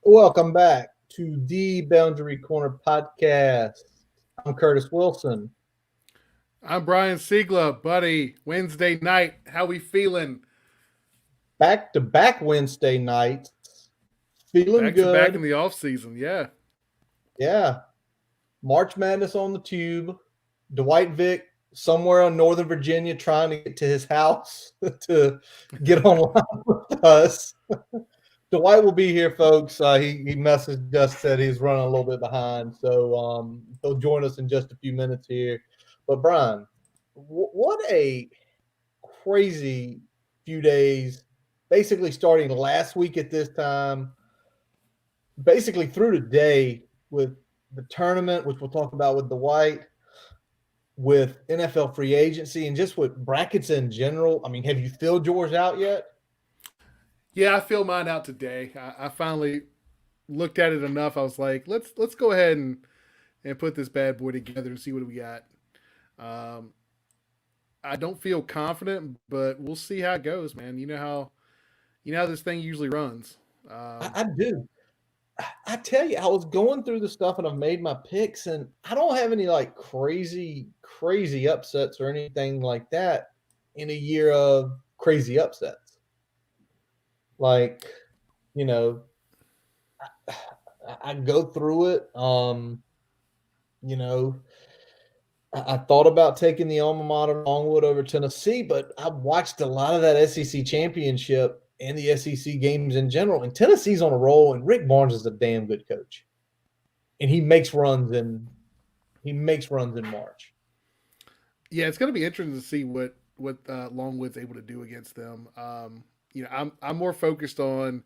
Welcome back to the Boundary Corner podcast. I'm Curtis Wilson. I'm Brian Siegler, buddy. Wednesday night, how we feeling? Back to back Wednesday nights. Feeling Back to back good. in the off season, yeah. Yeah. March Madness on the tube. Dwight Vick somewhere in Northern Virginia trying to get to his house to get online with us. Dwight will be here, folks. He messaged us, said he's running a little bit behind. So he'll join us in just a few minutes here. But, Brian, what a crazy few days, basically starting last week at this time, basically through today with the tournament, which we'll talk about with Dwight, with NFL free agency, and just with brackets in general. I mean, have you filled yours out yet? Yeah, I filled mine out today. I finally looked at it enough. I was like, let's go ahead and put this bad boy together and see what we got. Um, I don't feel confident, but we'll see how it goes, man. You know how this thing usually runs. I do. I tell you, I was going through the stuff and I've made my picks, and I don't have any like crazy upsets or anything like that in a year of crazy upsets. Like, you know, I go through it. You know, I thought about taking the alma mater Longwood over Tennessee, but I watched a lot of that SEC championship and the SEC games in general. And Tennessee's on a roll, and Rick Barnes is a damn good coach, and he makes runs in March. Yeah, it's going to be interesting to see what Longwood's able to do against them. I'm more focused on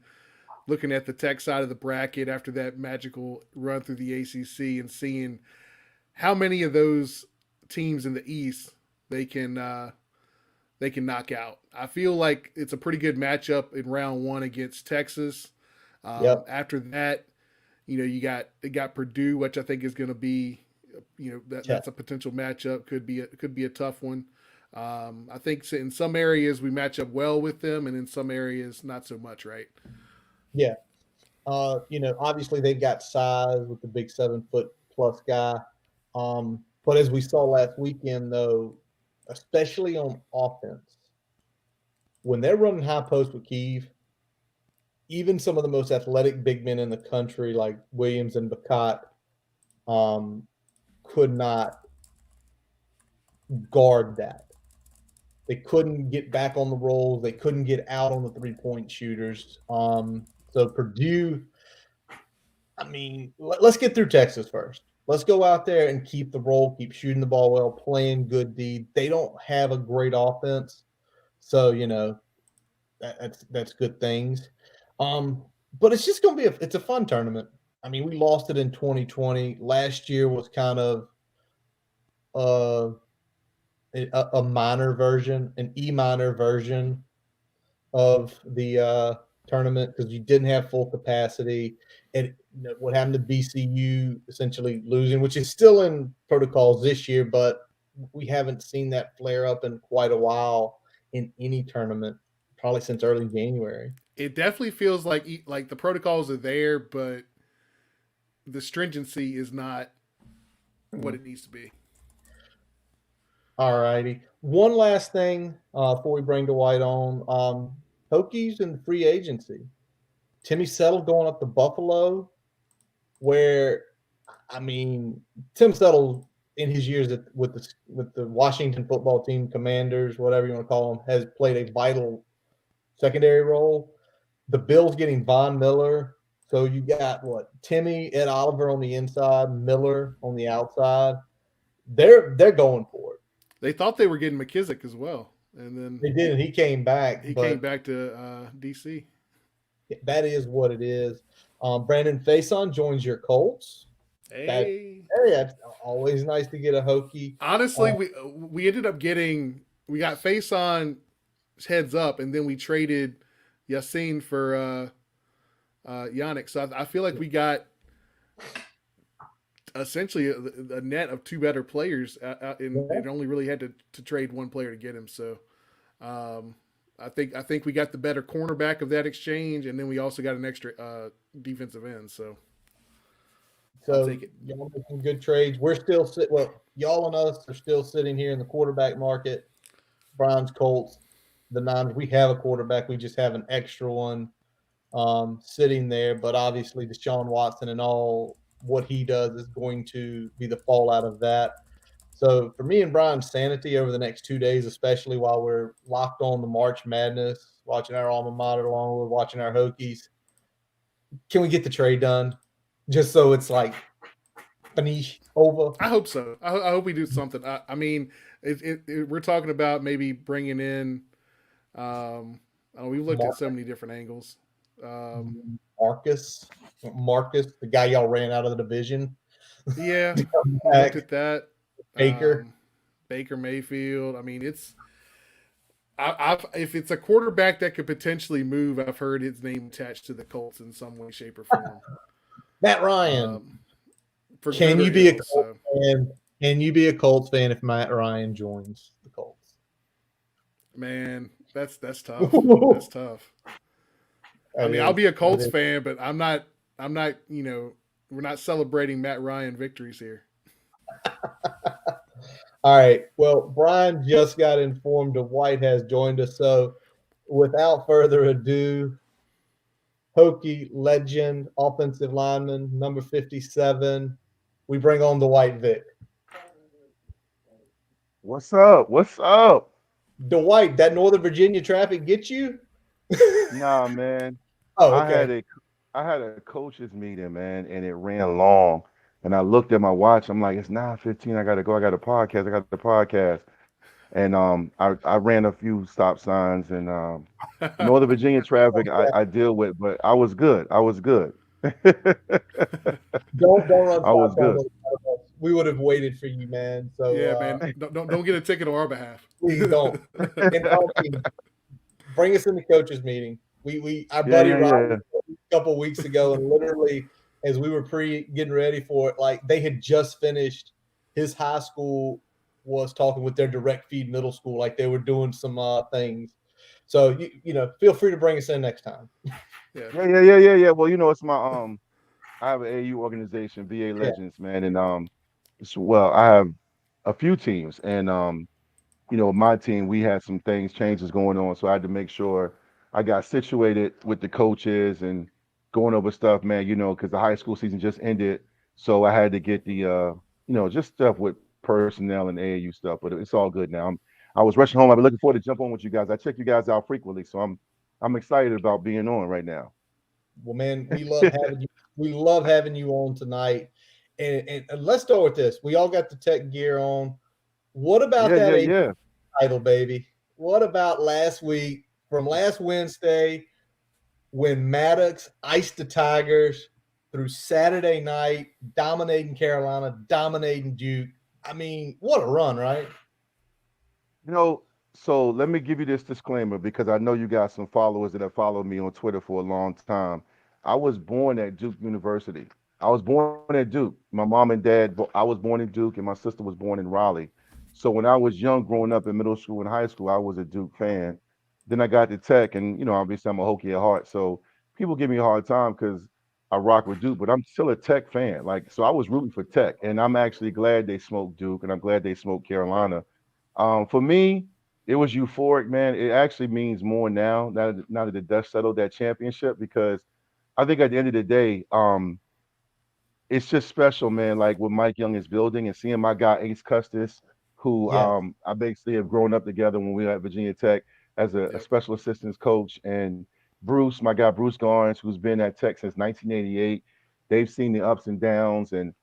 looking at the tech side of the bracket after that magical run through the ACC and seeing how many of those teams in the East they can uh, they can knock out. I feel like it's a pretty good matchup in round one against Texas. Yep. After that, you got Purdue, which I think is going to be, that's a potential matchup. Could be a tough one. I think in some areas we match up well with them, and in some areas not so much. Right? Yeah. Obviously they got size with the big 7 foot plus guy. But as we saw last weekend, though, especially on offense, when they're running high post with Kiev, even some of the most athletic big men in the country, like Williams and Bacat, um, could not guard that. They couldn't get back on the rolls. They couldn't get out on the 3 point shooters. So Purdue, I mean, let's get through Texas first. Let's go out there and keep the roll, keep shooting the ball well, playing good D. They don't have a great offense, so that's good things. Um, but it's just going to be it's a fun tournament. I mean, we lost it in 2020. Last year was kind of uh, a minor version, an E minor version of the tournament because you didn't have full capacity. And what happened to BCU essentially losing, which is still in protocols this year, but we haven't seen that flare up in quite a while in any tournament, probably since early January. It definitely feels like the protocols are there, but the stringency is not what Mhm. it needs to be. All righty. One last thing before we bring Dwight on. Hokies and free agency. Timmy Settle going up to Buffalo, where I mean, Tim Settle in his years with the Washington football team, Commanders, whatever you want to call them, has played a vital secondary role. The Bills getting Von Miller, so you got what Timmy, Ed Oliver on the inside, Miller on the outside. They're going for it. They thought they were getting McKissick as well, and then They did, and he came back, he came but back to DC. that is what it is. Brandon Faison joins your Colts. That Hey, hey, that's always nice to get a Hokie. honestly, Uh, we ended up getting we got face on heads up, and then we traded Yassine for Yannick. So I feel like we got essentially a net of two better players, and only really had to trade one player to get him. So um, I think we got the better cornerback of that exchange, and then we also got an extra defensive ends. So I'll So take it. y'all making good trades. We're still y'all and us are still sitting here in the quarterback market. Brian's Colts, the Niners. We have a quarterback. We just have an extra one sitting there. But obviously, Deshaun Watson and all what he does is going to be the fallout of that. So for me and Brian's sanity over the next 2 days, especially while we're locked on the March Madness, watching our alma mater along with watching our Hokies, can we get the trade done? Just so it's like finish over. I hope so. I hope we do something. I mean, we're talking about maybe bringing in. We've looked at so many different angles. Marcus, the guy y'all ran out of the division. Yeah, To come we looked back. at that. Baker. Baker Mayfield. I mean, it's. If it's a quarterback that could potentially move, I've heard his name attached to the Colts in some way, shape, or form. Matt Ryan. For Can good you or be a ill, Colts so. fan? Can you be a Colts fan if Matt Ryan joins the Colts? Man, that's tough. That's tough. I mean, I'll be a Colts fan, but I'm not. We're not celebrating Matt Ryan victories here. All right. Well, Brian just got informed Dwight has joined us. So without further ado, Hokie legend, offensive lineman, number 57. We bring on Dwight Vick. What's up? What's up? Dwight, that Northern Virginia traffic get you? Nah, man. Oh, I okay. had a I had a coaches meeting, man, and it ran long. And I looked at my watch. I'm like, it's 9:15. I gotta go. I got a podcast. I got the podcast. And I ran a few stop signs and Northern Virginia traffic I deal with, but I was good. I was good. Don't run I was stop good. signs. We would have waited for you, man. So Yeah, man. Don't get a ticket on our behalf. please don't. And Hokie, bring us in the coaches meeting. Our Yeah, buddy yeah, yeah. Ryan a couple of weeks ago, and literally as we were getting ready for it, like they had just finished. His high school was talking with their direct feed middle school, like they were doing some things. So feel free to bring us in next time. Yeah. Yeah. Well, it's my I have an AU organization, VA Yeah. Legends, man, and well, I have a few teams, and my team, we had some changes going on, so I had to make sure I got situated with the coaches and going over stuff, man, because the high school season just ended, so I had to get the just stuff with personnel and AAU stuff, but it's all good now. I was rushing home. I've been looking forward to jump on with you guys. I check you guys out frequently, so I'm excited about being on right now. Well, man, we love having you. We love having you on tonight. And let's start with this. We all got the tech gear on. What about Yeah, that yeah, ACC yeah. title, baby? What about last week from last Wednesday when Maddox iced the Tigers through Saturday night, dominating Carolina, dominating Duke? I mean, what a run, right? So let me give you this disclaimer because I know you got some followers that have followed me on Twitter for a long time. I was born at Duke University. I was born at Duke. My mom and dad, I was born in Duke, and my sister was born in Raleigh. So when I was young, growing up in middle school and high school, I was a Duke fan. Then I got to Tech, and obviously I'm a Hokie at heart. So people give me a hard time because I rock with Duke, but I'm still a Tech fan. Like, so I was rooting for Tech, and I'm actually glad they smoked Duke, and I'm glad they smoked Carolina. For me, it was euphoric, man. It actually means more now that the dust settled that championship because I think at the end of the day, it's just special, man. Like what Mike Young is building and seeing my guy Ace Custis, who Yes. I basically have grown up together when we were at Virginia Tech as a Yep. special assistance coach, and Bruce, my guy Bruce Garnes, who's been at Tech since 1988. They've seen the ups and downs, and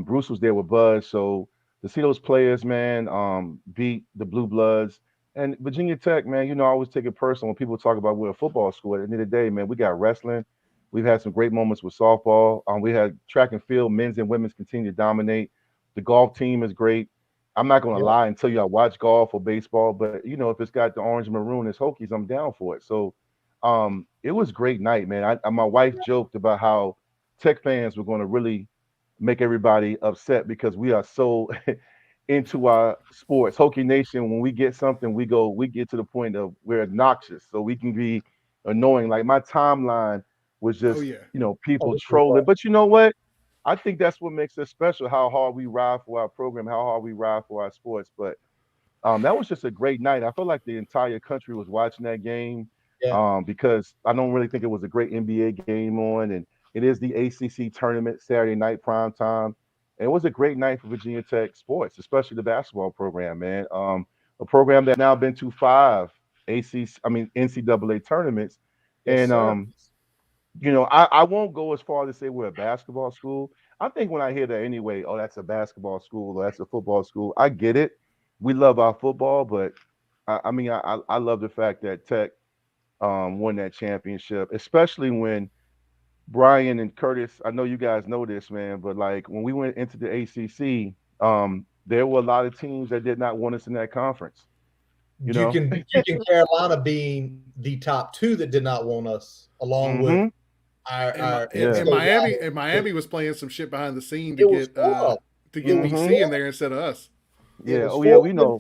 Bruce was there with Buzz. So to see those players, man, beat the Blue Bloods and Virginia Tech, man, I always take it personal when people talk about we're a football school. At the end of the day, man, we got wrestling. We've had some great moments with softball. We had track and field, men's and women's continue to dominate. The golf team is great. I'm not going to Yep. lie and tell you I watch golf or baseball, but if it's got the orange and maroon as Hokies, I'm down for it. So it was a great night, man. My wife joked about how Tech fans were going to really make everybody upset because we are so into our sports. Hokie Nation, when we get something, we get to the point of we're obnoxious. So we can be annoying. Like my timeline was Oh just, yeah. people this was trolling. fun. But you know what? I think that's what makes us special, how hard we ride for our program, how hard we ride for our sports. But that was just a great night. I feel like the entire country was watching that game Yeah. because I don't really think it was a great NBA game on, and it is the ACC tournament Saturday night prime time. And it was a great night for Virginia Tech sports, especially the basketball program, man. A program that now been to 5 NCAA tournaments, Yes, and sir. I won't go as far to say we're a basketball school. I think when I hear that anyway, oh, that's a basketball school or that's a football school, I get it. We love our football, but I love the fact that Tech won that championship, especially when Brian and Curtis. I know you guys know this, man, but like when we went into the ACC, there were a lot of teams that did not want us in that conference. You You know. can you can Carolina being the top two that did not want us, along with Hmm. our Yeah. And in-state Miami rival. was playing some shit behind the scene It was four of them. to It get was Hmm. BC four. in there instead of us. It Yeah. was Oh yeah. four We of them.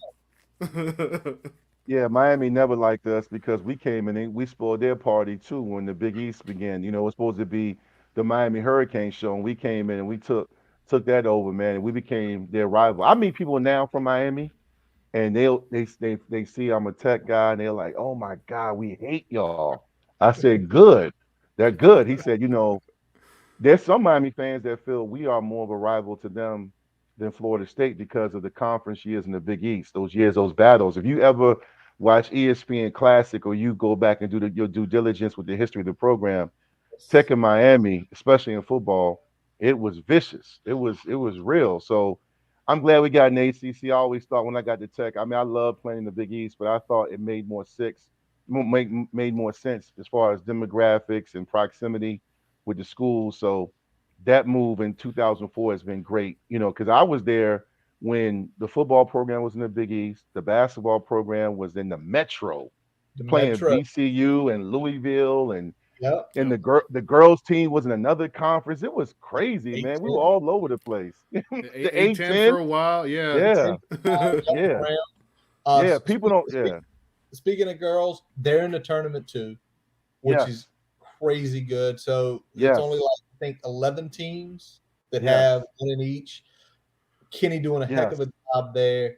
know. Yeah, Miami never liked us because we came in and we spoiled their party too when the Big East began. It was supposed to be the Miami Hurricane show, and we came in and we took that over, man, and we became their rival. I meet people now from Miami, and they see I'm a Tech guy, and they're like, "Oh my God, we hate y'all." I said, "Good, they're good." He said, there's some Miami fans that feel we are more of a rival to them than Florida State because of the conference years in the Big East, those years, those battles. If you ever watch ESPN Classic or you go back and do your due diligence with the history of the program, Tech in Miami, especially in football, it was vicious. It was real. So I'm glad we got an ACC. I always thought when I got to Tech, I love playing in the Big East, but I thought it made more sense as far as demographics and proximity with the schools. So that move in 2004 has been great, because I was there when the football program was in the Big East, the basketball program was in the Metro, The playing Metro. VCU and Louisville, and Yep. and the girls team was in another conference. It was crazy, man. We were 8-10. all over the place. The 8-10 A10, for a while, yeah. 8-10, yeah, jumping yeah, around. yeah. People don't, yeah, Speaking of girls, they're in the tournament too, which is yes, crazy good. So it's only yes, like I think 11 teams that yes, have one in each. Kenny doing a heck of yes, a job there.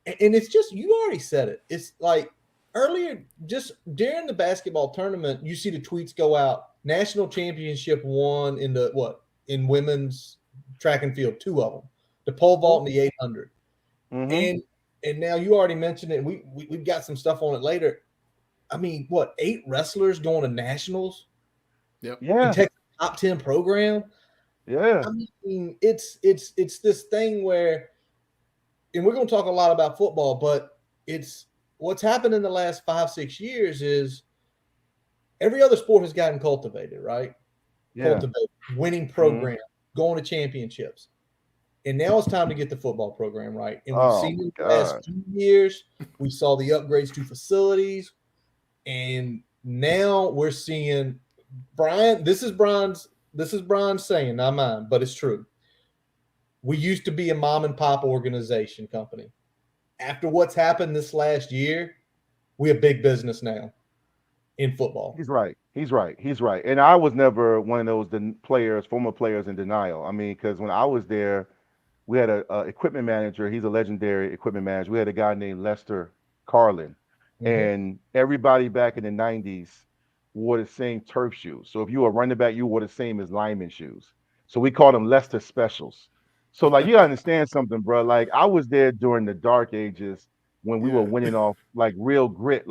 And it's just, you already said it. It's like earlier, just during the basketball tournament, you see the tweets go out. National championship won in in women's track and field, two of them, the pole vault and the 800. mm-hmm. And now you already mentioned it. And we've got some stuff on it later. I mean, what, 8 wrestlers going to nationals Yep. and Yeah, Texas top 10 program? yeah, I mean, it's this thing where, and we're going to talk a lot about football, but it's what's happened in the last 5-6 years is every other sport has gotten cultivated, right? yeah. Cultivated, winning Mm-hmm. program, going to championships. And now it's time to get the football program right. And we've Oh seen my in the last God. few years, we saw the upgrades to facilities. And now we're seeing Brian. This is Brian's saying, not mine, but it's true. We used to be a mom and pop organization company. After what's happened this last year, we're a big business now in football. He's right. He's right. He's right. And I was never one of those former players in denial. I mean, because when I was there, we had a equipment manager. He's a legendary equipment manager. We had a guy named Lester Carlin, Mm-hmm. and everybody back in the '90s wore the same turf shoes. So if you were a running back, you wore the same as lineman shoes. So we called them Lester Specials. So like you gotta understand something, bro. Like I was there during the dark ages when we were Yeah. winning off like real grit.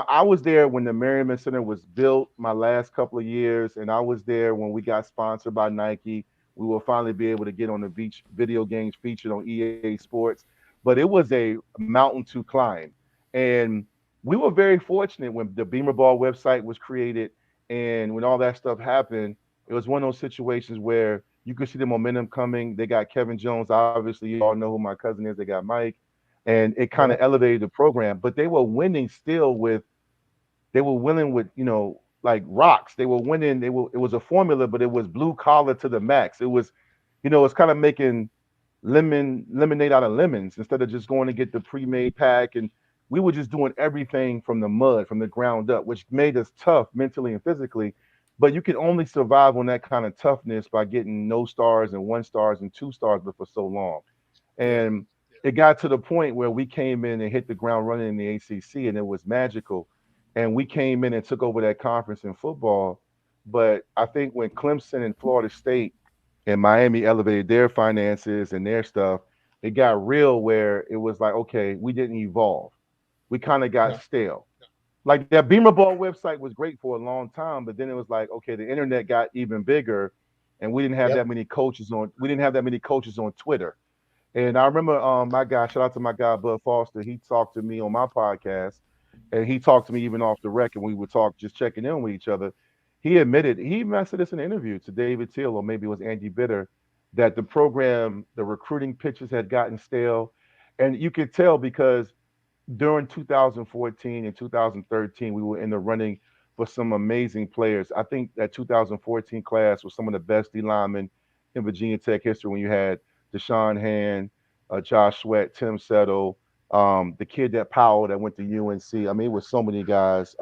I was there when the Merriman Center was built my last couple of years, and I was there when we got sponsored by Nike. We will finally be able to get on the beach video games featured on EA Sports. But it was a mountain to climb. And we were very fortunate when the Beamer Ball website was created and when all that stuff happened. It was one of those situations where you could see the momentum coming. They got Kevin Jones, obviously, you all know who my cousin is. They got Mike, and it kind Yeah. of elevated the program. But they were winning still they were winning with like rocks. They were winning. It was a formula, but it was blue collar to the max. It was, it's kind of making lemonade out of lemons instead of just going to get the pre-made pack. And we were just doing everything from the mud, from the ground up, which made us tough mentally and physically. but you can only survive on that kind of toughness by getting no stars and 1 stars and 2 stars, but for so long. Yeah. And it got to the point where we came in and hit the ground running in the ACC, and it was magical. And we came in and took over that conference in football. But I think when Clemson and Florida State and Miami elevated their finances and their stuff, it got real where it was like, okay, we didn't evolve. We kind of got No. stale. Like that Beamer Ball website was great for a long time, but then it was like, okay, the internet got even bigger, and we didn't have Yep. that many coaches on. We didn't have that many coaches on Twitter. And I remember my guy, shout out to my guy Bud Foster. He talked to me on my podcast, and he talked to me even off the record. We would talk, just checking in with each other. He admitted he even said this in an interview to David Teal, or maybe it was Andy Bitter, that the program, the recruiting pitches had gotten stale, and you could tell because during 2014 and 2013, we were in the running for some amazing players. I think that 2014 class was some of the best D linemen in Virginia Tech history when you had Deshaun Hand, Josh Sweat, Tim Settle, the kid that Powell that went to UNC. I mean, it was so many guys.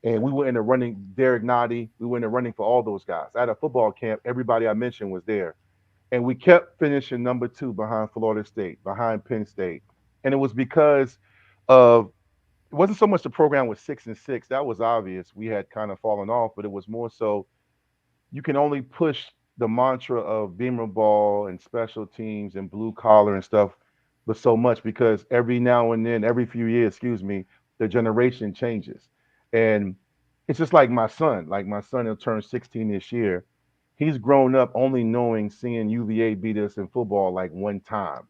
And we were in the running, Derek Noddy. We were in the running for all those guys. At a football camp, everybody I mentioned was there. And we kept finishing number 2 behind Florida State, behind Penn State. And it was because of it wasn't so much the program was 6-6. That was obvious. We had kind of fallen off, but it was more so you can only push the mantra of Beamer ball and special teams and blue collar and stuff, but so much because every now and then, every few years, excuse me, the generation changes. And it's just like my son. Like my son, he'll turn 16 this year. He's grown up only knowing seeing UVA beat us in football like one time.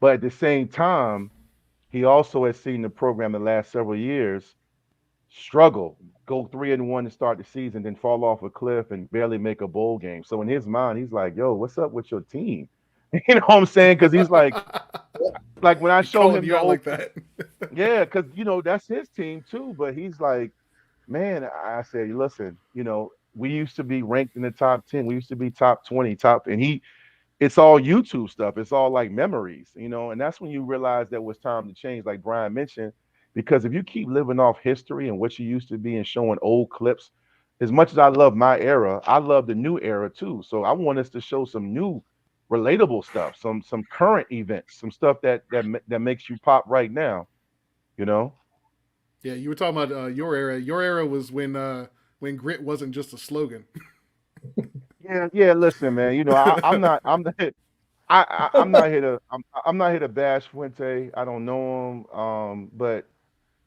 But at the same time, he also has seen the program the last several years struggle, go 3-1 to start the season, then fall off a cliff and barely make a bowl game. So in his mind, he's like, "Yo, what's up with your team?" You know what I'm saying? Because he's like when I He show calling him you the out old, like that. yeah, because that's his team too. But he's like, man, I said, listen, we used to be ranked in the top 10. We used to be top 20, top, and it's all YouTube stuff. It's all like memories, and that's when you realize that it was time to change, like Brian mentioned, because if you keep living off history and what you used to be and showing old clips, as much as I love my era, I love the new era too. So I want us to show some new relatable stuff, some current events, some stuff that makes you pop right now, you know? Yeah, you were talking about your era. Your era was when grit wasn't just a slogan. Yeah, yeah. Listen, man. I'm not. I'm not here to. I'm not here to bash Fuente. I don't know him. But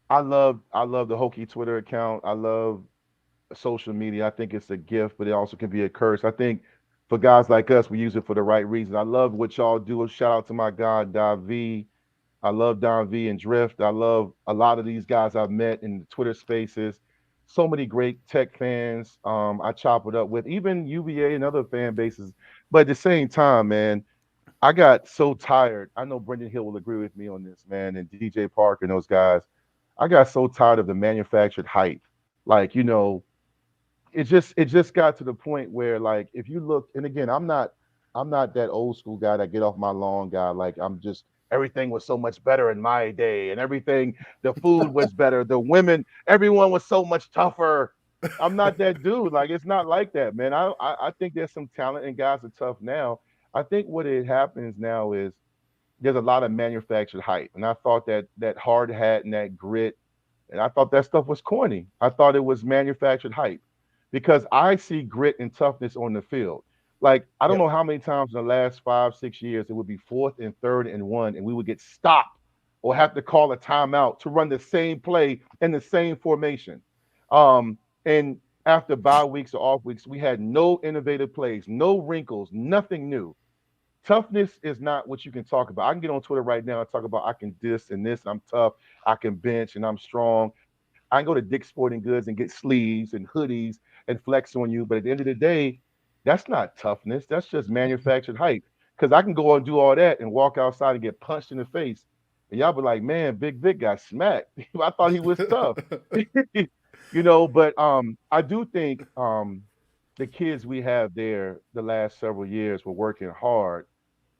I love the Hokie Twitter account. I love social media. I think it's a gift, but it also can be a curse. I think for guys like us, we use it for the right reasons. I love what y'all do. Shout out to my guy Davi. I love Don V and Drift. I love a lot of these guys I've met in the Twitter spaces. So many great tech fans I chop it up with, even UVA and other fan bases. But at the same time, man, I got so tired. I know Brendan Hill will agree with me on this, man, and DJ Parker and those guys. I got so tired of the manufactured hype. Like, it just got to the point where like if you look, and again, I'm not that old school guy that get off my lawn guy. Like I'm just everything was so much better in my day, and everything, the food was better, the women, everyone was so much tougher. I'm not that dude. Like it's not like that, man. I think there's some talent and guys are tough now. I think what it happens now is there's a lot of manufactured hype, and I thought that hard hat and that grit, and I thought that stuff was corny. I thought it was manufactured hype because I see grit and toughness on the field. Like I don't Yep. know how many times in the last 5, 6 years it would be 4th and 3rd and 1, and we would get stopped or have to call a timeout to run the same play in the same formation. And after bye weeks or off weeks, we had no innovative plays, no wrinkles, nothing new. Toughness is not what you can talk about. I can get on Twitter right now and talk about I can this and this. I'm tough. I can bench and I'm strong. I can go to Dick's Sporting Goods and get sleeves and hoodies and flex on you. But at the end of the day, that's not toughness. That's just manufactured hype. Because I can go and do all that and walk outside and get punched in the face. And y'all be like, man, Big Vic got smacked. I thought he was tough. But I do think the kids we have there the last several years were working hard,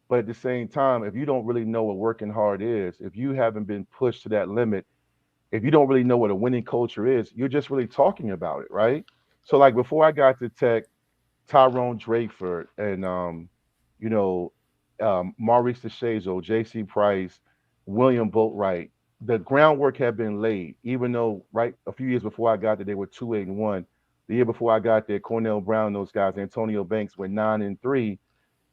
but at the same time, if you don't really know what working hard is, if you haven't been pushed to that limit, if you don't really know what a winning culture is, you're just really talking about it, right? So like before I got to Tech, Tyrone Drakeford and you know, Maurice DeShazo, J.C. Price, William Boatwright. The groundwork had been laid, even though right a few years before I got there, they were 2-8-1. The year before I got there, Cornell Brown, those guys, Antonio Banks were 9-3.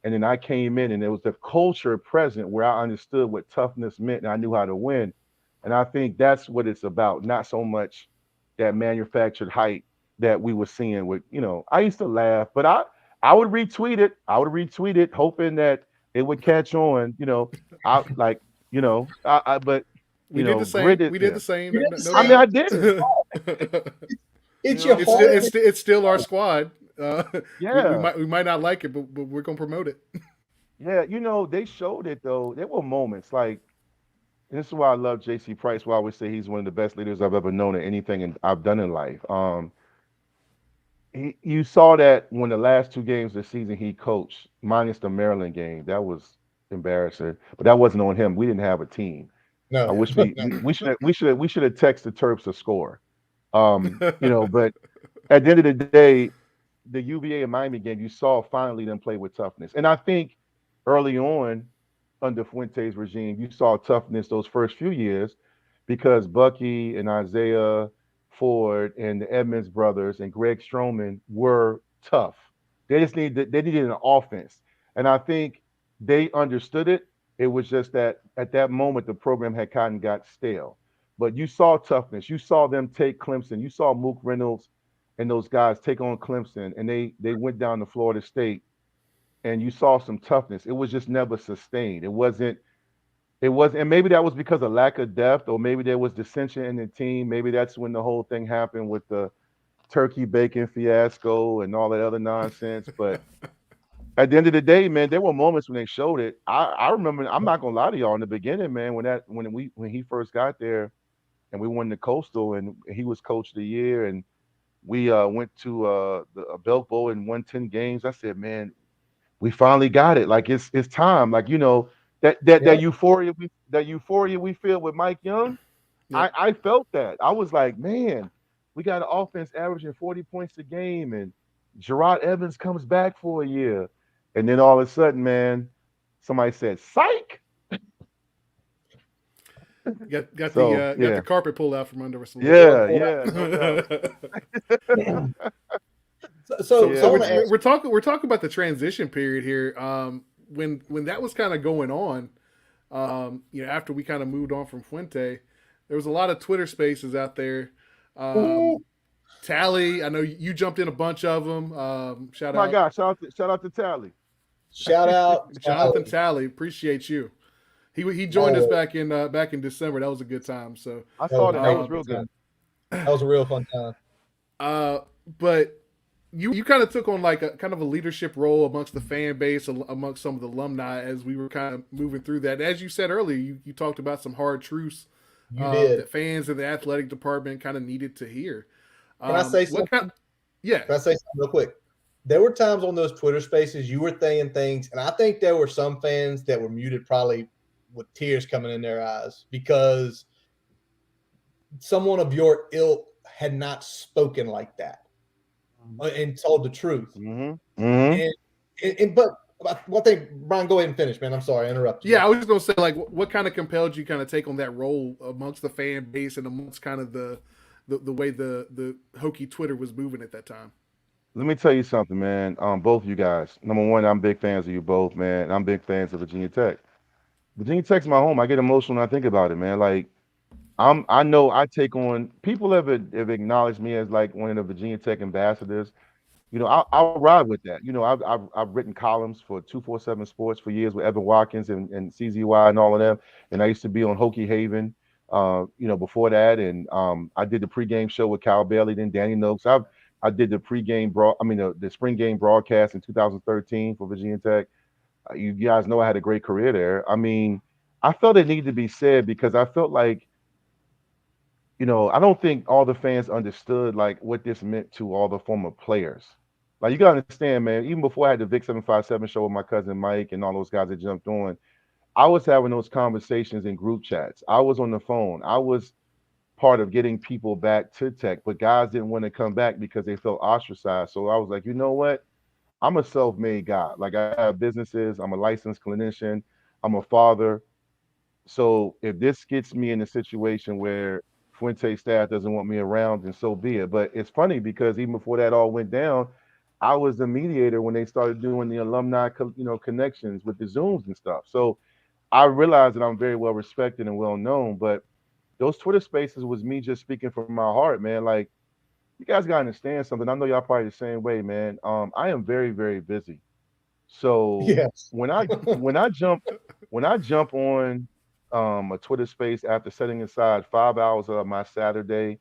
And then I came in, and there was the culture present where I understood what toughness meant, and I knew how to win. And I think that's what it's about, not so much that manufactured hype that we were seeing with, I used to laugh, but I would retweet it. I would retweet it, hoping that it would catch on. I like, but We did the same. gritted. We did Yeah. the same. You did No, the no I same. mean, I doubt. did it. It's You know, your It's home. still, it's still our squad. We Yeah, might not like it, but we're gonna promote it. yeah. They showed it though. There were moments like, and this is why I love J.C. Price. Why I always say he's one of the best leaders I've ever known at anything I've done in life. You saw that when the last two games of the season he coached, minus the Maryland game, that was embarrassing. But that wasn't on him. We didn't have a team. I No, wish no. we should have texted Terps to score. But at the end of the day, the UVA and Miami game, you saw finally them play with toughness. And I think early on under Fuente's regime, you saw toughness those first few years because Bucky and Isaiah Ford and the Edmonds brothers and Greg Stroman were tough. They needed an offense. And I think they understood it. It was just that at that moment the program had kind of got stale. But you saw toughness. You saw them take Clemson. You saw Mook Reynolds and those guys take on Clemson, and they went down to Florida State, and you saw some toughness. It was just never sustained. It was, and maybe that was because of lack of depth, or maybe there was dissension in the team. Maybe that's when the whole thing happened with the turkey bacon fiasco and all that other nonsense. But at the end of the day, man, there were moments when they showed it. I remember. I'm not gonna lie to y'all in the beginning, man. When he first got there, and we won the Coastal, and he was coach of the year, and we went to a Belk Bowl and won 10 games. I said, man, we finally got it. Like it's time. Like that Yeah. euphoria we feel with Mike Young. Yep. I felt that. I was like, man, we got an offense averaging 40 points a game, and Gerard Evans comes back for a year, and then all of a sudden, man, somebody said, "Psych." So Got the yeah, carpet pulled out from under us a little yeah, yeah, no doubt. bit. So, Yeah, I So want to man. ask. we're talking about the transition period here. When that was kind of going on, after we kind of moved on from Fuente, there was a lot of Twitter spaces out there. Ooh, Um, Tally, I know you jumped in a bunch of them. Shout My out God, shout out to Tally. shout out, Jonathan Sally. Tally, appreciate you. He joined us Oh, back in December. That was a good time. So, I that was saw a that. That great was um, real good. time. That was a real fun time. uh, but you kind of took on like a kind of a leadership role amongst the fan base, amongst some of the alumni as we were kind of moving through that. As you said earlier, you talked about some hard truths You did. that fans in the athletic department kind of needed to hear. Can I say What kind? something? Yeah, Can I say something real quick? There were times on those Twitter spaces you were saying things, and I think there were some fans that were muted probably with tears coming in their eyes because someone of your ilk had not spoken like that and told the truth. Mm-hmm. Mm-hmm. But one thing, Brian, go ahead and finish, man. I'm sorry, I interrupted you. yeah. I was just gonna say like, what kind of compelled you kind of take on that role amongst the fan base and amongst kind of the way the Hokie Twitter was moving at that time. Let me tell you something, man. Both of you guys. Number one, I'm big fans of you both, man. I'm big fans of Virginia Tech. Virginia Tech's my home. I get emotional when I think about it, man. Like I know I take on people have acknowledged me as like one of the Virginia Tech ambassadors. I'll ride with that. I've written columns for 247 Sports for years with Evan Watkins and CZY and all of them. And I used to be on Hokie Haven, before that. And I did the pregame show with Cal Bailey, then Danny Noakes. I did the the spring game broadcast in 2013 for Virginia Tech. You guys know I had a great career there. I mean, I felt it needed to be said because I felt like I don't think all the fans understood like what this meant to all the former players. Like you gotta understand, man. Even before I had the Vic 757 show with my cousin Mike and all those guys that jumped on, I was having those conversations in group chats. I was on the phone. I was part of getting people back to tech, but guys didn't want to come back because they felt ostracized. So I was like, you know what? I'm a self-made guy. Like I have businesses. I'm a licensed clinician. I'm a father. So if this gets me in a situation where Fuente staff doesn't want me around, then so be it. But it's funny because even before that all went down, I was the mediator when they started doing the alumni, connections with the Zooms and stuff. So I realized that I'm very well respected and well known. But those Twitter spaces was me just speaking from my heart, man. Like you guys gotta understand something. I know y'all probably the same way, man. I am very, very busy. So Yes. when I when I jump when I jump on a Twitter space after setting aside 5 hours of my Saturday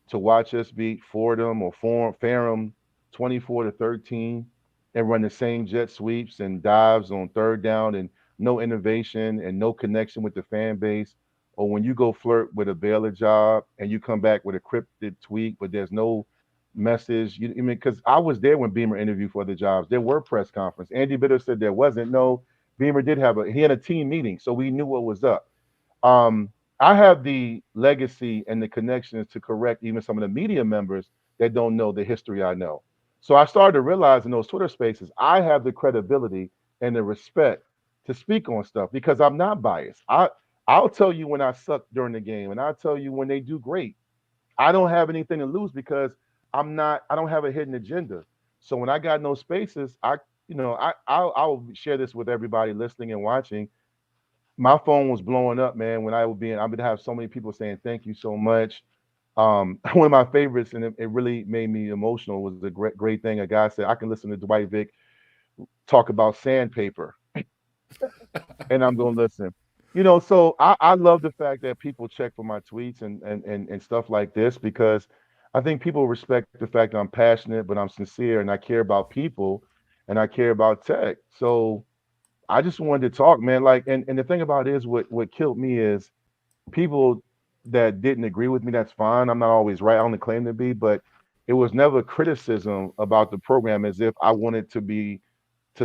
to watch us beat Fordham or Ferrum 24-13 and run the same jet sweeps and dives on third down and no innovation and no connection with the fan base. Or when you go flirt with a Baylor job and you come back with a cryptic tweet, but there's no message. I mean, because I was there when Beamer interviewed for other jobs. There were press conference. Andy Bitter said there wasn't. No, Beamer did he had a team meeting, so we knew what was up. um, I have the legacy and the connections to correct even some of the media members that don't know the history I know. So I started to realize in those Twitter spaces, I have the credibility and the respect to speak on stuff because I'm not biased. I'll tell you when I suck during the game, and I'll tell you when they do great. I don't have anything to lose because I don't have a hidden agenda. So when I got in those spaces, I'll share this with everybody listening and watching. My phone was blowing up, man. When I would have so many people saying thank you so much. One of my favorites, and it really made me emotional, was a great thing. A guy said I can listen to Dwight Vick talk about sandpaper, and I'm going to listen. So I love the fact that people check for my tweets and stuff like this because I think people respect the fact that I'm passionate, but I'm sincere, and I care about people, and I care about tech. So I just wanted to talk, man. Like, and the thing about it is, what killed me is people that didn't agree with me. That's fine. I'm not always right. I only claim to be, but it was never criticism about the program as if I wanted to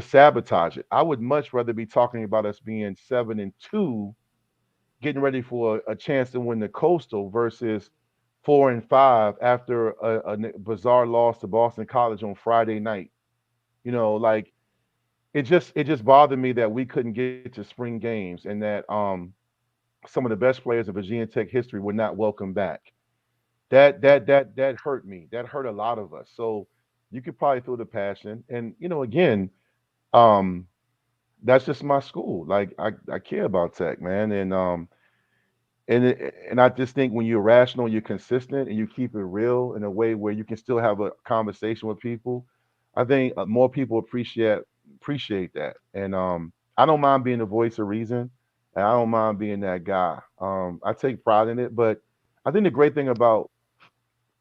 sabotage it. I would much rather be talking about us being 7-2, getting ready for a chance to win the Coastal versus 4-5 after a bizarre loss to Boston College on Friday night. Like it just bothered me that we couldn't get to spring games and that some of the best players of Virginia Tech history were not welcome back. That hurt me. That hurt a lot of us. So you could probably feel the passion. And again, um, that's just my school. Like I care about Tech, man. And I just think when you're rational, you're consistent, and you keep it real in a way where you can still have a conversation with people. I think more people appreciate that, and I don't mind being the voice of reason, and I don't mind being that guy. I take pride in it, but I think the great thing about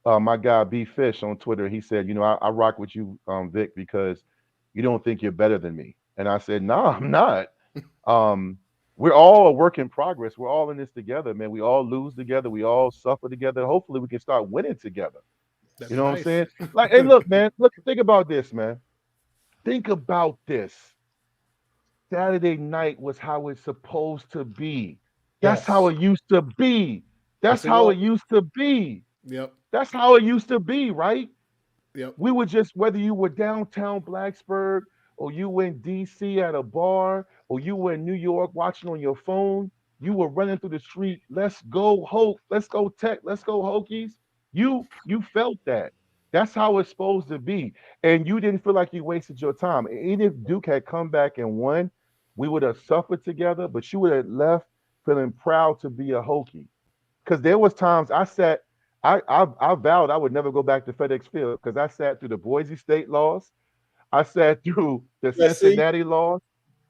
my guy B Fish on Twitter, he said, I rock with you, Vic, because you don't think you're better than me, and I said, no, I'm not. Um, we're all a work in progress. We're all in this together, man. We all lose together. We all suffer together. Hopefully, we can start winning together. That'd You be know what I'm nice. saying? Like, hey, look, man. Look, think about this, man. Think about this. Saturday night was how it's supposed to be. That's how Yes. it used to be. That's Yes, it how was. it used to be. Yep. That's how it used to be, right? Yep. We were just, whether you were downtown Blacksburg or you were in DC at a bar or you were in New York watching on your phone, you were running through the street. Let's go Hoke. Let's go Tech. Let's go Hokies. You felt that. That's how it's supposed to be. And you didn't feel like you wasted your time. Even if Duke had come back and won, we would have suffered together, but you would have left feeling proud to be a Hokie. Because there was times I vowed I would never go back to FedEx Field because I sat through the Boise State loss, I sat through the USC. Cincinnati loss,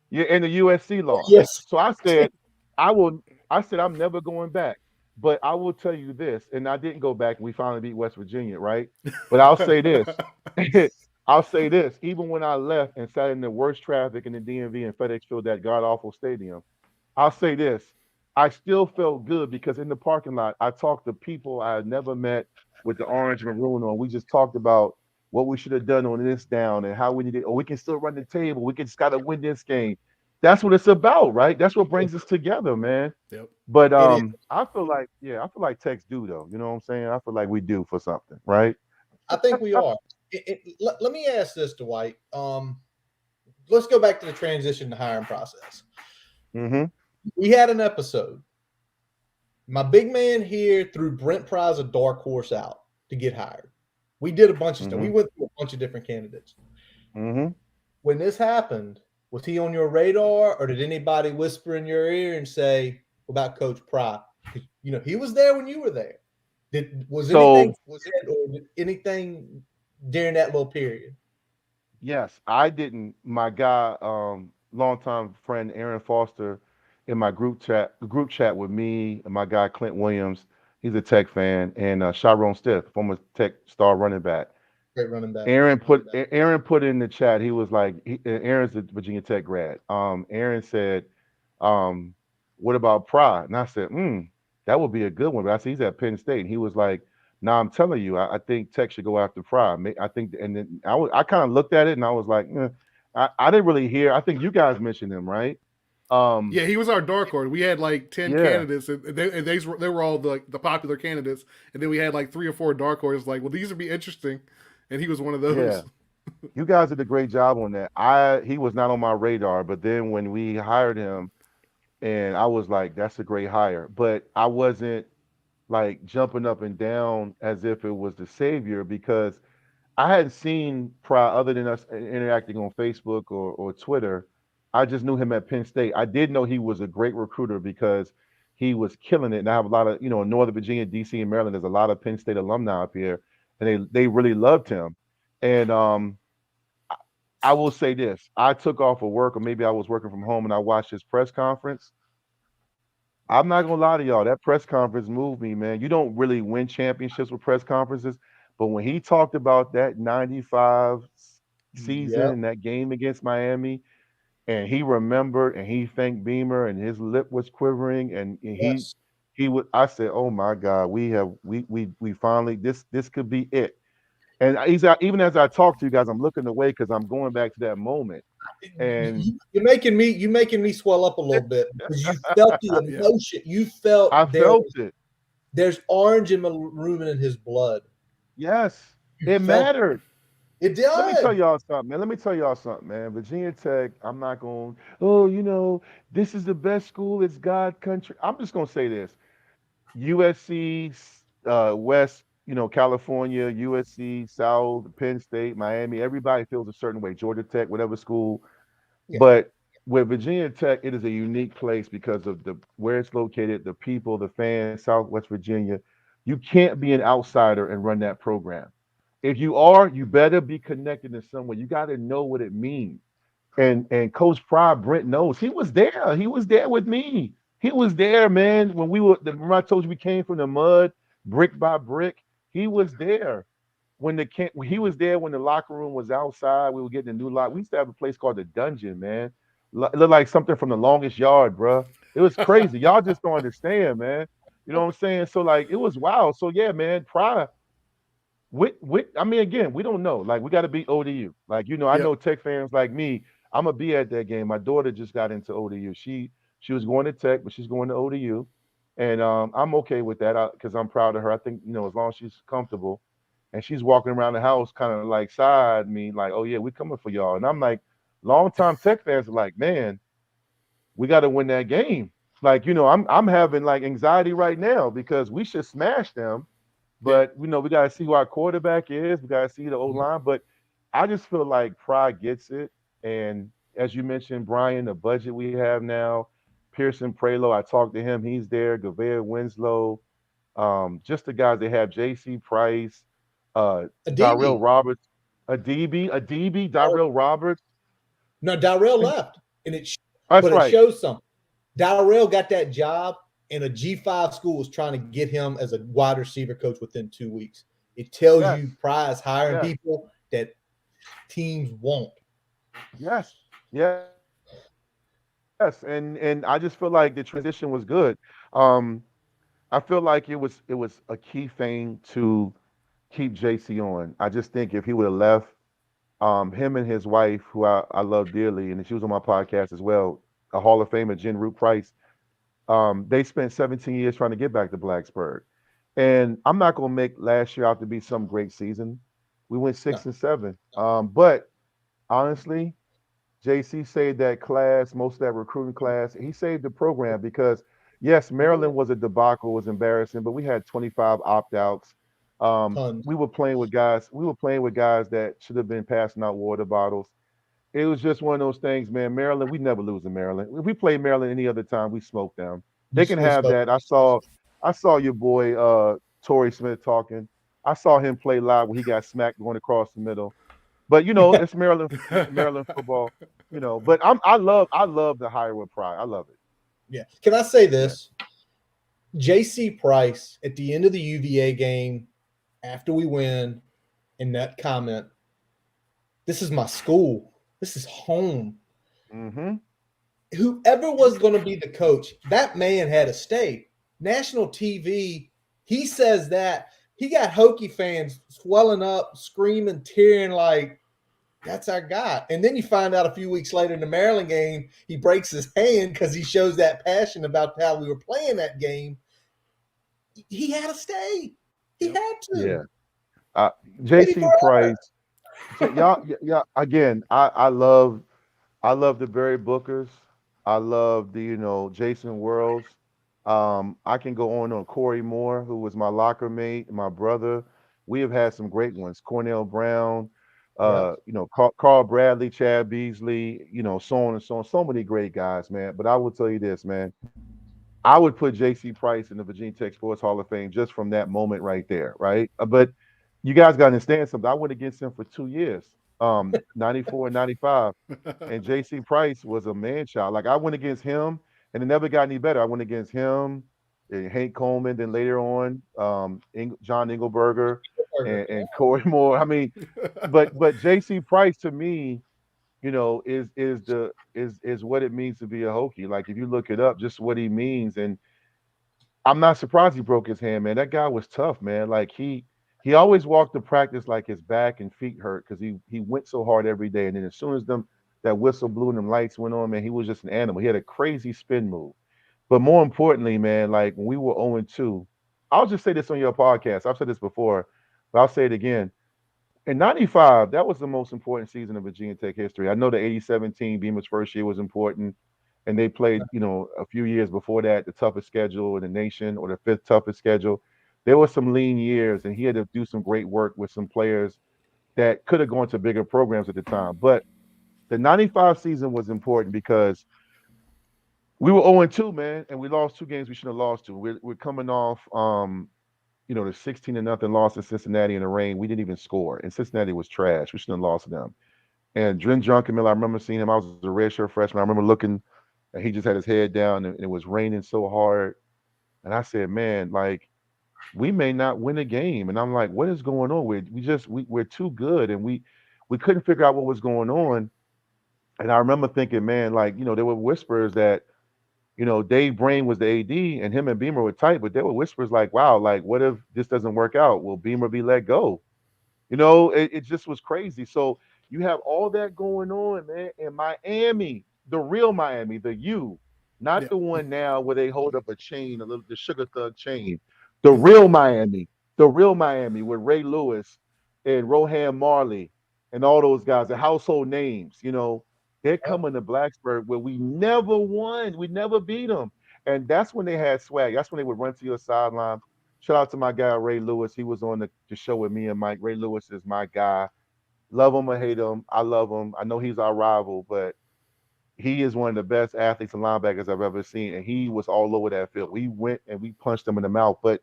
yeah, and the USC loss. Yes. So I said I will. I said I'm never going back. But I will tell you this, and I didn't go back. We finally beat West Virginia, right? But I'll say this. I'll say this. Even when I left and sat in the worst traffic in the DMV and FedEx Field, that god awful stadium, I'll say this. I still felt good because in the parking lot, I talked to people I had never met with the orange maroon on. We just talked about what we should have done on this down and how we needed, or we can still run the table. We can just got to win this game. that's what it's about, right? That's what brings us together, man. Yep. But It is. I feel like, yeah, I feel like Techs do though. You know what I'm saying? I feel like we do for something, right? I think we are. Let me ask this, Dwight. Let's go back to the transition to hiring process. Mm-hmm. We had an episode. My big man here threw Brent Pryce a dark horse out to get hired. We did a bunch of stuff. We went through a bunch of different candidates. Mm-hmm. When this happened, was he on your radar, or did anybody whisper in your ear and say about Coach Pry? You know, he was there when you were there. Was anything during that little period? Yes, I didn't. My guy, longtime friend Aaron Foster, in my group chat with me and my guy Clint Williams. He's a Tech fan, and Sharon Stiff, former Tech star running back. Great running back. Aaron put in the chat. He was like, Aaron's a Virginia Tech grad. Aaron said, um, "What about Pride?" And I said, that would be a good one. But I said he's at Penn State. And he was like, "No, I'm telling you, I think Tech should go after Pride." I think, and then I kind of looked at it and I was like, I didn't really hear. I think you guys mentioned him, right? Yeah, he was our dark horse. We had like 10 Yeah. candidates, and they were all the popular candidates, and then we had like 3 or 4 dark horses. Like, well, these would be interesting, and he was one of those. Yeah. You guys did a great job on that. He was not on my radar, but then when we hired him, and I was like, that's a great hire. But I wasn't like jumping up and down as if it was the savior because I hadn't seen Pry other than us interacting on Facebook or Twitter. I just knew him at Penn State. I did know he was a great recruiter because he was killing it. And I have a lot of, in Northern Virginia, DC, and Maryland, there's a lot of Penn State alumni up here, and they really loved him. And I will say this: I took off of work, or maybe I was working from home, and I watched his press conference. I'm not gonna lie to y'all, that press conference moved me, man. You don't really win championships with press conferences, but when he talked about that 95 season Yep. and that game against Miami, and he remembered and he thanked Beamer and his lip was quivering and Yes. he would I said, "Oh my God, we finally this could be it." And even as I talk to you guys, I'm looking away because I'm going back to that moment. And You're making me swell up a little bit because you felt the emotion. You felt I felt it. There's orange and maroon in his blood. Yes, You it felt mattered. it Let me tell did. y'all something, man. Let me tell y'all something, man. Virginia Tech, I'm not going, oh, this is the best school. It's God country. I'm just going to say this. USC, West, California, USC, South, Penn State, Miami, everybody feels a certain way. Georgia Tech, whatever school. Yeah. But with Virginia Tech, it is a unique place because of where it's located, the people, the fans, Southwest Virginia. You can't be an outsider and run that program. If you are, you better be connected in some way. You got to know what it means. And Coach Pride, Brent knows. He was there. He was there with me. He was there, man. When remember I told you we came from the mud, brick by brick. He was there he was there when the locker room was outside. We were getting a new lock. We used to have a place called the Dungeon, man. It looked like something from The Longest Yard, bro. It was crazy. Y'all just don't understand, man. You know what I'm saying? So like, it was wild. So yeah, man. Pride. I mean, again, we don't know. Like, we got to beat ODU. Like, I know Tech fans like me. I'm gonna be at that game. My daughter just got into ODU. She was going to Tech, but she's going to ODU, and I'm okay with that because I'm proud of her. I think as long as she's comfortable, and she's walking around the house kind of like side me, like, oh yeah, we coming for y'all. And I'm like, longtime Tech fans are like, man, we got to win that game. Like, I'm having like anxiety right now because we should smash them. But we got to see who our quarterback is. We got to see the O line. But I just feel like Pride gets it. And as you mentioned, Brian, the budget we have now, Pearson Prelo, I talked to him. He's there. Gavea Winslow, just the guys they have. J.C. Price, Darrell Roberts, Adibi, Darrell Roberts. No, Darrell left, and it right. shows something. Darrell got that job, and a G5 school was trying to get him as a wide receiver coach within 2 weeks. It tells you Pride is hiring people that teams want. Yes. And I just feel like the transition was good. I feel like it was a key thing to keep JC on. I just think if he would have left, him and his wife, who I love dearly, and she was on my podcast as well, a Hall of Famer, Jen Root Price. They spent 17 years trying to get back to Blacksburg. And I'm not going to make last year out to be some great season. We went No, 6-7. But honestly, JC saved that class, most of that recruiting class. He saved the program because, yes, Maryland was a debacle, was embarrassing, but we had 25 opt-outs. tons. We were playing with guys. We were playing with guys that should have been passing out water bottles. It was just one of those things, man. Maryland, we never lose in Maryland. If we play Maryland any other time, we smoke them. They can We have spoke. that. I saw your boy Torrey Smith talking. I saw him play live when he got smacked going across the middle. But it's Maryland football. But I love the hire with pride. I love it. Yeah. Can I say Yeah. this? JC Price at the end of the UVA game, after we win, in that comment, this is my school. This is home. Mm-hmm. Whoever was going to be the coach, that man had to stay. National TV, he says that. He got Hokie fans swelling up, screaming, tearing like, that's our guy. And then you find out a few weeks later in the Maryland game, he breaks his hand because he shows that passion about how we were playing that game. He had to stay. He had to. Yeah. Maybe JC forever. Price. Y'all. Again, I love the Barry Bookers. I love the Jason Worlds. I can go on Corey Moore, who was my locker mate, my brother. We have had some great ones. Cornell Brown, Yeah. Carl Bradley, Chad Beasley, so on and so on. So many great guys, man. But I will tell you this, man. I would put J.C. Price in the Virginia Tech Sports Hall of Fame just from that moment right there, right? But you guys got to understand something. I went against him for 2 years, 94 and 95. And J.C. Price was a man child. Like I went against him, and it never got any better. I went against him, and Hank Coleman, then later on, John Engelberger, and Corey Moore. I mean, but J.C. Price to me, is what it means to be a Hokie. Like if you look it up, just what he means, and I'm not surprised he broke his hand, man. That guy was tough, man. Like he always walked to practice like his back and feet hurt because he went so hard every day. And then as soon as that whistle blew and them lights went on, man, he was just an animal. He had a crazy spin move. But more importantly, man, like when we were 0-2, I'll just say this on your podcast. I've said this before, but I'll say it again. In '95, that was the most important season of Virginia Tech history. I know the '87 team, Beamer's first year, was important, and they played, a few years before that, the toughest schedule in the nation, or the fifth toughest schedule. There were some lean years, and he had to do some great work with some players that could have gone to bigger programs at the time. But the '95 season was important because we were 0-2, man, and we lost two games we shouldn't have lost to. We're coming off, the 16-0 loss to Cincinnati in the rain. We didn't even score, and Cincinnati was trash. We shouldn't have lost to them. And Dren Junkenmiller, I remember seeing him. I was a redshirt freshman. I remember looking, and he just had his head down, and it was raining so hard. And I said, man, like, we may not win a game. And I'm like, what is going on? We're too good, and we couldn't figure out what was going on. And I remember thinking, man, like, there were whispers that, Dave Brain was the AD, and him and Beamer were tight, but there were whispers like, wow, like, what if this doesn't work out? Will Beamer be let go? It just was crazy. So you have all that going on, man, in Miami, the real Miami, the U, not Yeah. the one now where they hold up a chain, the Sugar Thug chain. The real Miami with Ray Lewis and Rohan Marley and all those guys, the household names, they're coming to Blacksburg where we never won. We never beat them. And that's when they had swag. That's when they would run to your sideline. Shout out to my guy Ray Lewis. He was on the show with me and Mike. Ray Lewis is my guy. Love him or hate him, I love him. I know he's our rival, but he is one of the best athletes and linebackers I've ever seen. And he was all over that field. We went and we punched him in the mouth. But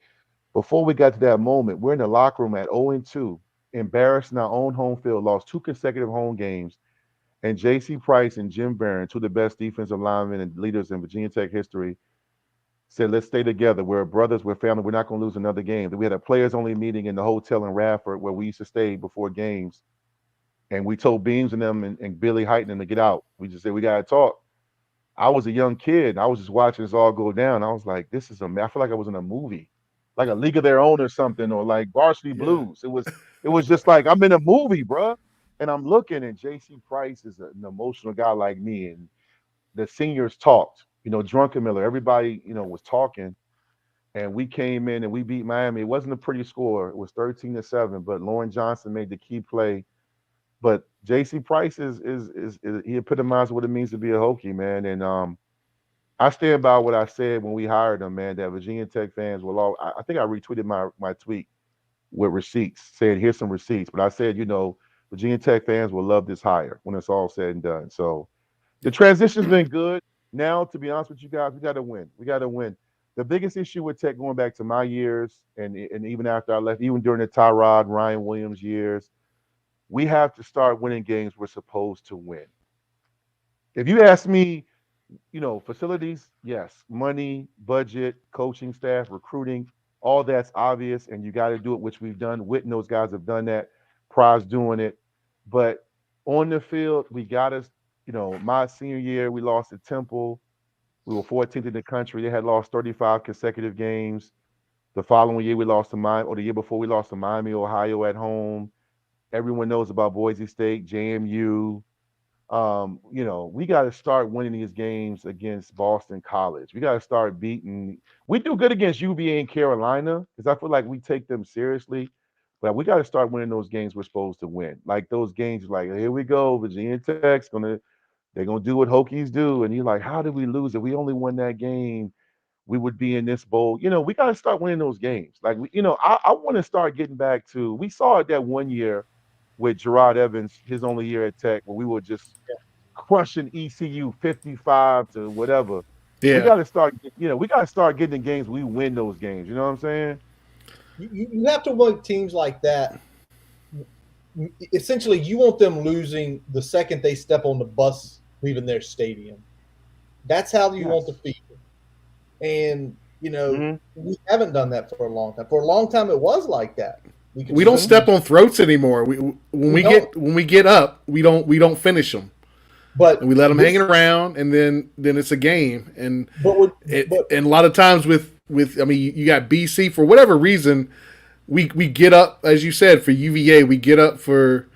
before we got to that moment, we're in the locker room at 0-2, embarrassed in our own home field, lost two consecutive home games. And J.C. Price and Jim Barron, two of the best defensive linemen and leaders in Virginia Tech history, said, let's stay together. We're brothers, we're family, we're not going to lose another game. We had a players only meeting in the hotel in Radford where we used to stay before games. And we told Beams and them and Billy Heighton to get out. We just said, we got to talk. I was a young kid. I was just watching this all go down. I was like, I feel like I was in a movie, like a League of Their Own or something, or like Varsity Yeah. Blues. It was just like, I'm in a movie, bruh. And I'm looking, and J.C. Price is an emotional guy like me. And the seniors talked. Drunken Miller, everybody, was talking, and we came in and we beat Miami. It wasn't a pretty score. It was 13-7, but Lauren Johnson made the key play. But J.C. Price is he epitomized what it means to be a Hokie, man. And I stand by what I said when we hired him, man. That Virginia Tech fans will all. I think I retweeted my tweet with receipts, saying here's some receipts. But I said, Virginia Tech fans will love this hire when it's all said and done. So the transition's been good. Now, to be honest with you guys, we got to win. We got to win. The biggest issue with Tech going back to my years and even after I left, even during the Tyrod, Ryan Williams years, we have to start winning games we're supposed to win. If you ask me, facilities, yes, money, budget, coaching staff, recruiting, all that's obvious, and you got to do it, which we've done. Whit and those guys have done that. Prize doing it. But on the field, we got to, my senior year, we lost to Temple. We were 14th in the country. They had lost 35 consecutive games. The following year, we lost to Miami, or the year before, we lost to Miami, Ohio at home. Everyone knows about Boise State, JMU. We got to start winning these games against Boston College. We got to start beating. We do good against UVA and Carolina because I feel like we take them seriously. But we got to start winning those games we're supposed to win. Like those games, like here we go, Virginia Tech's they're gonna do what Hokies do, and you're like, how did we lose it? We only won that game. We would be in this bowl. We got to start winning those games. Like I want to start getting back to. We saw it that one year with Gerard Evans, his only year at Tech, where we were just crushing ECU 55 to whatever. Yeah. We got to start. We got to start getting in games. We win those games. You know what I'm saying? You have to want teams like that. Essentially, you want them losing the second they step on the bus leaving their stadium. That's how you want to feel. And, we haven't done that for a long time. For a long time, it was like that. We don't step on throats anymore. When we get up, we don't finish them. But we let them hanging around, and then it's a game. And and a lot of times with you got BC for whatever reason. We get up, as you said, for UVA. We get up for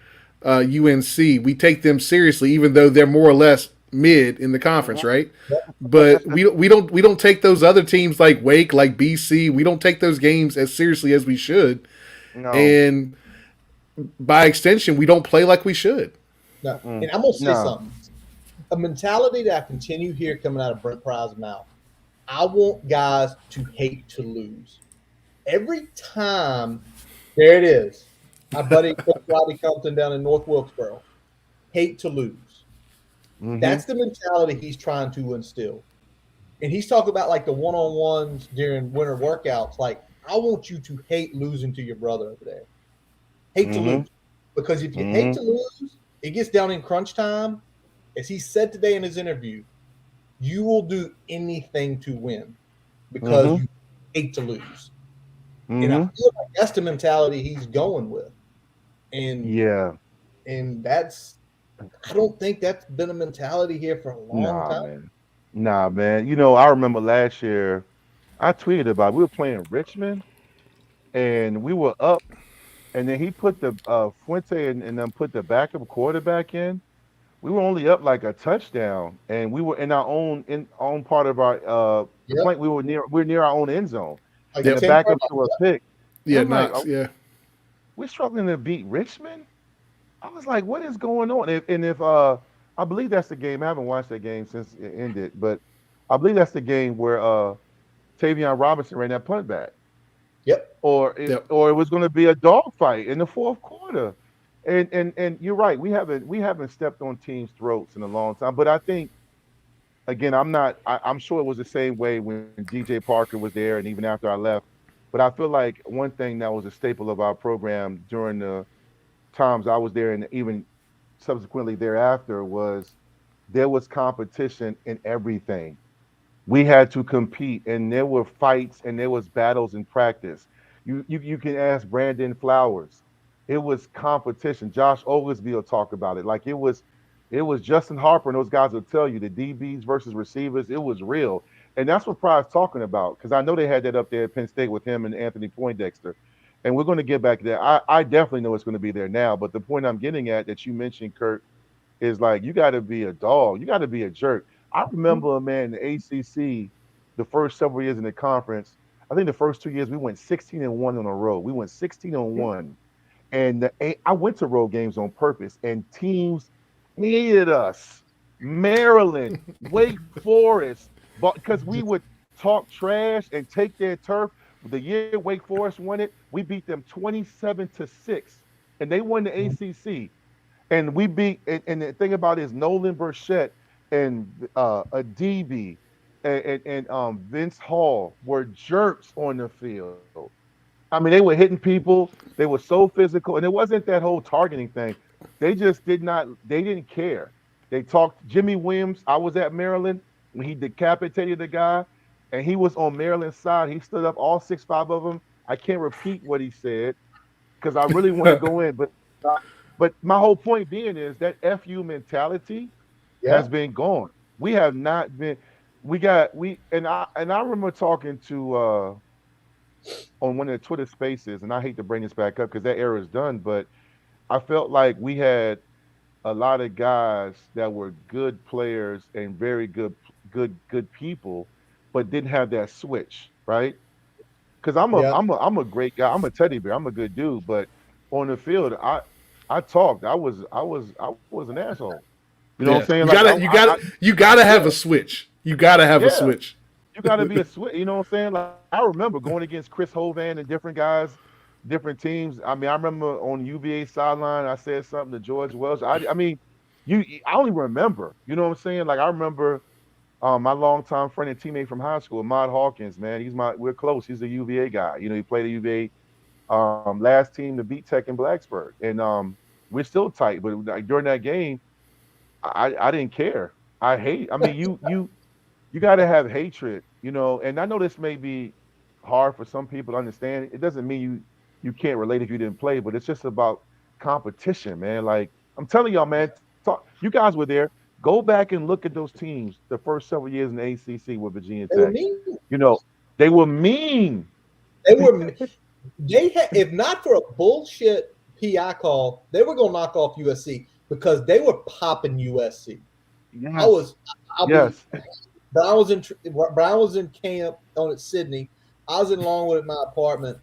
UNC. We take them seriously, even though they're more or less mid in the conference, right? But we don't take those other teams like Wake, like BC. We don't take those games as seriously as we should, and by extension, we don't play like we should. No. And I'm gonna say something. A mentality that I continue here coming out of Brent Pry's mouth. I want guys to hate to lose. Every time, there it is. My buddy Roddy Compton down in North Wilkesboro. Hate to lose. Mm-hmm. That's the mentality he's trying to instill. And he's talking about like the one-on-ones during winter workouts. Like, I want you to hate losing to your brother over there. Hate to lose. Because if you hate to lose, it gets down in crunch time. As he said today in his interview, you will do anything to win because you hate to lose. And I feel like that's the mentality he's going with. And and that's, I don't think that's been a mentality here for a long time. Man. I remember last year, I tweeted about it. We were playing Richmond, and we were up, and then he put the Fuente and then put the backup quarterback in. We were only up like a touchdown, and we were in our own part of our point. We were near our own end zone. Like the backup to a pick. Yeah, Knox, we're struggling to beat Richmond. I was like, what is going on? If I believe that's the game. I haven't watched that game since it ended, but I believe that's the game where Tavion Robinson ran that punt back. Yep. Or it was going to be a dogfight in the fourth quarter. And you're right. We haven't stepped on teams' throats in a long time. But I think, again, I'm sure it was the same way when DJ Parker was there and even after I left. But I feel like one thing that was a staple of our program during the times I was there and even subsequently thereafter was there was competition in everything. We had to compete, and there were fights and there was battles in practice. You can ask Brandon Flowers. It was competition. Josh Oglesby will talk about it. Like it was Justin Harper and those guys will tell you the DBs versus receivers. It was real. And that's what Pry's talking about, because I know they had that up there at Penn State with him and Anthony Poindexter. And we're going to get back there. I definitely know it's going to be there now. But the point I'm getting at that you mentioned, Kurt, is like you got to be a dog. You got to be a jerk. I remember, man, the ACC, the first several years in the conference. I think the first 2 years we went 16-1 on a road. We went 16-1, and I went to road games on purpose, and teams hated us. Maryland, Wake Forest, but because we would talk trash and take their turf. The year Wake Forest won it, we beat them 27-6, and they won the ACC. And we beat, and the thing about it is Nolan Burchett and Adibi and Vince Hall were jerks on the field. I mean, they were hitting people. They were so physical, and it wasn't that whole targeting thing. They just did not. They didn't care. They talked. Jimmy Williams. I was at Maryland when he decapitated the guy, and he was on Maryland's side. He stood up, all 6'5" of them. I can't repeat what he said because I really want to go in, but my whole point being is that FU mentality Yeah. has been gone. We have not been. We got. And I remember talking to on one of the Twitter Spaces, and I hate to bring this back up because that era is done, but I felt like we had a lot of guys that were good players and very good people, but didn't have that switch, right? Because Yeah. I'm a great guy. I'm a teddy bear. I'm a good dude, but on the field, I talked. I was an asshole. You know what I'm Yeah, saying? you Like gotta, you gotta, you gotta have yeah, a switch. You gotta have a yeah. switch. You got to be a switch. You know what I'm saying? Like I remember going against Chris Hovan and different guys, different teams. I mean, I remember on UVA sideline, I said something to George Welsh. I mean, I only remember. You know what I'm saying? Like I remember my longtime friend and teammate from high school, Ahmad Hawkins. Man, we're close. He's a UVA guy. You know, he played at UVA last team to beat Tech in Blacksburg, and we're still tight. But like, during that game, I didn't care. I hate. I mean, you got to have hatred, and I know this may be hard for some people to understand. It doesn't mean you can't relate if you didn't play, but it's just about competition, man. Like I'm telling y'all, man, you guys were there. Go back and look at those teams the first several years in the ACC with Virginia They were Tech. mean. You know, they were mean. They were. They had, if not for a bullshit PI call, they were gonna knock off USC because they were popping USC. I Yes, was. I'll be. yes, Brian was in camp on at Sydney. I was in Longwood at my apartment.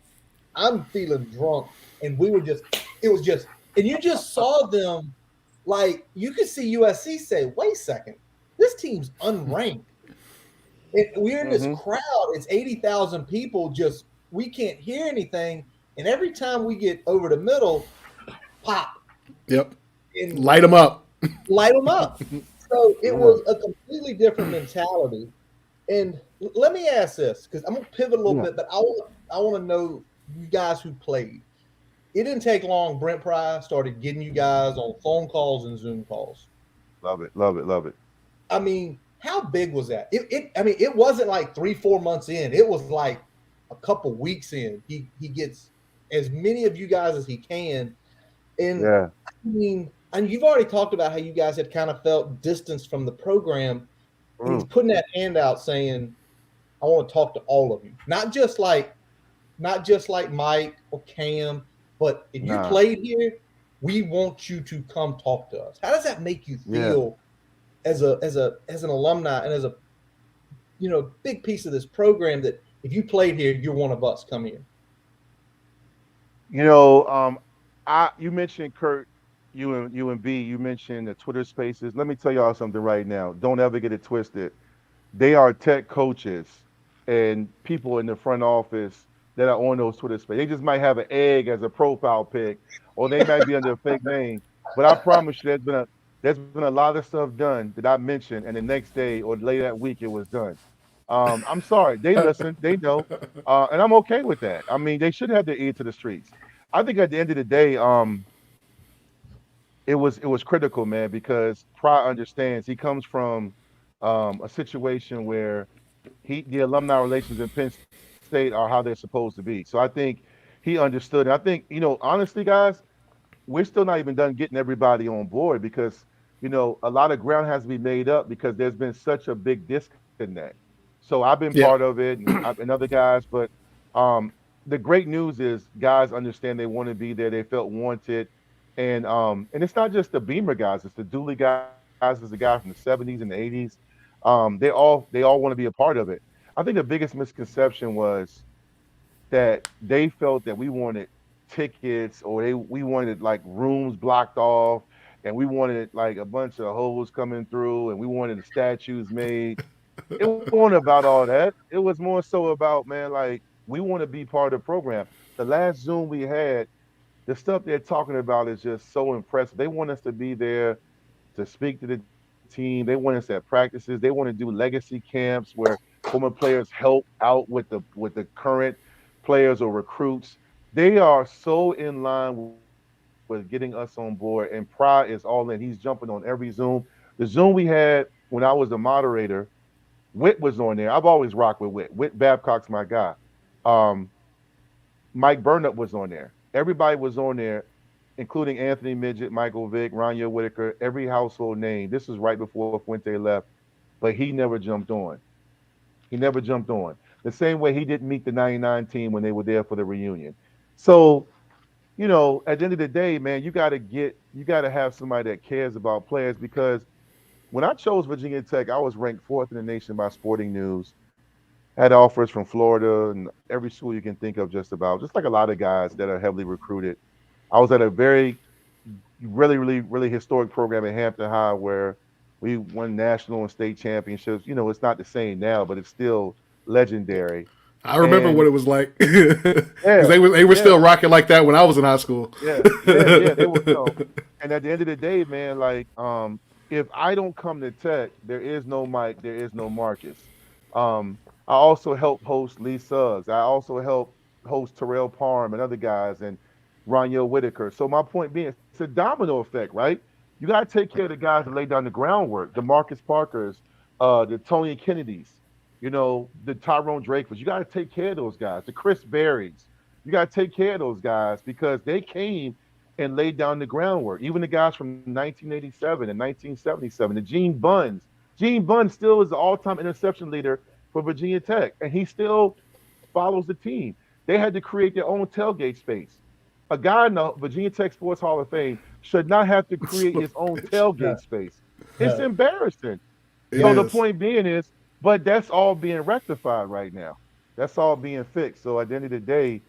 I'm feeling drunk, and we were just. It was just, and you just saw them, like you could see USC say, "Wait a second, this team's unranked." And we're in this hmm crowd. It's 80,000 people. Just we can't hear anything, and every time we get over the middle, pop Yep, and light them up. light them up. So it yeah, was a completely different mentality. And let me ask this because I'm gonna pivot a little yeah. bit, but I want to know you guys who played. It didn't take long. Brent Pry started getting you guys on phone calls and Zoom calls. Love it, love it, love it. I mean, how big was that? I mean, it wasn't like 3-4 months in. It was like a couple weeks in. He gets as many of you guys as he can. And Yeah, I mean, and you've already talked about how you guys had kind of felt distanced from the program. And he's mm, putting that hand out saying, I want to talk to all of you. Not just like Mike or Cam, but if you nah, played here, we want you to come talk to us. How does that make you yeah. feel as an alumni and as a big piece of this program that if you played here, you're one of us. Come here. You know, you mentioned Kurt, you and B. You mentioned the Twitter Spaces. Let me tell y'all something right now. Don't ever get it twisted. They are tech coaches and people in the front office that are on those Twitter Spaces. They just might have an egg as a profile pic, or they might be under a fake name. But I promise you, there's been a lot of stuff done that I mentioned, and the next day or later that week it was done. I'm sorry, they listen, they know, and I'm okay with that. I mean, they should have their ear to the streets. I think at the end of the day, it was critical, man, because Pry understands he comes from a situation where the alumni relations in Penn State are how they're supposed to be. So I think he understood. And I think, honestly, guys, we're still not even done getting everybody on board because, a lot of ground has to be made up because there's been such a big disconnect. So I've been part Yeah, of it and other guys, but um, the great news is guys understand they want to be there. They felt wanted. And it's not just the Beamer guys, it's the Dooley guys, it's the guy from the 70s and the 80s. They all want to be a part of it. I think the biggest misconception was that they felt that we wanted tickets or we wanted like rooms blocked off and we wanted like a bunch of hoes coming through and we wanted the statues made. It wasn't about all that. It was more so about, man, like we want to be part of the program. The last Zoom we had, the stuff they're talking about is just so impressive. They want us to be there to speak to the team. They want us at practices. They want to do legacy camps where former players help out with the current players or recruits. They are so in line with getting us on board, and Pride is all in. He's jumping on every Zoom. The Zoom we had when I was the moderator, Witt was on there. I've always rocked with Witt. Witt Babcock's my guy. Um, Mike Burnett was on there. Everybody was on there, including Anthony Midget, Michael Vick, Rania Whitaker, every household name. This was right before Fuente left, but he never jumped on. He never jumped on. The same way he didn't meet the 99 team when they were there for the reunion. So, at the end of the day, man, you got to have somebody that cares about players because when I chose Virginia Tech, I was ranked 4th in the nation by Sporting News. Had offers from Florida and every school you can think of just like a lot of guys that are heavily recruited. I was at a very, really, really, really historic program at Hampton High where we won national and state championships. It's not the same now, but it's still legendary. I remember what it was like because Yeah, they were yeah, still rocking like that when I was in high school. yeah, they were. And at the end of the day, man, like if I don't come to Tech, there is no Mike, there is no Marcus. I also help host Lee Suggs. I also help host Terrell Parham and other guys and Roniel Whitaker. So my point being, it's a domino effect, right? You got to take care of the guys that lay down the groundwork, the Marcus Parkers, the Tony Kennedys, the Tyrone Drakefors. You got to take care of those guys, the Chris Berries. You got to take care of those guys because they came and laid down the groundwork. Even the guys from 1987 and 1977, the Gene Buns. Gene Bunn still is the all-time interception leader for Virginia Tech, and he still follows the team. They had to create their own tailgate space. A guy in the Virginia Tech Sports Hall of Fame should not have to create his own tailgate space. It's embarrassing. So the point being is, but that's all being rectified right now. That's all being fixed. So at the end of the day,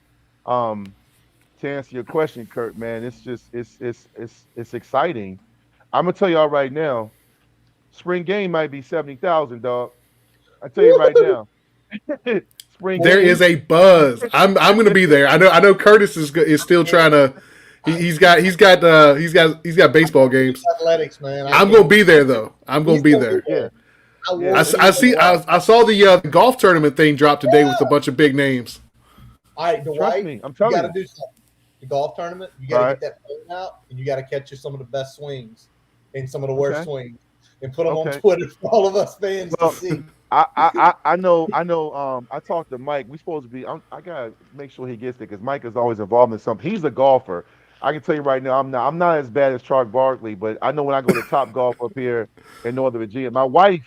to answer your question, Kurt, man, it's just it's exciting. I'm gonna tell y'all right now, spring game might be 70,000, dog. I tell you right now. There is a buzz. I'm going to be there. I know Curtis is still trying to. He's got baseball games. Athletics, man. I'm going to be there though. I'm going to be there. Yeah. I saw the golf tournament thing drop today with a bunch of big names. All right, Dwight, me, I'm telling you got to do something. The golf tournament, you got to get that phone out, and you got to catch you some of the best swings and some of the worst swings, and put them on Twitter for all of us fans to see. I know. I talked to Mike. We supposed to be. I gotta make sure he gets there because Mike is always involved in something. He's a golfer. I can tell you right now, I'm not as bad as Charles Barkley, but I know when I go to Top Golf up here in Northern Virginia, my wife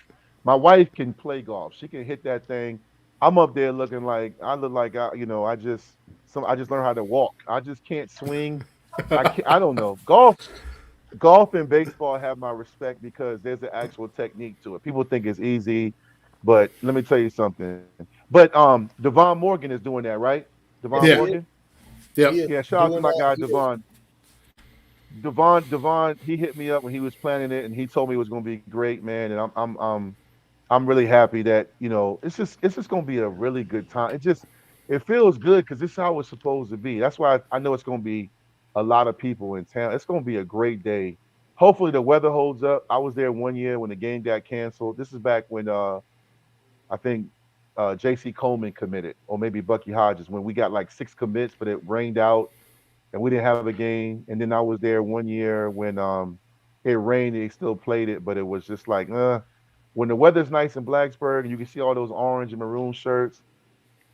can play golf. She can hit that thing. I'm up there looking like I just learned how to walk. I just can't swing. I don't know. Golf and baseball have my respect because there's an actual technique to it. People think it's easy, but let me tell you something. But Devon Morgan is doing that, right? Devon Morgan? Yeah, shout out to my guy Devon. Devon, he hit me up when he was planning it and he told me it was gonna be great, man. And I'm really happy that, it's just gonna be a really good time. It feels good because this is how it's supposed to be. That's why I know it's gonna be a lot of people in town. It's going to be a great day. Hopefully the weather holds up. I was there one year when the game got canceled. This is back when I think J.C. Coleman committed, or maybe Bucky Hodges, when we got like 6 commits, but it rained out and we didn't have a game. And then I was there one year when it rained. They still played it, but it was just like, when the weather's nice in Blacksburg and you can see all those orange and maroon shirts.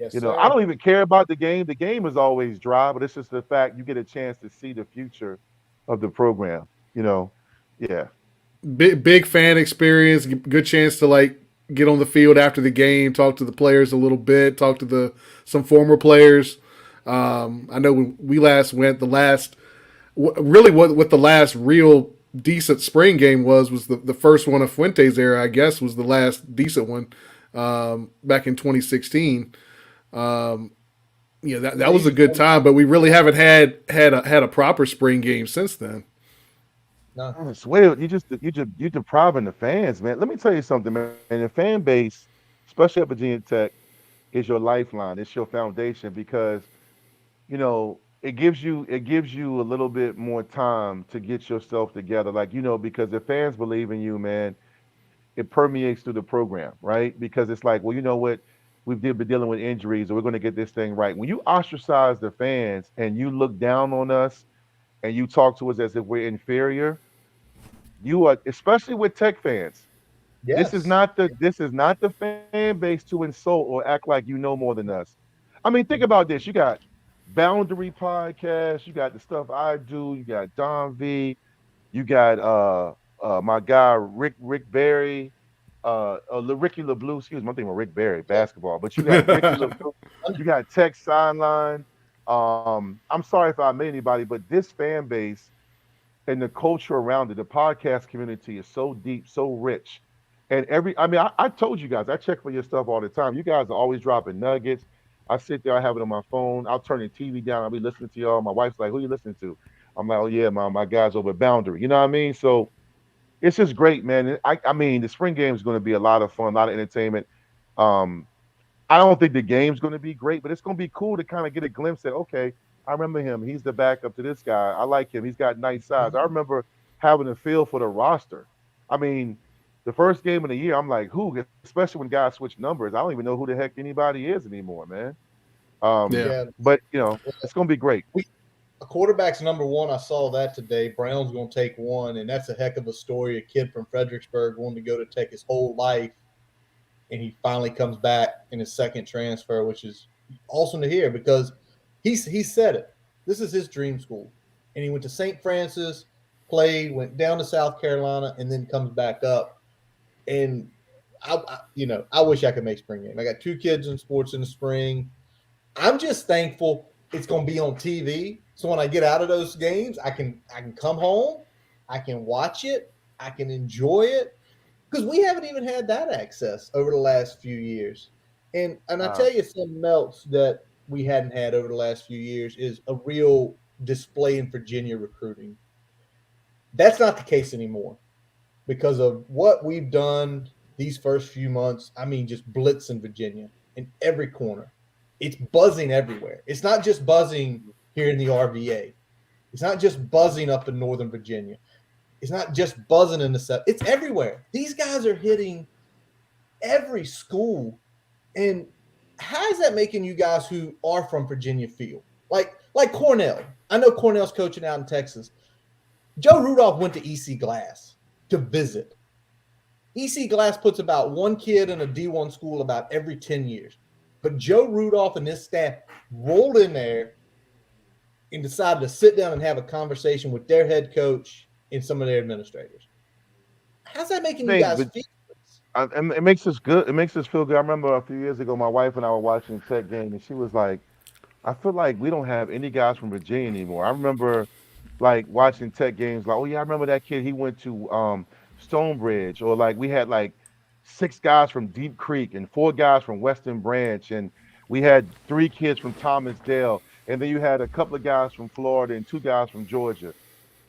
Yes, I don't even care about the game. The game is always dry, but it's just the fact you get a chance to see the future of the program. Yeah. Big fan experience. Good chance to get on the field after the game, talk to the players a little bit, talk to some former players. I know when we last went, what the last real decent spring game was the first one of Fuente's era, I guess, was the last decent one back in 2016. Um, that was a good time, but we really haven't had a proper spring game since then. No. I swear, you depriving the fans, man. Let me tell you something, man. And the fan base, especially at Virginia Tech, is your lifeline. It's your foundation because it gives you a little bit more time to get yourself together. Like, because the fans believe in you, man, it permeates through the program, right? Because it's like, well, you know what? Been dealing with injuries, or we're going to get this thing right. When you ostracize the fans and you look down on us and you talk to us as if we're inferior, you are, especially with Tech fans. Yes. This is not the fan base to insult or act like you know more than us. I mean, think about this. You got Boundary Podcast, you got the stuff I do, you got Don V, you got my guy Rick Barry, Ricky LeBlue, excuse me, I'm thinking of Rick Barry, basketball, but you got Ricky LeBlue, you got Tech Sideline. I'm sorry if I made anybody, but this fan base and the culture around it, the podcast community is so deep, so rich. And I told you guys, I check for your stuff all the time. You guys are always dropping nuggets. I sit there, I have it on my phone. I'll turn the TV down. I'll be listening to y'all. My wife's like, "Who you listening to?" I'm like, "Oh yeah, my guys over at Boundary." You know what I mean? So it's just great, man. I mean, the spring game is going to be a lot of fun, a lot of entertainment. Um, I don't think the game's going to be great, but it's going to be cool to kind of get a glimpse at, okay, I remember him. He's the backup to this guy. I like him. He's got nice size. I Mhm. remember having a feel for the roster. I mean, the first game of the year, I'm like, who? Especially when guys switch numbers. I don't even know who the heck anybody is anymore, man. Yeah. Yeah. But it's going to be great. We, a quarterback's number one. I saw that today. Brown's going to take one, and that's a heck of a story. A kid from Fredericksburg wanted to go to Tech his whole life, and he finally comes back in his second transfer, which is awesome to hear because he said it. This is his dream school, and he went to St. Francis, played, went down to South Carolina, and then comes back up. And I wish I could make spring game. I got two kids in sports in the spring. I'm just thankful it's going to be on TV. So when I get out of those games, I can come home, I can watch it, I can enjoy it because we haven't even had that access over the last few years. And I Uh, tell you something else that we hadn't had over the last few years is a real display in Virginia recruiting. That's not the case anymore because of what we've done these first few months. I mean, just blitz in Virginia in every corner. It's buzzing everywhere. It's not just buzzing here in the RVA. It's not just buzzing up in Northern Virginia. It's not just buzzing in the South. It's everywhere. These guys are hitting every school. And how is that making you guys who are from Virginia feel? Like Cornell. I know Cornell's coaching out in Texas. Joe Rudolph went to EC Glass to visit. EC Glass puts about one kid in a D1 school about every 10 years. But Joe Rudolph and his staff rolled in there and decided to sit down and have a conversation with their head coach and some of their administrators. How's that I making you think, guys but feel? it makes us good. It makes us feel good. I remember a few years ago, my wife and I were watching a Tech game, and she was like, I feel like we don't have any guys from Virginia anymore. I remember like watching Tech games, like, oh yeah, I remember that kid. He went to Stonebridge, or like we had like 6 guys from Deep Creek and 4 guys from Western Branch, and we had 3 kids from Thomas Dale, and then you had a couple of guys from Florida and 2 guys from Georgia,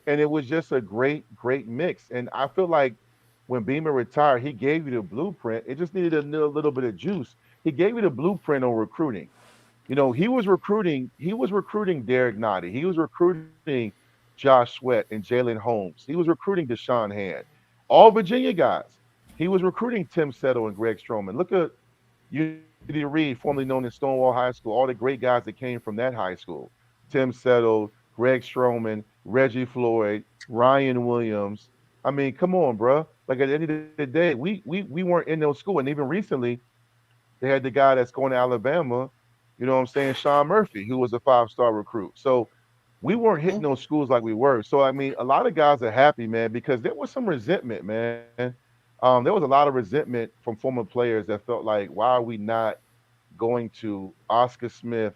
and it was just a great mix. And I feel like when Beamer retired, he gave you the blueprint. It just needed a little bit of juice. He gave you the blueprint on recruiting. He was recruiting Derek Notty. He was recruiting Josh Sweat and Jalen Holmes. He was recruiting Deshaun Hand. All Virginia guys. He was recruiting Tim Settle and Greg Stroman. Look at Unity Reed, formerly known as Stonewall High School, all the great guys that came from that high school. Tim Settle, Greg Stroman, Reggie Floyd, Ryan Williams. I mean, come on, bro. Like at the end of the day, we weren't in those schools. And even recently, they had the guy that's going to Alabama, you know what I'm saying, Sean Murphy, who was a 5-star recruit. So we weren't hitting Mhm. those schools like we were. So I mean, a lot of guys are happy, man, because there was some resentment, man. There was a lot of resentment from former players that felt like, why are we not going to Oscar Smith,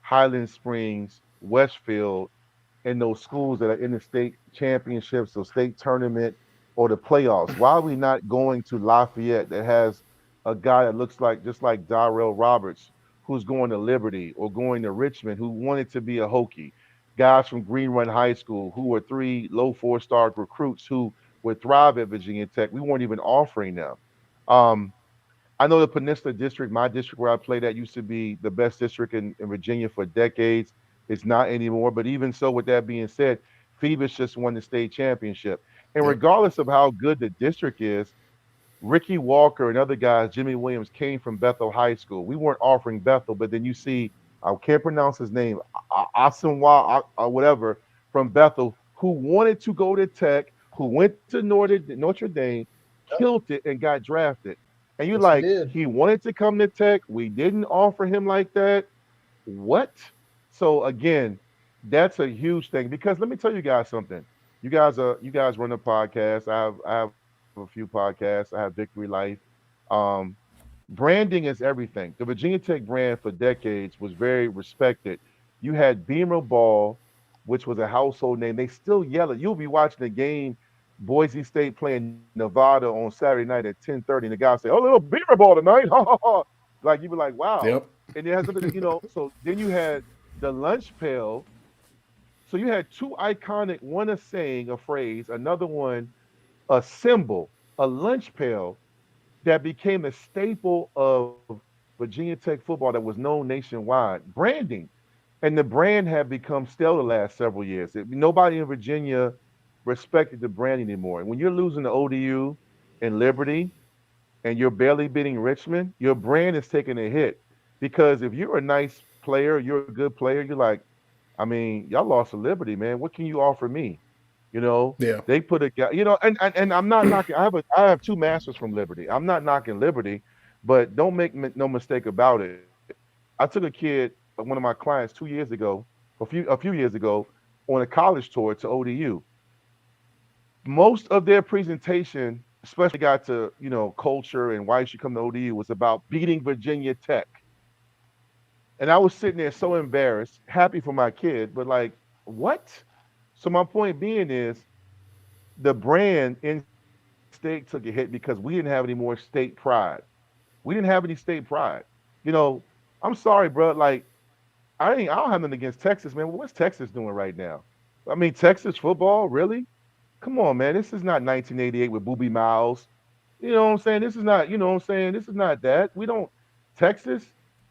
Highland Springs, Westfield, in those schools that are in the state championships or state tournament or the playoffs? Why are we not going to Lafayette that has a guy that looks like just like Darrell Roberts, who's going to Liberty or going to Richmond, who wanted to be a Hokie? Guys from Green Run High School who were 3 low 4-star recruits who would thrive at Virginia Tech. We weren't even offering them. Um, I know the Peninsula District, my district where I played at, used to be the best district in Virginia for decades. It's not anymore. But even so, with that being said, Phoebus just won the state championship. And Yep. regardless of how good the district is, Ricky Walker and other guys, Jimmy Williams, came from Bethel High School. We weren't offering Bethel, but then you see, I can't pronounce his name, Asamoah, whatever, from Bethel, who wanted to go to Tech, who went to Notre Dame, killed it, and got drafted. And you're Yes, he like, did. he wanted to come to Tech. We didn't offer him like that. What? So again, that's a huge thing because let me tell you guys something. You guys run a podcast. I have a few podcasts. I have Victory Life. Um, Branding is everything. The Virginia Tech brand for decades was very respected. You had Beamer Ball, which was a household name. They still yell it. You'll be watching a game, Boise State playing Nevada on Saturday night at 10:30, and the guy say, "Oh, little Beamer Ball tonight." Ha ha ha. Like you'd be like, "Wow." Yep. And it has something, so then you had the lunch pail. So you had two iconic, one a saying, a phrase, another one, a symbol, a lunch pail that became a staple of Virginia Tech football that was known nationwide. Branding. And the brand had become stale the last several years. Nobody in Virginia respected the brand anymore. And when you're losing to ODU and Liberty and you're barely beating Richmond, your brand is taking a hit. Because if you're a nice player, you're a good player, you're like, I mean, y'all lost to Liberty, man. What can you offer me? You know, Yeah. they put a guy, and I'm not knocking. I have 2 masters from Liberty. I'm not knocking Liberty, but don't make no mistake about it. I took a kid, one of my clients, 2 years ago, a few years ago, on a college tour to ODU. Most of their presentation, especially got to culture and why you should come to ODU, was about beating Virginia Tech. And I was sitting there so embarrassed, happy for my kid, but like, what? So my point being is the brand in state took a hit because we didn't have any more state pride. We didn't have any state pride. You know, I'm sorry, bro. Like, I don't have nothing against Texas, man. What's Texas doing right now? I mean, Texas football, really? Come on, man. This is not 1988 with Booby Miles. You know what I'm saying? This is not, you know what I'm saying? This is not that. We don't Texas.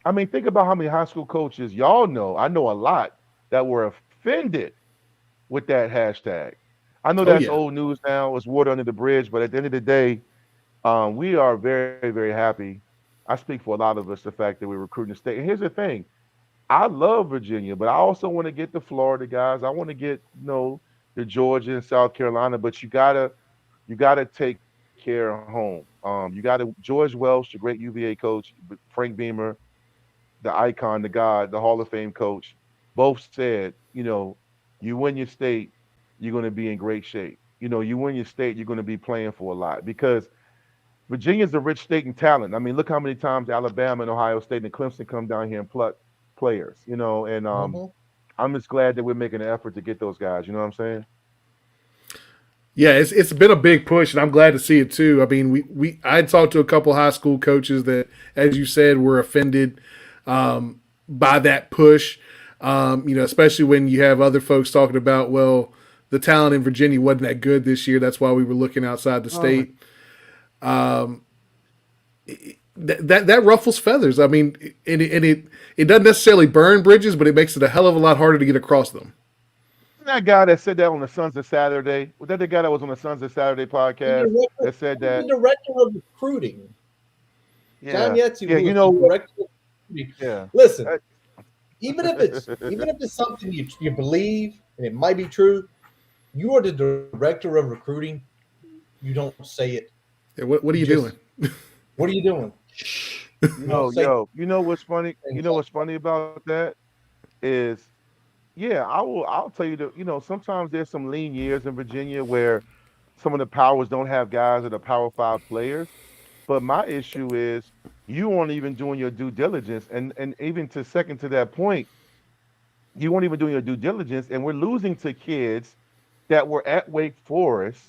I mean, think about how many high school coaches y'all know. I know a lot that were offended with that hashtag. I know Oh that's yeah. old news now. It's water under the bridge, but at the end of the day, we are very, very happy. I speak for a lot of us the fact that we're recruiting the state. And here's the thing: I love Virginia, but I also want to get the Florida guys. I want to get the Georgia and South Carolina. But you gotta take care of home. George Welsh, the great UVA coach, Frank Beamer, the icon, the god, the Hall of Fame coach, both said, you win your state, you're going to be in great shape. You win your state, you're going to be playing for a lot because Virginia's a rich state in talent. I mean, look how many times Alabama and Ohio State and Clemson come down here and pluck players, and Mhm. I'm just glad that we're making an effort to get those guys. You know what I'm saying? Yeah, it's been a big push, and I'm glad to see it too. I mean, I talked to a couple high school coaches that, as you said, were offended by that push. Especially when you have other folks talking about, well, the talent in Virginia wasn't that good this year. That's why we were looking outside the Oh, state. That ruffles feathers. I mean, it doesn't necessarily burn bridges, but it makes it a hell of a lot harder to get across them. that guy that said that on the Sons of Saturday? Was that the guy that was on the Sons of Saturday The podcast director, that said the that? director of recruiting, John Yeah, Yetsu, yeah. who You is the know what? director of recruiting. Yeah. Listen, Uh, even if it's something you believe and it might be true, you are the director of recruiting. You don't say it. Yeah, You what are you just doing? what are you doing? Shh. You don't say yo, you know what's funny? You things know like what's funny about that is, yeah, I'll tell you that, sometimes there's some lean years in Virginia where some of the powers don't have guys that are Power 5 players. But my issue is you aren't even doing your due diligence. And even to second to that point, You weren't even doing your due diligence, and we're losing to kids that were at Wake Forest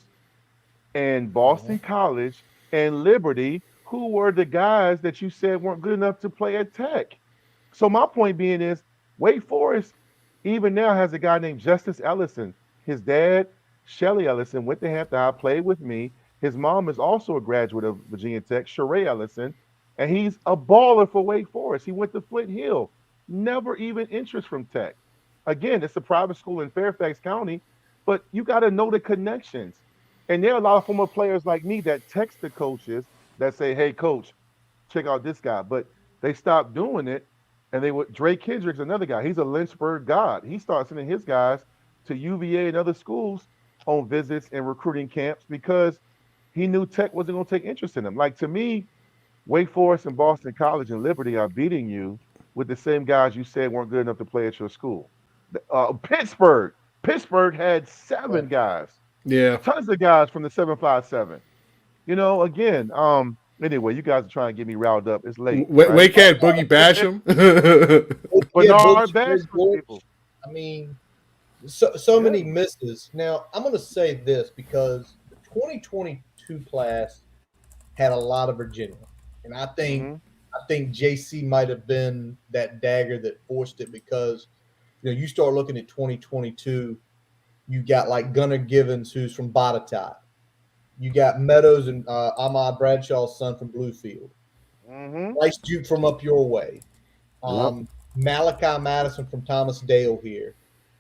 and Boston College and Liberty, who were the guys that you said weren't good enough to play at Tech. So my point being is Wake Forest even now has a guy named Justice Ellison. His dad, Shelly Ellison, went to Hampton High, played with me. His mom is also a graduate of Virginia Tech, Sheree Ellison, and he's a baller for Wake Forest. He went to Flint Hill, never even interest from Tech. Again, it's a private school in Fairfax County, but you got to know the connections. And there are a lot of former players like me that text the coaches that say, "Hey, coach, check out this guy." But they stopped doing it, and they would. Drake Kendricks, another guy. He's a Lynchburg god. He starts sending his guys to UVA and other schools on visits and recruiting camps because he knew Tech wasn't going to take interest in him. Like to me, Wake Forest and Boston College and Liberty are beating you with the same guys you said weren't good enough to play at your school. Pittsburgh had 7 guys, Yeah. tons of guys from the 757. Again, anyway, you guys are trying to get me riled up. It's late, right? Wake had Boogie Basham. Bernard Butch, Bash for people. I mean, so many misses. Now, I'm going to say this because the 2022 class had a lot of Virginia, and I think JC might have been that dagger that forced it because you start looking at 2022, you got like Gunnar Givens, who's from Botetourt. You got Meadows and Ahmad Bradshaw's son from Bluefield. Bryce Duke from up your way. Malachi Madison from Thomas Dale here.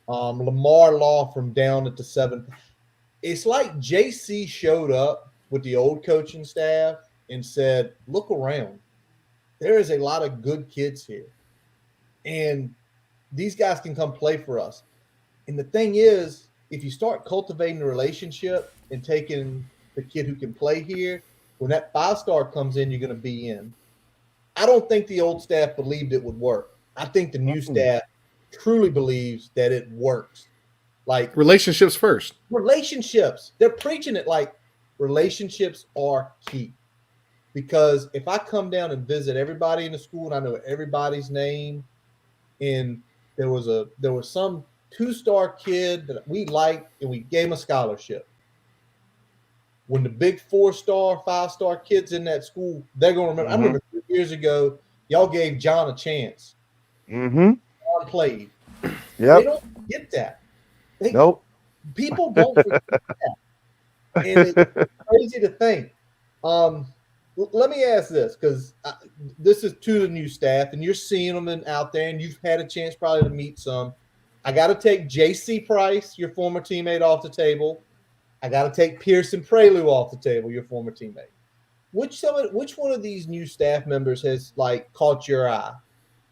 Lamar Law from down at the 7th. It's like JC showed up with the old coaching staff and said, look around. There is a lot of good kids here. And these guys can come play for us. And the thing is, if you start cultivating a relationship and taking the kid who can play here, when that 5-star comes in, you're going to be in. I don't think the old staff believed it would work. I think the new staff truly believes that it works. Like relationships first. Relationships. They're preaching it like relationships are key. Because if I come down and visit everybody in the school and I know everybody's name, and there was some 2-star kid that we liked and we gave him a scholarship. When the big 4-star, 5-star kids in that school, they're going to remember. I remember 3 years ago, y'all gave John a chance. John played. Yep. They don't get that. Nope. People don't forget that. And it's crazy to think. Let me ask this, because this is to the new staff, and you're seeing them out there, and you've had a chance probably to meet some. I got to take J.C. Price, your former teammate, off the table. I got to take Pearson Prelude off the table, your former teammate. Which one of these new staff members has caught your eye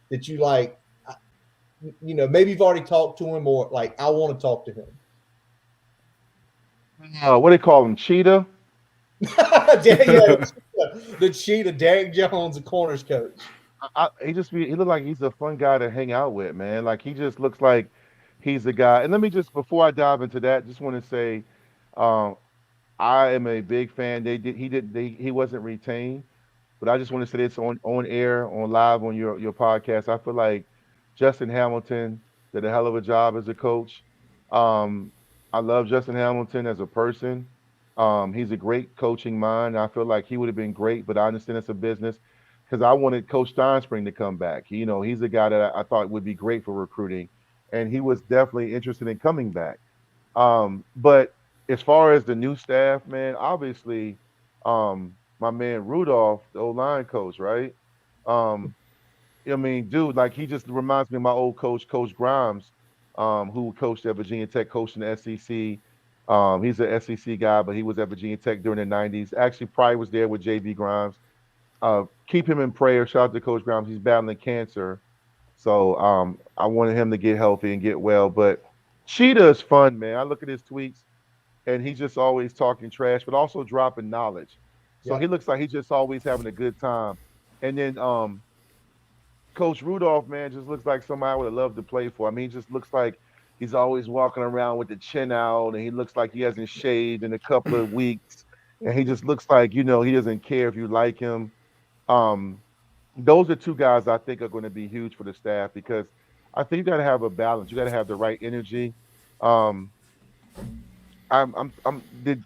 that you maybe you've already talked to him, or I want to talk to him? What do they call him? Cheetah? The Cheetah, Derek Jones, the corners coach. He looked like he's a fun guy to hang out with, man. Like he just looks like he's a guy. And let me just, before I dive into that, just want to say, I am a big fan. He wasn't retained, but I just want to say this on air, on live, on your podcast. I feel like Justin Hamilton did a hell of a job as a coach. I love Justin Hamilton as a person. He's a great coaching mind. I feel like he would have been great, but I understand it's a business because I wanted Coach Steinspring to come back. He's a guy that I thought would be great for recruiting, and he was definitely interested in coming back. But as far as the new staff, man, obviously, my man Rudolph, the O-line coach, right? Dude, he just reminds me of my old coach, Coach Grimes, who coached at Virginia Tech, coached in the SEC. He's an SEC guy, but he was at Virginia Tech during the 90s. Actually, probably was there with J.B. Grimes. Keep him in prayer. Shout out to Coach Grimes. He's battling cancer. So I wanted him to get healthy and get well. But Cheetah is fun, man. I look at his tweets, and he's just always talking trash, but also dropping knowledge. So he looks like he's just always having a good time. And then Coach Rudolph, man, just looks like somebody I would have loved to play for. I mean, he just looks like he's always walking around with the chin out, and he looks like he hasn't shaved in a couple of weeks. And he just looks like, he doesn't care if you like him. Those are two guys I think are going to be huge for the staff because I think you got to have a balance. You got to have the right energy. Um, did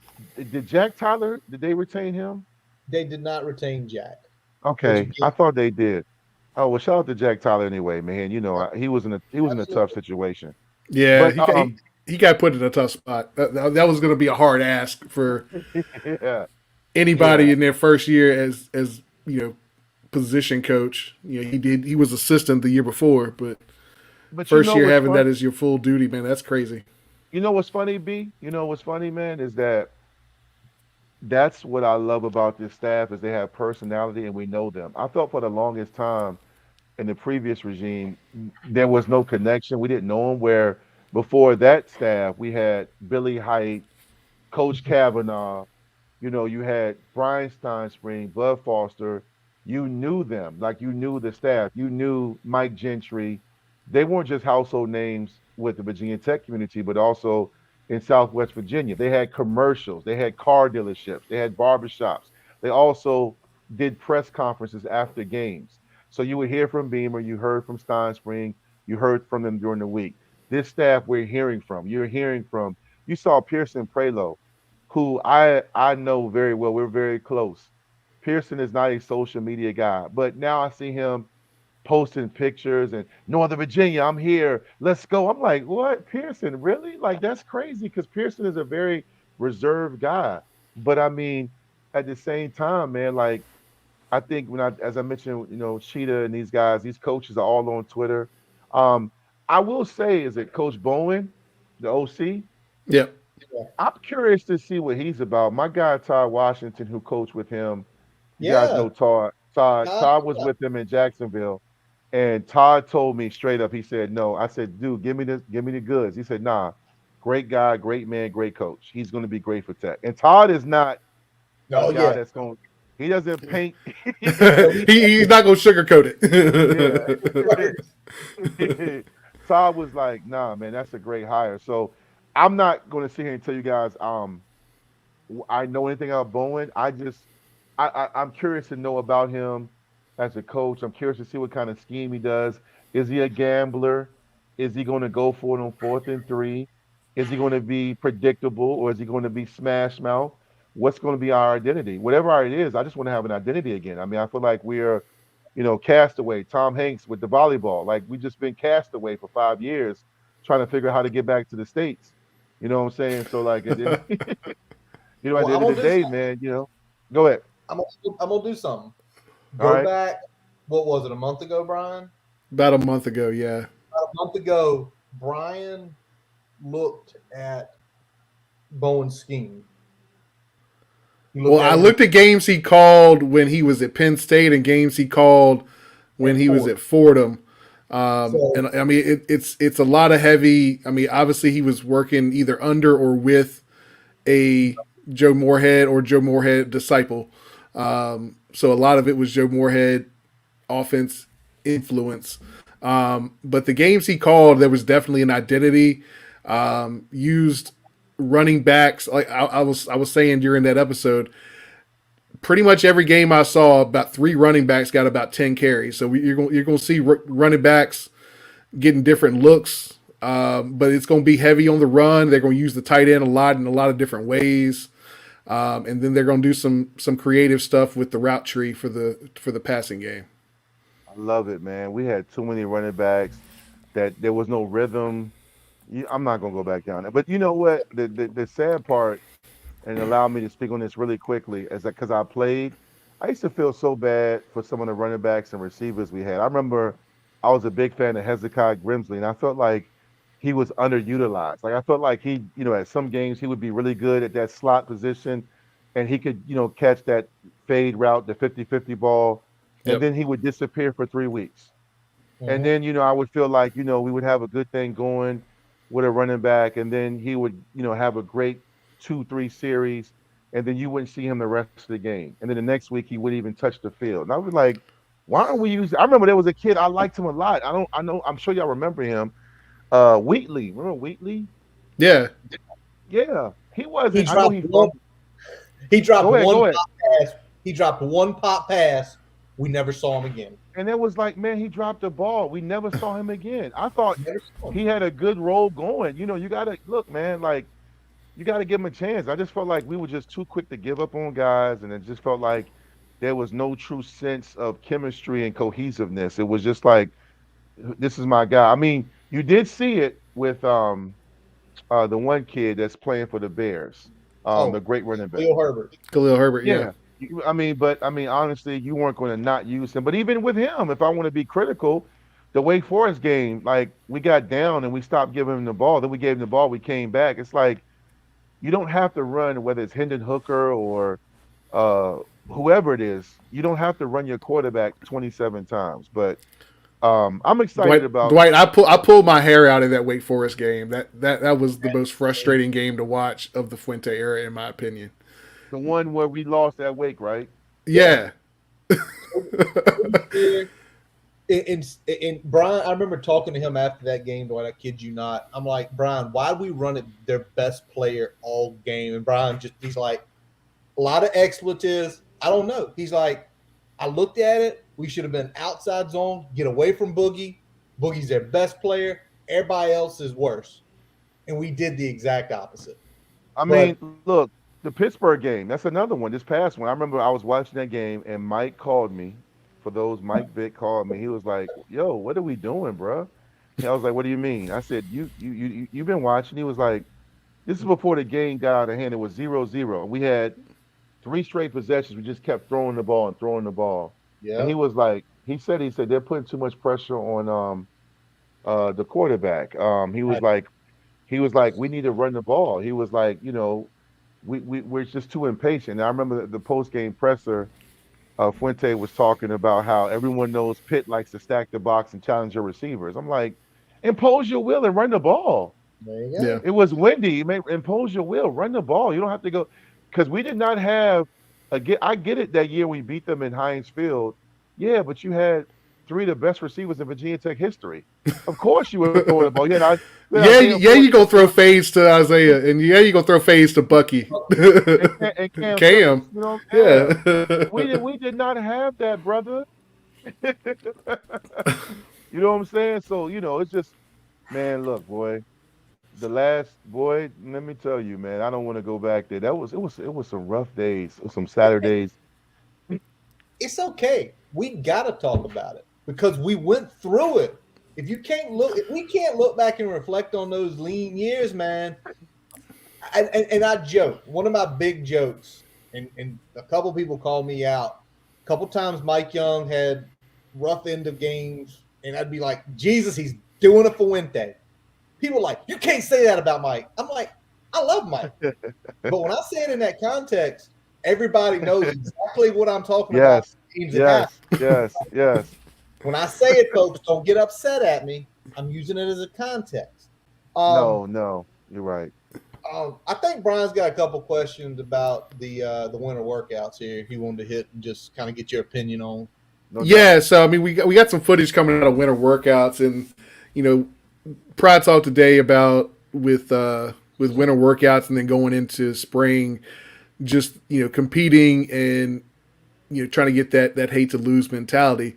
Jack Tyler? Did they retain him? They did not retain Jack, which Okay, I again, thought they did. Oh well, shout out to Jack Tyler anyway, man. You know, he was in a tough absolutely. situation. Yeah, But he got put in a tough spot. That was going to be a hard ask for yeah, anybody yeah. in their first year as position coach. He was assistant the year before, but But you first know year what's having fun? that as your full duty, man, that's crazy. You know what's funny, B? You know what's funny, man, is that that's what I love about this staff is they have personality and we know them. I felt for the longest time in the previous regime there was no connection. We didn't know them. Where before that staff we had Billy Height, Coach Kavanaugh. You know, you had Brian Steinspring, Bud Foster. You knew them, like you knew the staff. You knew Mike Gentry. They weren't just household names with the Virginia Tech community, but also in Southwest Virginia. They had commercials, they had car dealerships, they had barbershops. They also did press conferences after games. So you would hear from Beamer, you heard from Steinspring, you heard from them during the week. This staff we're hearing from, you're hearing from, you saw Pearson Prelo, who I know very well. We're very close. Pearson is not a social media guy, but now I see him posting pictures and Northern Virginia, I'm here. Let's go. I'm like, what? Pearson, really? Like that's crazy because Pearson is a very reserved guy. But I mean, at the same time, man, like I think as I mentioned, Cheetah and these guys, these coaches are all on Twitter. Um, I will say, is it Coach Bowen, the OC? Yeah. I'm curious to see what he's about. My guy Todd Washington, who coached with him, you guys yeah, know Todd. Todd Todd, Todd was yeah. with him in Jacksonville, and Todd told me straight up. He said, "No." I said, "Dude, give me the goods." He said, "Nah, great guy, great man, great coach. He's going to be great for Tech." And Todd is not a Oh guy yeah, that's going. He doesn't paint. no, he, He's not going to sugarcoat Yeah. it. Todd was like, "Nah, man, that's a great hire." So I'm not going to sit here and tell you guys. I know anything about Bowen. I'm curious to know about him as a coach. I'm curious to see what kind of scheme he does. Is he a gambler? Is he going to go for it on 4th and 3? Is he going to be predictable or is he going to be smash mouth? What's going to be our identity? Whatever it is, I just want to have an identity again. I mean, I feel like we're, castaway. Tom Hanks with the volleyball. Like we just been castaway for 5 years, trying to figure out how to get back to the states. You know what I'm saying? So like, at the at well, the I'm end of gonna the do day, something. man, go ahead. I'm gonna do something. All Go right. back. What was it? A month ago, Brian? About a month ago, yeah. About a month ago, Brian looked at Bowen's scheme. He Well, looked at I it and looked at games he called when he was at Penn State and games he called when at he was Ford. at Fordham. So And I mean, it's a lot of heavy. I mean, obviously he was working either under or with a Joe Moorhead or Joe Moorhead disciple. So a lot of it was Joe Moorhead offense influence. But the games he called, there was definitely an identity. Used running backs like I was saying during that episode. Pretty much every game I saw, about 3 running backs got about 10 carries. So you're going to see running backs getting different looks, but it's going to be heavy on the run. They're going to use the tight end a lot in a lot of different ways, and then they're going to do some creative stuff with the route tree for the passing game. I love it, man. We had too many running backs that there was no rhythm. I'm not gonna go back down there. But you know what? The sad part, and allow me to speak on this really quickly, is that because I played, I used to feel so bad for some of the running backs and receivers we had. I remember I was a big fan of Hezekiah Grimsley, and I felt like he was underutilized. Like I felt like he, at some games he would be really good at that slot position, and he could, catch that fade route, the 50-50 ball, and Yep. then he would disappear for 3 weeks. And mhm. then, I would feel like, we would have a good thing going with a running back, and then he would, have a great 2, 3 series, and then you wouldn't see him the rest of the game. And then the next week he wouldn't even touch the field. And I was like, why don't we use I remember there was a kid, I liked him a lot. I know, I'm sure y'all remember him. Wheatley. Remember Wheatley? Yeah. Yeah. He he wasn't, I know dropped he one. fumbled. He dropped Go ahead, one go ahead. pop pass. He dropped one pop pass We never saw him again. And it was like, man, he dropped the ball. We never saw him again. I thought Never saw him. he had a good role going. You gotta look, man, like you gotta give him a chance. I just felt like we were just too quick to give up on guys, and it just felt like there was no true sense of chemistry and cohesiveness. It was just like, this is my guy. I mean, you did see it with the one kid that's playing for the Bears, the great running back. Khalil Herbert, yeah. I mean, honestly, you weren't going to not use him. But even with him, if I want to be critical, the Wake Forest game, like we got down and we stopped giving him the ball. Then we gave him the ball. We came back. It's like you don't have to run, whether it's Hendon Hooker or whoever it is. You don't have to run your quarterback 27 times. But I'm excited about Dwight. I pulled my hair out in that Wake Forest game. That was the most frustrating game to watch of the Fuente era, in my opinion. the one where we lost at Wake, right? Yeah. And Brian, I remember talking to him after that game, Dwight, I kid you not. I'm like, Brian, why we run it their best player all game? And Brian he's like, a lot of expletives. I don't know. He's like, I looked at it. We should have been outside zone, get away from Boogie. Boogie's their best player. Everybody else is worse. And we did the exact opposite. I mean, look, the Pittsburgh game, that's another one, this past one. I remember I was watching that game and Mike called me. For those, Mike Vick called me. He was like, yo, what are we doing, bro? And I was like, what do you mean? I said, you've been watching. He was like, this is before the game got out of hand. It was 0-0. We had 3 straight possessions. We just kept throwing the ball. Yeah. And he was like, he said they're putting too much pressure on the quarterback. He was like, we need to run the ball. He was like, we're just too impatient. And I remember the post game presser. Fuente was talking about how everyone knows Pitt likes to stack the box and challenge your receivers. I'm like, impose your will and run the ball. There you go. Yeah. It was windy. Impose your will, run the ball. You don't have to go, because we did not have I get it that year we beat them in Heinz Field. Yeah, but you had 3 of the best receivers in Virginia Tech history. Of course you were throwing the ball. You gonna throw fades to Isaiah, and you gonna throw fades to Bucky. and Cam. Yeah. We did not have that, brother. You know what I'm saying? So, it's just, man, look, boy. The last, boy, let me tell you, man, I don't want to go back there. It was some rough days, some Saturdays. It's okay. We gotta talk about it because we went through it. If we can't look back and reflect on those lean years, man. And I joke. One of my big jokes, and a couple people called me out. A couple times Mike Young had rough end of games, and I'd be like, Jesus, he's doing a Fuente. People are like, you can't say that about Mike. I'm like, I love Mike. But when I say it in that context, everybody knows exactly what I'm talking about. Yes. When I say it, folks, don't get upset at me. I'm using it as a context. No, you're right. I think Brian's got a couple questions about the winter workouts here. He wanted to hit and just kind of get your opinion on. So I mean, we got some footage coming out of winter workouts, and Pride talked today about with winter workouts and then going into spring, just competing and trying to get that hate to lose mentality.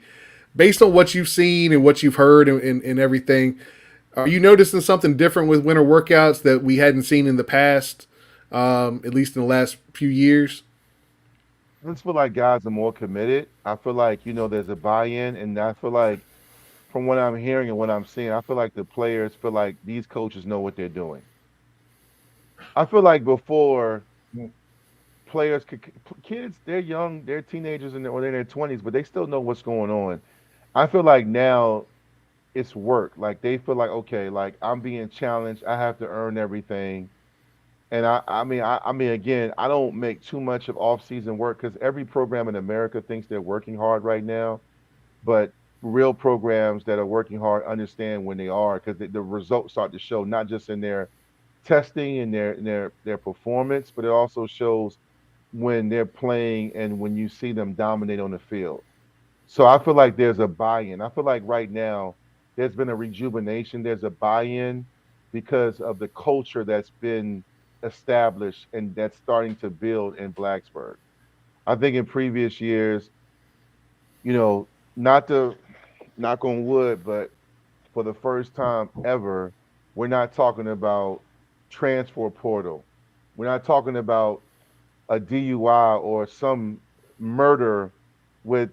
Based on what you've seen and what you've heard and everything, are you noticing something different with winter workouts that we hadn't seen in the past, at least in the last few years? I just feel like guys are more committed. I feel like, there's a buy-in, and I feel like from what I'm hearing and what I'm seeing, I feel like the players feel like these coaches know what they're doing. I feel like before kids, they're young, they're teenagers or they're in their 20s, but they still know what's going on. I feel like now it's work. Like they feel like, okay, like I'm being challenged. I have to earn everything. And I mean, again, I don't make too much of off-season work because every program in America thinks they're working hard right now. But real programs that are working hard understand when they are, because the results start to show not just in their testing and their performance, but it also shows when they're playing and when you see them dominate on the field. So I feel like there's a buy-in. I feel like right now there's been a rejuvenation. There's a buy-in because of the culture that's been established and that's starting to build in Blacksburg. I think in previous years, not to knock on wood, but for the first time ever, we're not talking about transfer portal. We're not talking about a DUI or some murder with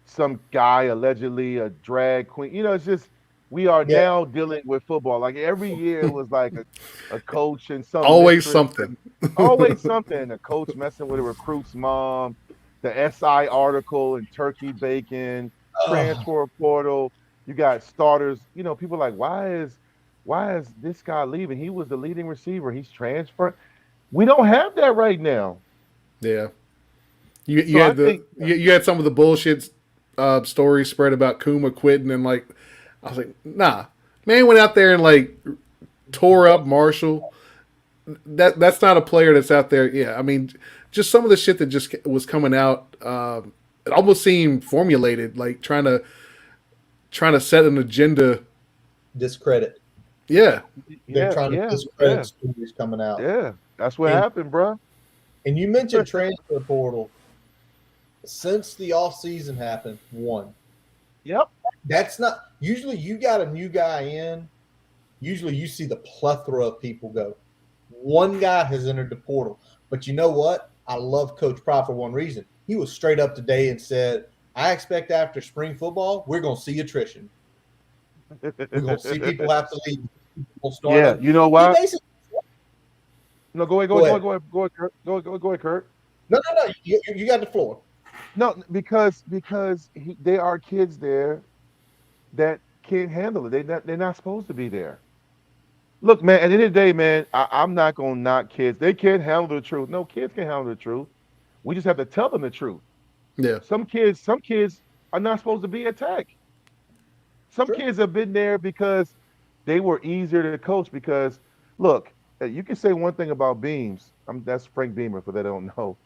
some guy allegedly a drag queen. It's just we are Yeah. now dealing with football. Like every year it was like a coach and some Always mistress, something. always something. A coach messing with a recruit's mom, the SI article and turkey bacon, Oh, transfer portal. You got starters. People are like, why is this guy leaving? He was the leading receiver. He's transferred. We don't have that right now. Yeah. You So I had think you had some of the bullshit stories spread about Kuma quitting, and like I was like, nah, man went out there and like tore up Marshall. That's not a player that's out there. Yeah, I mean, just some of the shit that just was coming out. It almost seemed formulated, like trying to set an agenda. discredit. Yeah, They're yeah, trying to yeah, discredit yeah, stories coming out. yeah. That's what And happened, bro. and you mentioned transfer portal. Since the off season happened, one. Yep. That's not usually you got a new guy in. Usually you see the plethora of people go. One guy has entered the portal. But you know what? I love Coach Pride for one reason. He was straight up today and said, I expect after spring football, we're going to see attrition. We're going to see people have to leave. People start Yeah, up. you know He what? basically No, go ahead, go ahead. Kurt. Go ahead, Kurt. No. You got the floor. No, because there are kids there that can't handle it. They're not supposed to be there. Look, man. At the end of the day, man, I'm not gonna knock kids. They can't handle the truth. No, kids can handle the truth. We just have to tell them the truth. yeah, Some kids are not supposed to be at Tech. Some True. kids have been there because they were easier to coach. Because look, you can say one thing about Beams. That's Frank Beamer for that don't know.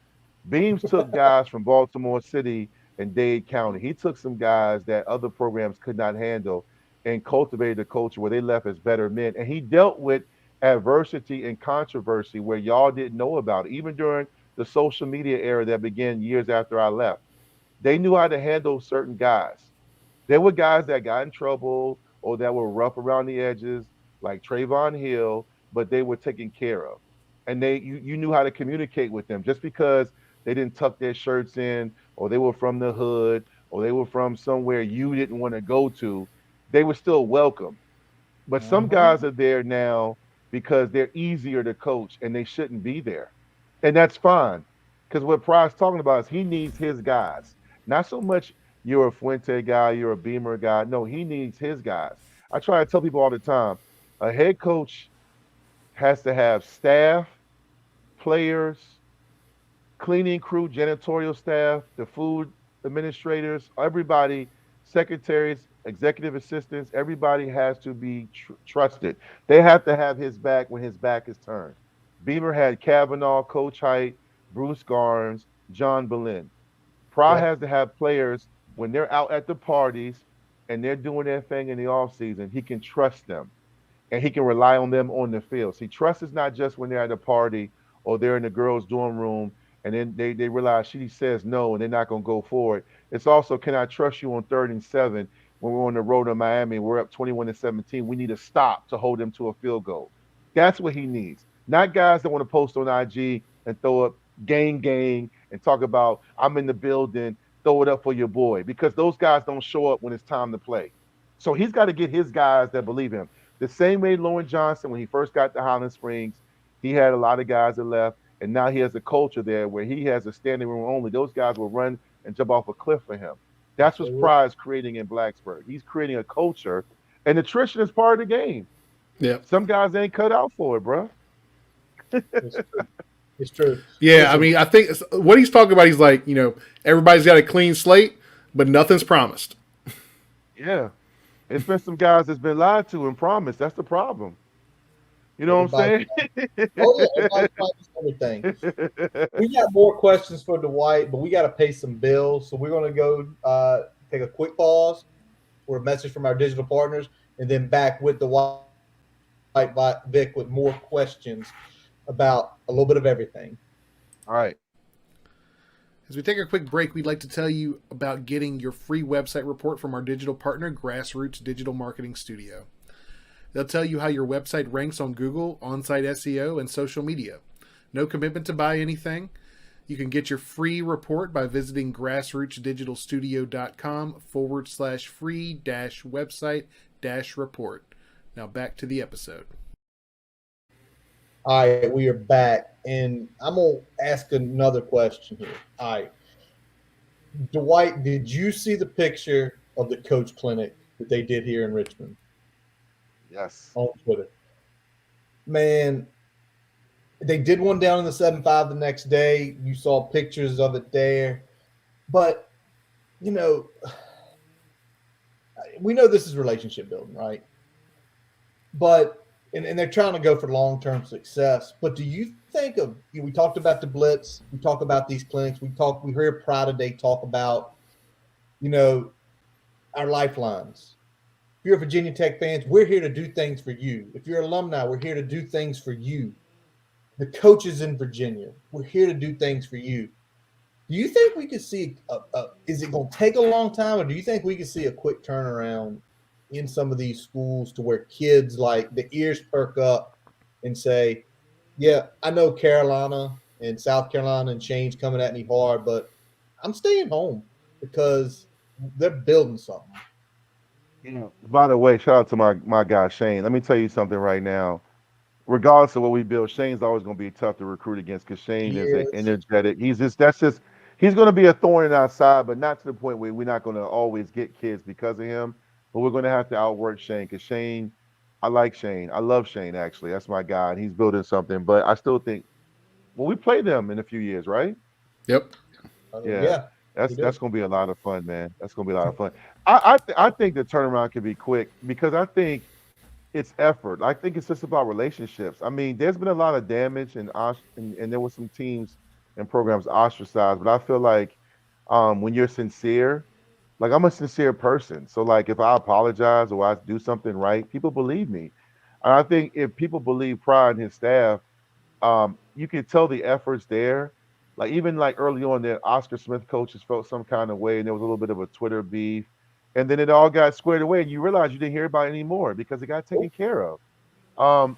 Beams took guys from Baltimore City and Dade County. He took some guys that other programs could not handle and cultivated a culture where they left as better men. And he dealt with adversity and controversy where y'all didn't know about it, even during the social media era that began years after I left. They knew how to handle certain guys. There were guys that got in trouble or that were rough around the edges, like Trayvon Hill, but they were taken care of. And you knew how to communicate with them just because they didn't tuck their shirts in, or they were from the hood, or they were from somewhere you didn't want to go to, they were still welcome. But some Mhm. guys are there now because they're easier to coach and they shouldn't be there. And that's fine. Because what Pride's talking about is he needs his guys. Not so much you're a Fuente guy, you're a Beamer guy. No, he needs his guys. I try to tell people all the time a head coach has to have staff, players, cleaning crew, janitorial staff, the food administrators, everybody, secretaries, executive assistants, everybody has to be trusted. They have to have his back when his back is turned. Beamer had Kavanaugh, Coach Height, Bruce Garnes, John Boleyn. Pra Yep. has to have players when they're out at the parties and they're doing their thing in the off season. He can trust them and he can rely on them on the field. See, trust is not just when they're at a party or they're in the girls' dorm room and then they realize she says no and they're not going to go forward. It's also, can I trust you on 3rd and 7 when we're on the road in Miami? We're up 21-17. We need a stop to hold them to a field goal. That's what he needs. Not guys that want to post on IG and throw up gang and talk about I'm in the building, throw it up for your boy because those guys don't show up when it's time to play. So he's got to get his guys that believe him. The same way Lauren Johnson, when he first got to Highland Springs, he had a lot of guys that left, and now he has a culture there where he has a standing room only. Those guys will run and jump off a cliff for him. That's what Absolutely. Pride's creating in Blacksburg. He's creating a culture, and attrition is part of the game. yeah, Some guys ain't cut out for it, bro. It's true. It's true. yeah. I Listen, mean, I think what he's talking about, he's like, everybody's got a clean slate, but nothing's promised. Yeah. It's been some guys that's been lied to and promised. That's the problem. You know what everybody. I'm Oh yeah, everybody's promised everything. saying? We got more questions for Dwight, but we got to pay some bills. So we're going to go take a quick pause for a message from our digital partners, and then back with Dwight Vick with more questions about a little bit of everything. All right. As we take a quick break, we'd like to tell you about getting your free website report from our digital partner, Grassroots Digital Marketing Studio. They'll tell you how your website ranks on Google, on-site SEO, and social media. No commitment to buy anything. You can get your free report by visiting grassrootsdigitalstudio.com/free-website-report. Now back to the episode. All right, we are back, and I'm going to ask another question here. All right. Dwight, did you see the picture of the coach clinic that they did here in Richmond Yes. on Twitter? Man, they did one down in the 7-5 the next day. You saw pictures of it there. But, you know, we know this is relationship building, right? But and they're trying to go for long-term success. But do you think of, we talked about the blitz, we talk about these clinics, we hear Pride today talk about, our lifelines. If you're a Virginia Tech fans, we're here to do things for you. If you're alumni, we're here to do things for you. The coaches in Virginia, we're here to do things for you. Do you think we could see is it going to take a long time, or do you think we could see a quick turnaround in some of these schools to where kids, like, the ears perk up and say, yeah, I know Carolina and South Carolina and Shane's coming at me hard, but I'm staying home because they're building something. By the way, shout out to my guy Shane. Let me tell you something right now. Regardless of what we build, Shane's always going to be tough to recruit against because Shane is an energetic. He's going to be a thorn in our side, but not to the point where we're not going to always get kids because of him. But we're going to have to outwork Shane because Shane, I like Shane. I love Shane, actually. That's my guy, and he's building something. But I still think, we play them in a few years, right? Yep. Yeah. That's going to be a lot of fun, man. That's going to be a lot of fun. I think the turnaround can be quick because I think it's effort. I think it's just about relationships. I mean, there's been a lot of damage and there were some teams and programs ostracized, but I feel like when you're sincere, like, I'm a sincere person. So, like, if I apologize or I do something right, people believe me. And I think if people believe Pride and his staff, you can tell the effort's there. Like, even like early on, that Oscar Smith coaches felt some kind of way, and there was a little bit of a Twitter beef, and then it all got squared away, and you realize you didn't hear about it anymore because it got taken care of.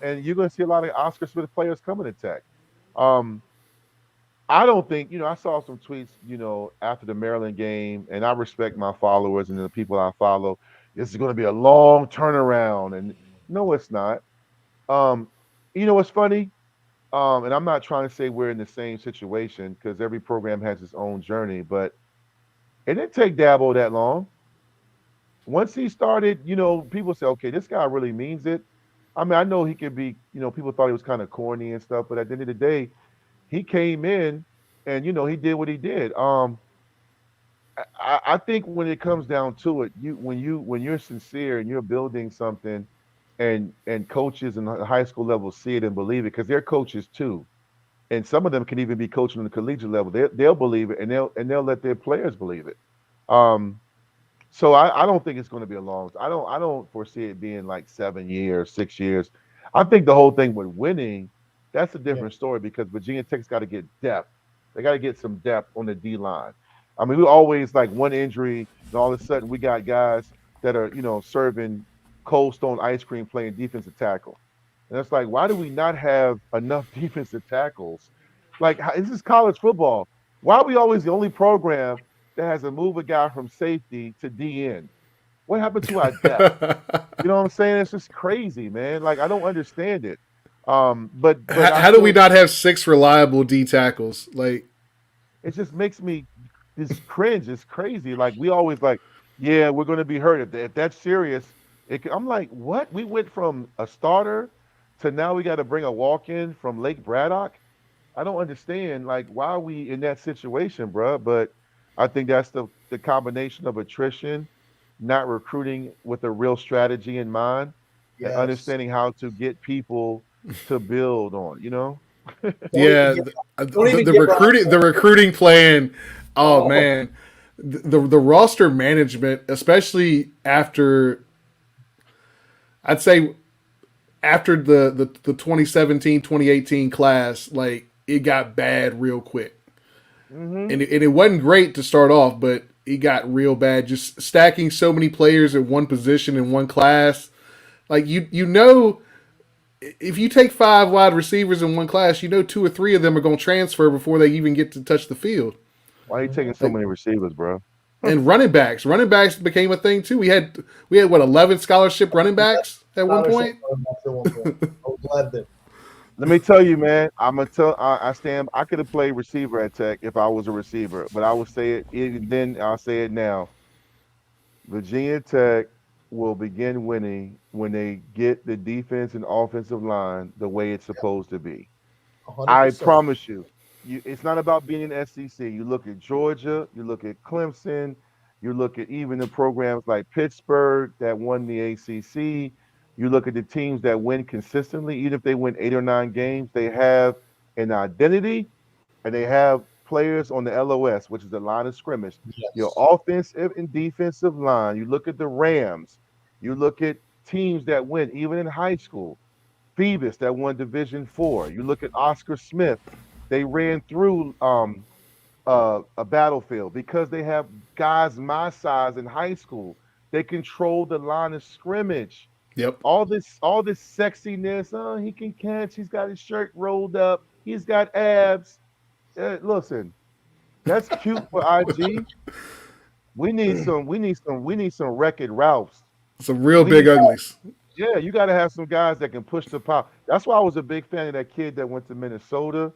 And you're going to see a lot of Oscar Smith players coming to Tech. I don't think, I saw some tweets, after the Maryland game, and I respect my followers and the people I follow. This is going to be a long turnaround, and no, it's not. What's funny? And I'm not trying to say we're in the same situation because every program has its own journey, but it didn't take Dabo that long. Once he started, people say, okay, this guy really means it. I mean, I know he could be, people thought he was kind of corny and stuff, but at the end of the day, he came in and, he did what he did. I think when it comes down to it, when you're sincere and you're building something, and coaches in the high school level see it and believe it because they're coaches too, and some of them can even be coaching on the collegiate level. They'll believe it and they'll let their players believe it. So I don't think it's going to be a long. I don't foresee it being like 7 years, 6 years. I think the whole thing with winning, that's a different story because Virginia Tech's got to get depth. They got to get some depth on the D line. I mean, we always like one injury, and all of a sudden we got guys that are serving Cold Stone ice cream playing defensive tackle. And it's like, why do we not have enough defensive tackles? Like, this is college football. Why are we always the only program that has to move a guy from safety to DN? What happened to our depth? You know what I'm saying? It's just crazy, man. Like, I don't understand it. But how do we not have 6 reliable D tackles? Like, it just makes me just cringe. It's crazy. Like, we always like, yeah, we're going to be hurt if that's serious. I'm like, what? We went from a starter to now we got to bring a walk-in from Lake Braddock. I don't understand. Like, why are we in that situation, bro? But I think that's the combination of attrition, not recruiting with a real strategy in mind, and understanding how to get people to build on. Yeah, the recruiting plan. Oh man, the roster management, especially after. I'd say after the 2017-2018 class, like, it got bad real quick. Mm-hmm. and it wasn't great to start off, but it got real bad. Just stacking so many players at one position in one class, like you know, if you take 5 wide receivers in one class, you know 2 or 3 of them are going to transfer before they even get to touch the field. Why are you taking so Like, many receivers, bro? and running backs became a thing too. We had what 11 scholarship running backs at one Scholarship point. at one point. I was glad that Let me tell you, man. I'm gonna tell. I stand. I could have played receiver at Tech if I was a receiver, but I will say it even then. I'll say it now. Virginia Tech will begin winning when they get the defense and offensive line the way it's supposed to be. I 100%. promise you, it's not about being an SEC. You look at Georgia, you look at Clemson, you look at even the programs like Pittsburgh that won the ACC. You look at the teams that win consistently, even if they win 8 or 9 games, they have an identity and they have players on the LOS, which is the line of scrimmage. Your Yes. offensive and defensive line. You look at the Rams. You look at teams that win, even in high school. Phoebus that won Division 4. You look at Oscar Smith. They ran through a battlefield because they have guys my size in high school. They control the line of scrimmage. Yep. All this sexiness. Oh, he can catch. He's got his shirt rolled up. He's got abs. Listen, that's cute for IG. We need some Wreck-It Ralphs. Some real big Please, uglies. yeah, you got to have some guys that can push the power. That's why I was a big fan of that kid that went to Minnesota.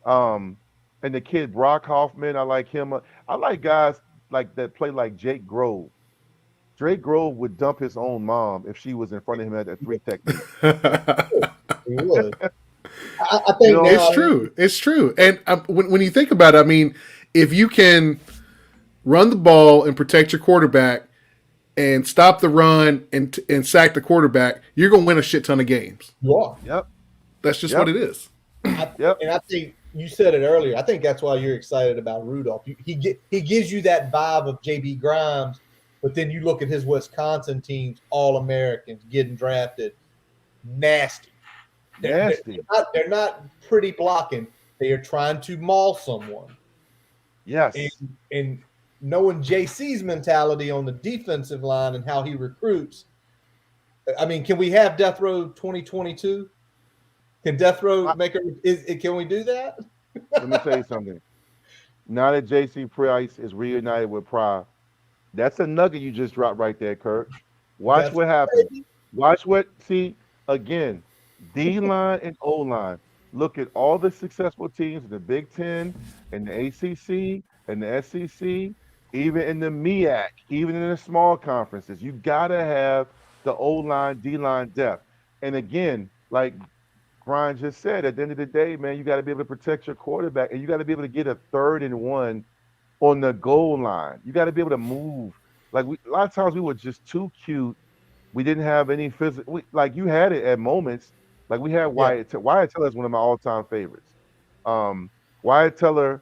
Um, and the kid Brock Hoffman, I like him. I like guys like that play like Jake Grove. Drake Grove would dump his own mom if she was in front of him at that 3 technique. He would. I You think know, now, It's true. It's true. And when you think about it, I mean, if you can run the ball and protect your quarterback and stop the run and sack the quarterback, you're going to win a shit ton of games. you are. yep, That's just Yep. what it is. yep. And I think you said it earlier. I think that's why you're excited about Rudolph. He gives you that vibe of JB Grimes, but then you look at his Wisconsin teams, all Americans getting drafted, nasty. Nasty. They're not pretty blocking. They are trying to maul someone. Yes. And knowing JC's mentality on the defensive line and how he recruits, I mean, can we have Death Row 2022? Can Death Row make a? Can we do that? Let me tell you something. Now that JC Price is reunited with Pry, that's a nugget you just dropped right there, Kurt. Watch That's what happens. crazy. Watch what, see, again, D line and O line. Look at all the successful teams in the Big Ten and the ACC and the SEC, even in the MEAC, even in the small conferences. You got to have the O line, D line depth. And again, like Brian just said, at the end of the day, man, you got to be able to protect your quarterback and you got to be able to get a 3rd and 1 on the goal line. You got to be able to move. Like a lot of times we were just too cute. We didn't have any physical. Like you had it at moments. Like we had Wyatt. Wyatt Teller is one of my all-time favorites. Wyatt Teller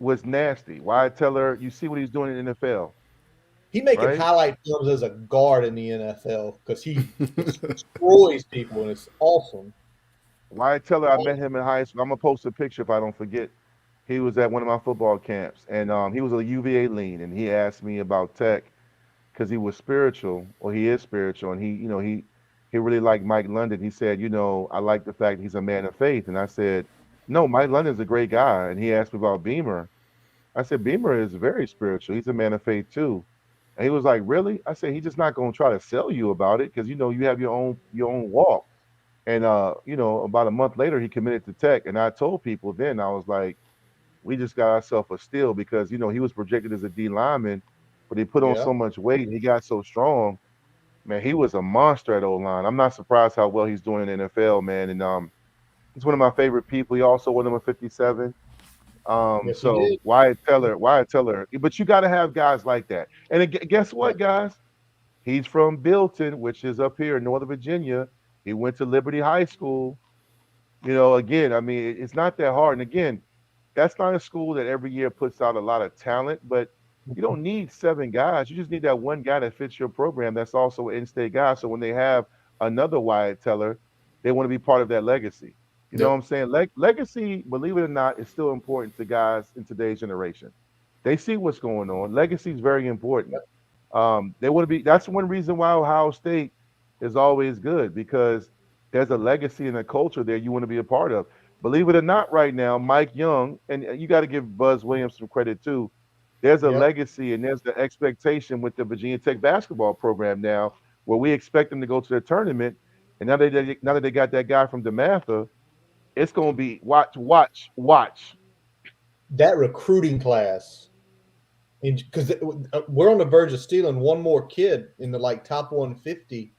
was nasty. Wyatt Teller, you see what he's doing in the NFL, He making right? highlight films as a guard in the NFL because he destroys people and it's awesome. Wyatt Teller, I met him in high school. I'm gonna post a picture if I don't forget. He was at one of my football camps, and he was a UVA lean, and he asked me about Tech because he was spiritual, or he is spiritual, and he really liked Mike London. He said, I like the fact he's a man of faith, and I said, no, Mike London's a great guy, and he asked me about Beamer. I said, Beamer is very spiritual. He's a man of faith too, and he was like, really? I said, he's just not going to try to sell you about it because you have your own walk. And about a month later, he committed to Tech, and I told people then I was like, we just got ourselves a steal because he was projected as a D lineman, but he put on Yeah. so much weight and he got so strong. Man, he was a monster at O line. I'm not surprised how well he's doing in the NFL, man. And he's one of my favorite people. He also won number 57. Yes, he So did. Wyatt Teller. But you got to have guys like that. And guess what, guys? He's from Bilton, which is up here in Northern Virginia. He went to Liberty High School. Again, I mean, it's not that hard. And again, that's not a school that every year puts out a lot of talent, but you don't need 7 guys. You just need that one guy that fits your program that's also an in-state guy. So when they have another Wyatt Teller, they want to be part of that legacy. You know what I'm saying? Legacy, believe it or not, is still important to guys in today's generation. They see what's going on. Legacy is very important. They want to be. That's one reason why Ohio State is always good because there's a legacy and a culture there you want to be a part of. Believe it or not, right now, Mike Young, and you got to give Buzz Williams some credit too. There's a Yep. legacy and there's the expectation with the Virginia Tech basketball program now, where we expect them to go to the tournament. And now that they got that guy from DeMatha, it's gonna be watch, watch, watch. That recruiting class, because we're on the verge of stealing one more kid in the like top 150,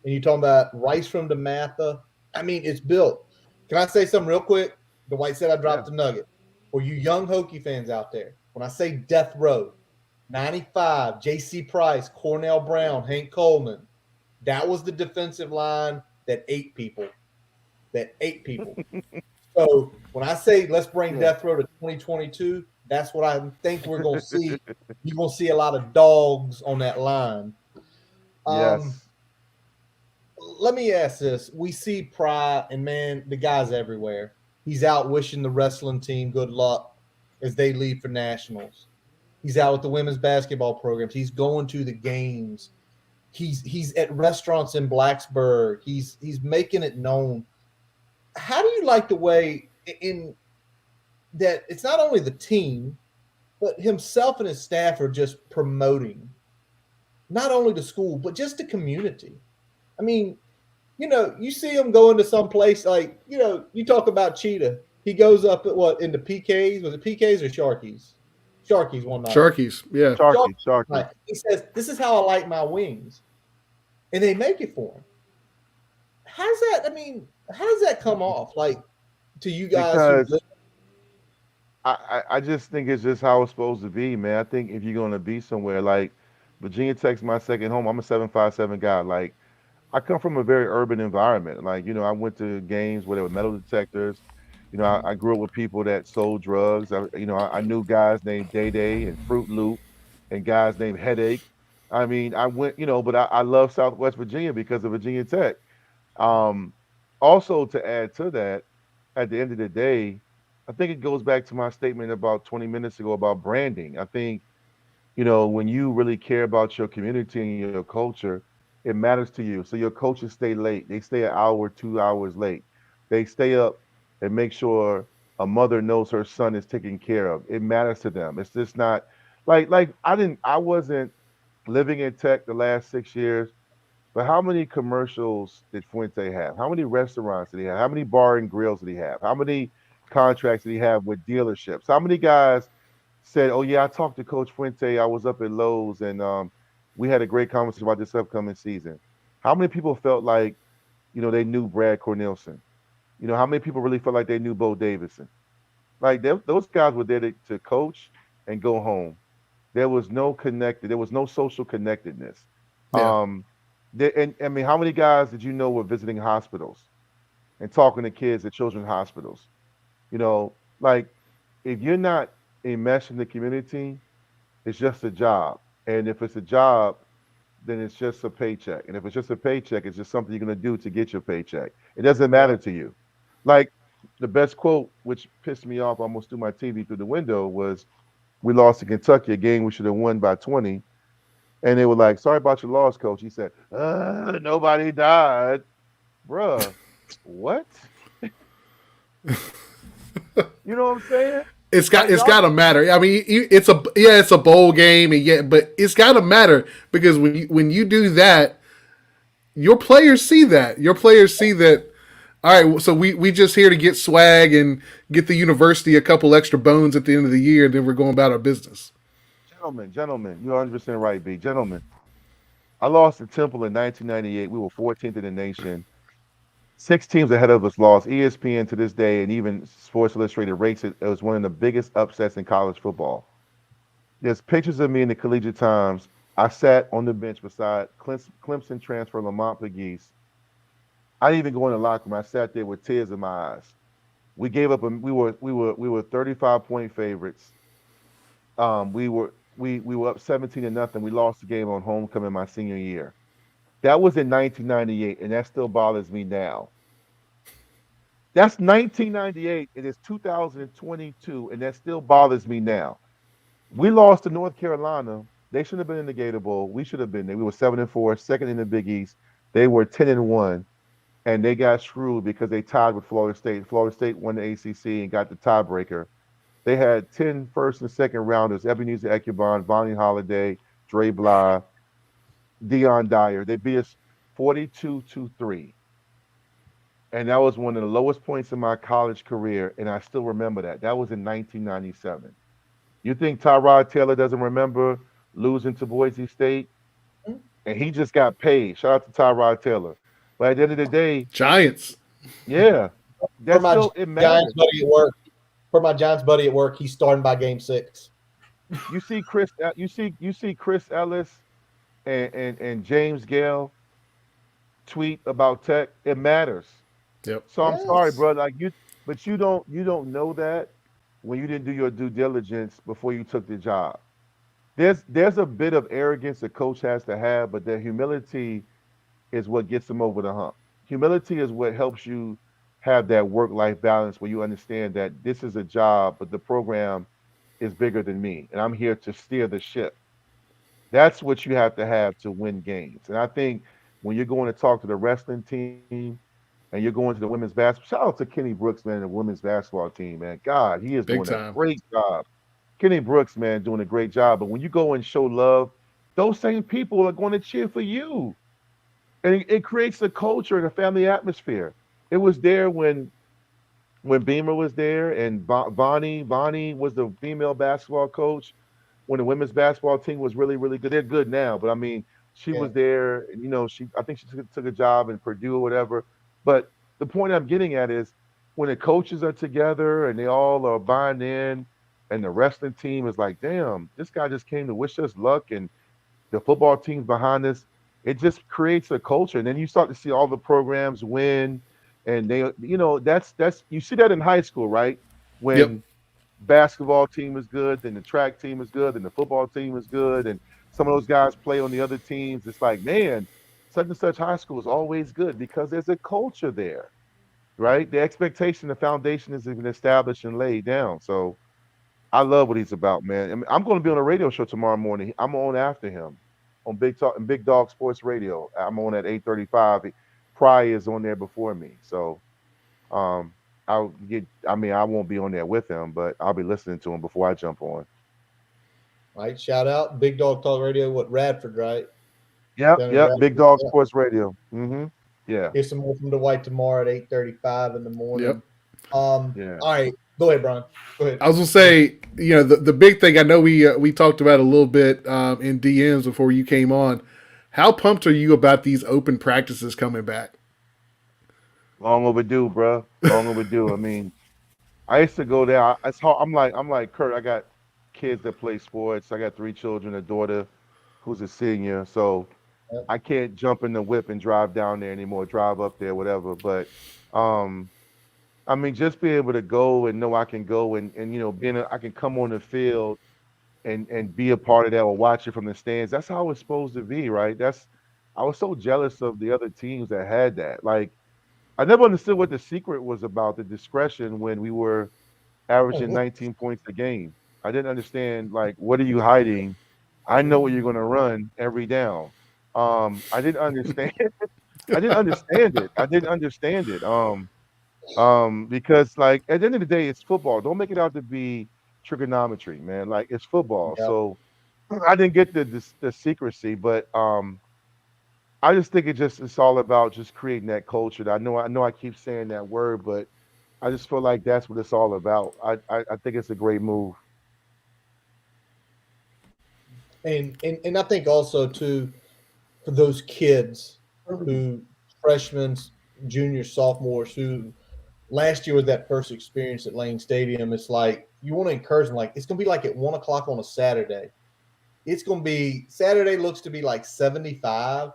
and you're talking about Rice from DeMatha. I mean, it's built. Can I say something real quick? Dwight said I Yeah. dropped a nugget. For you young Hokie fans out there, when I say death row, 95, J.C. Price, Cornell Brown, Hank Coleman, that was the defensive line that ate people. So when I say let's bring Yeah. death row to 2022, that's what I think we're going to see. You're going to see a lot of dogs on that line. Yes. Let me ask this. We see Pry, and man, the guy's everywhere. He's out wishing the wrestling team good luck as they leave for nationals. He's out with the women's basketball programs. He's going to the games. He's at restaurants in Blacksburg. He's making it known. How do you like the way in that it's not only the team, but himself and his staff are just promoting not only the school, but just the community? I mean, you see him going to some place like, you talk about Cheetah. He goes up at what, into PKs? Was it PKs or Sharkies? Sharkies one night. Sharkies, yeah. Sharky. He says, "This is how I like my wings," and they make it for him. How's that? I mean, how does that come off? Like to you guys who Because I just think it's just how it's supposed to be, man. I think if you're gonna be somewhere like Virginia Tech's my second home. I'm a 757 guy. Like I come from a very urban environment. Like, I went to games where there were metal detectors. I grew up with people that sold drugs. I knew guys named Day Day and Fruit Loop and guys named Headache. I mean, I went, but I love Southwest Virginia because of Virginia Tech. Um, Also, to add to that, at the end of the day, I think it goes back to my statement about 20 minutes ago about branding. I think when you really care about your community and your culture, it matters to you. So your coaches stay late. They stay an hour, 2 hours late. They stay up and make sure a mother knows her son is taken care of. It matters to them. It's just not like I wasn't living in tech the last 6 years, but how many commercials did Fuente have? How many restaurants did he have? How many bar and grills did he have? How many contracts did he have with dealerships? How many guys said, "Oh yeah, I talked to Coach Fuente. I was up at Lowe's and we had a great conversation about this upcoming season." How many people felt like they knew Brad Cornelison? How many people really felt like they knew Bo Davidson? Like those guys were there to coach and go home. There was no connected. There was no social connectedness. Yeah. And I mean, how many guys did you know were visiting hospitals and talking to kids at children's hospitals? Like if you're not enmeshed in the community, it's just a job. And if it's a job, then it's just a paycheck. And if it's just a paycheck, it's just something you're going to do to get your paycheck. It doesn't matter to you. Like the best quote, which pissed me off, almost threw my TV through the window, was we lost to Kentucky, a game we should have won by 20. And they were like, "Sorry about your loss, coach." He said, "Nobody died." Bruh, what? You know what I'm saying? It's got Y'all, to matter. I mean, it's a bowl game, and but it's got to matter because when you do that, your players see that. Your players see that. All right, so we just here to get swag and get the university a couple extra bones at the end of the year, and then we're going about our business. gentlemen, you're 100% right, B. Gentlemen, I lost to Temple in 1998. We were 14th in the nation. 6 teams ahead of us lost. ESPN to this day and even Sports Illustrated rates it as one of the biggest upsets in college football. There's pictures of me in the Collegiate Times. I sat on the bench beside Clemson transfer Lamont Pegues. I didn't even go in the locker room. I sat there with tears in my eyes. We gave up. We were 35-point favorites. We were up 17-0. We lost the game on homecoming my senior year. That was in 1998, and that still bothers me now. That's 1998. It is 2022, and that still bothers me now. We lost to North Carolina. They should have been in the Gator Bowl. We should have been there. We were 7-4, second in the Big East. They were 10-1, and they got screwed because they tied with Florida State. Florida State won the ACC and got the tiebreaker. They had 10 first and second rounders: Ebenezer Ekubon, Vonnie Holiday, Dre Bly, Dion Dyer. They beat us 42-3. And that was one of the lowest points in my college career, and I still remember that. That was in 1997. You think Tyrod Taylor doesn't remember losing to Boise State? And he just got paid. Shout out to Tyrod Taylor. But at the end of the day, Giants. yeah, For that's my still it Giants matters. buddy at work, he's starting by game 6. You see Chris Ellis and James Gale tweet about Tech. It matters. Yep. So I'm sorry, Yes. bro. Like but you don't know that when you didn't do your due diligence before you took the job. There's a bit of arrogance a coach has to have, but the humility is what gets them over the hump. Humility is what helps you have that work-life balance where you understand that this is a job, but the program is bigger than me, and I'm here to steer the ship. That's what you have to win games. And I think when you're going to talk to the wrestling team and you're going to the women's basketball, shout out to Kenny Brooks, man, and the women's basketball team, man. God, he is Big doing a time. great job. Kenny Brooks, man, doing a great job. But when you go and show love, those same people are going to cheer for you. And it creates a culture and a family atmosphere. It was there when Beamer was there and Bonnie was the female basketball coach when the women's basketball team was really, really good. They're good now, but I mean, she Yeah. was there. And, I think she took a job in Purdue or whatever. But the point I'm getting at is when the coaches are together and they all are buying in, and the wrestling team is like, damn, this guy just came to wish us luck, and the football team's behind us. It just creates a culture, and then you start to see all the programs win, and that's you see that in high school, right? Yep. When basketball team is good, then the track team is good, then the football team is good, and some of those guys play on the other teams. It's like, man, such and such high school is always good because there's a culture there, right? The expectation, the foundation has been established and laid down. So I love what he's about, man. I mean, I'm going to be on a radio show tomorrow morning. I'm on after him on Big Talk and Big Dog Sports Radio. I'm on at 8:35. Pry is on there before me, so um, I'll get. I mean, I won't be on there with him, but I'll be listening to him before I jump on. Right. Shout out Big Dog Talk Radio. What Radford, right? Yep, Down in yep. Big Radford. Dog Yeah. Sports Radio. Yeah, Here's some more from Dwight tomorrow at 8:35 in the morning. Yep. yeah. All right. Go ahead, Brian. Go ahead. I was gonna say, the big thing. I know we talked about a little bit in DMs before you came on. How pumped are you about these open practices coming back? Long overdue, bro. Long overdue. I mean, I used to go there. It's hard. I'm like Kurt. I got kids that play sports. I got 3 children, a daughter who's a senior. So Yep. I can't jump in the whip and drive down there anymore, drive up there, whatever. But um, I mean, just be able to go and know I can go and I can come on the field and be a part of that or watch it from the stands. That's how it's supposed to be, right? I was so jealous of the other teams that had that. Like I never understood what the secret was about the discretion when we were averaging 19 points a game. I didn't understand like what are you hiding? I know what you're going to run every down. I didn't understand. I didn't understand it. I didn't understand it. Because like at the end of the day, it's football. Don't make it out to be trigonometry, man. Like it's football. Yep. So I didn't get the secrecy, but I just think it's all about just creating that culture. I know I keep saying that word, but I just feel like that's what it's all about. I think it's a great move. And I think also too for those kids who freshmen, juniors, sophomores who last year was that first experience at Lane Stadium. It's like you want to encourage them. Like it's going to be like at 1 o'clock on a Saturday. It's going to be Saturday. Looks to be like 75.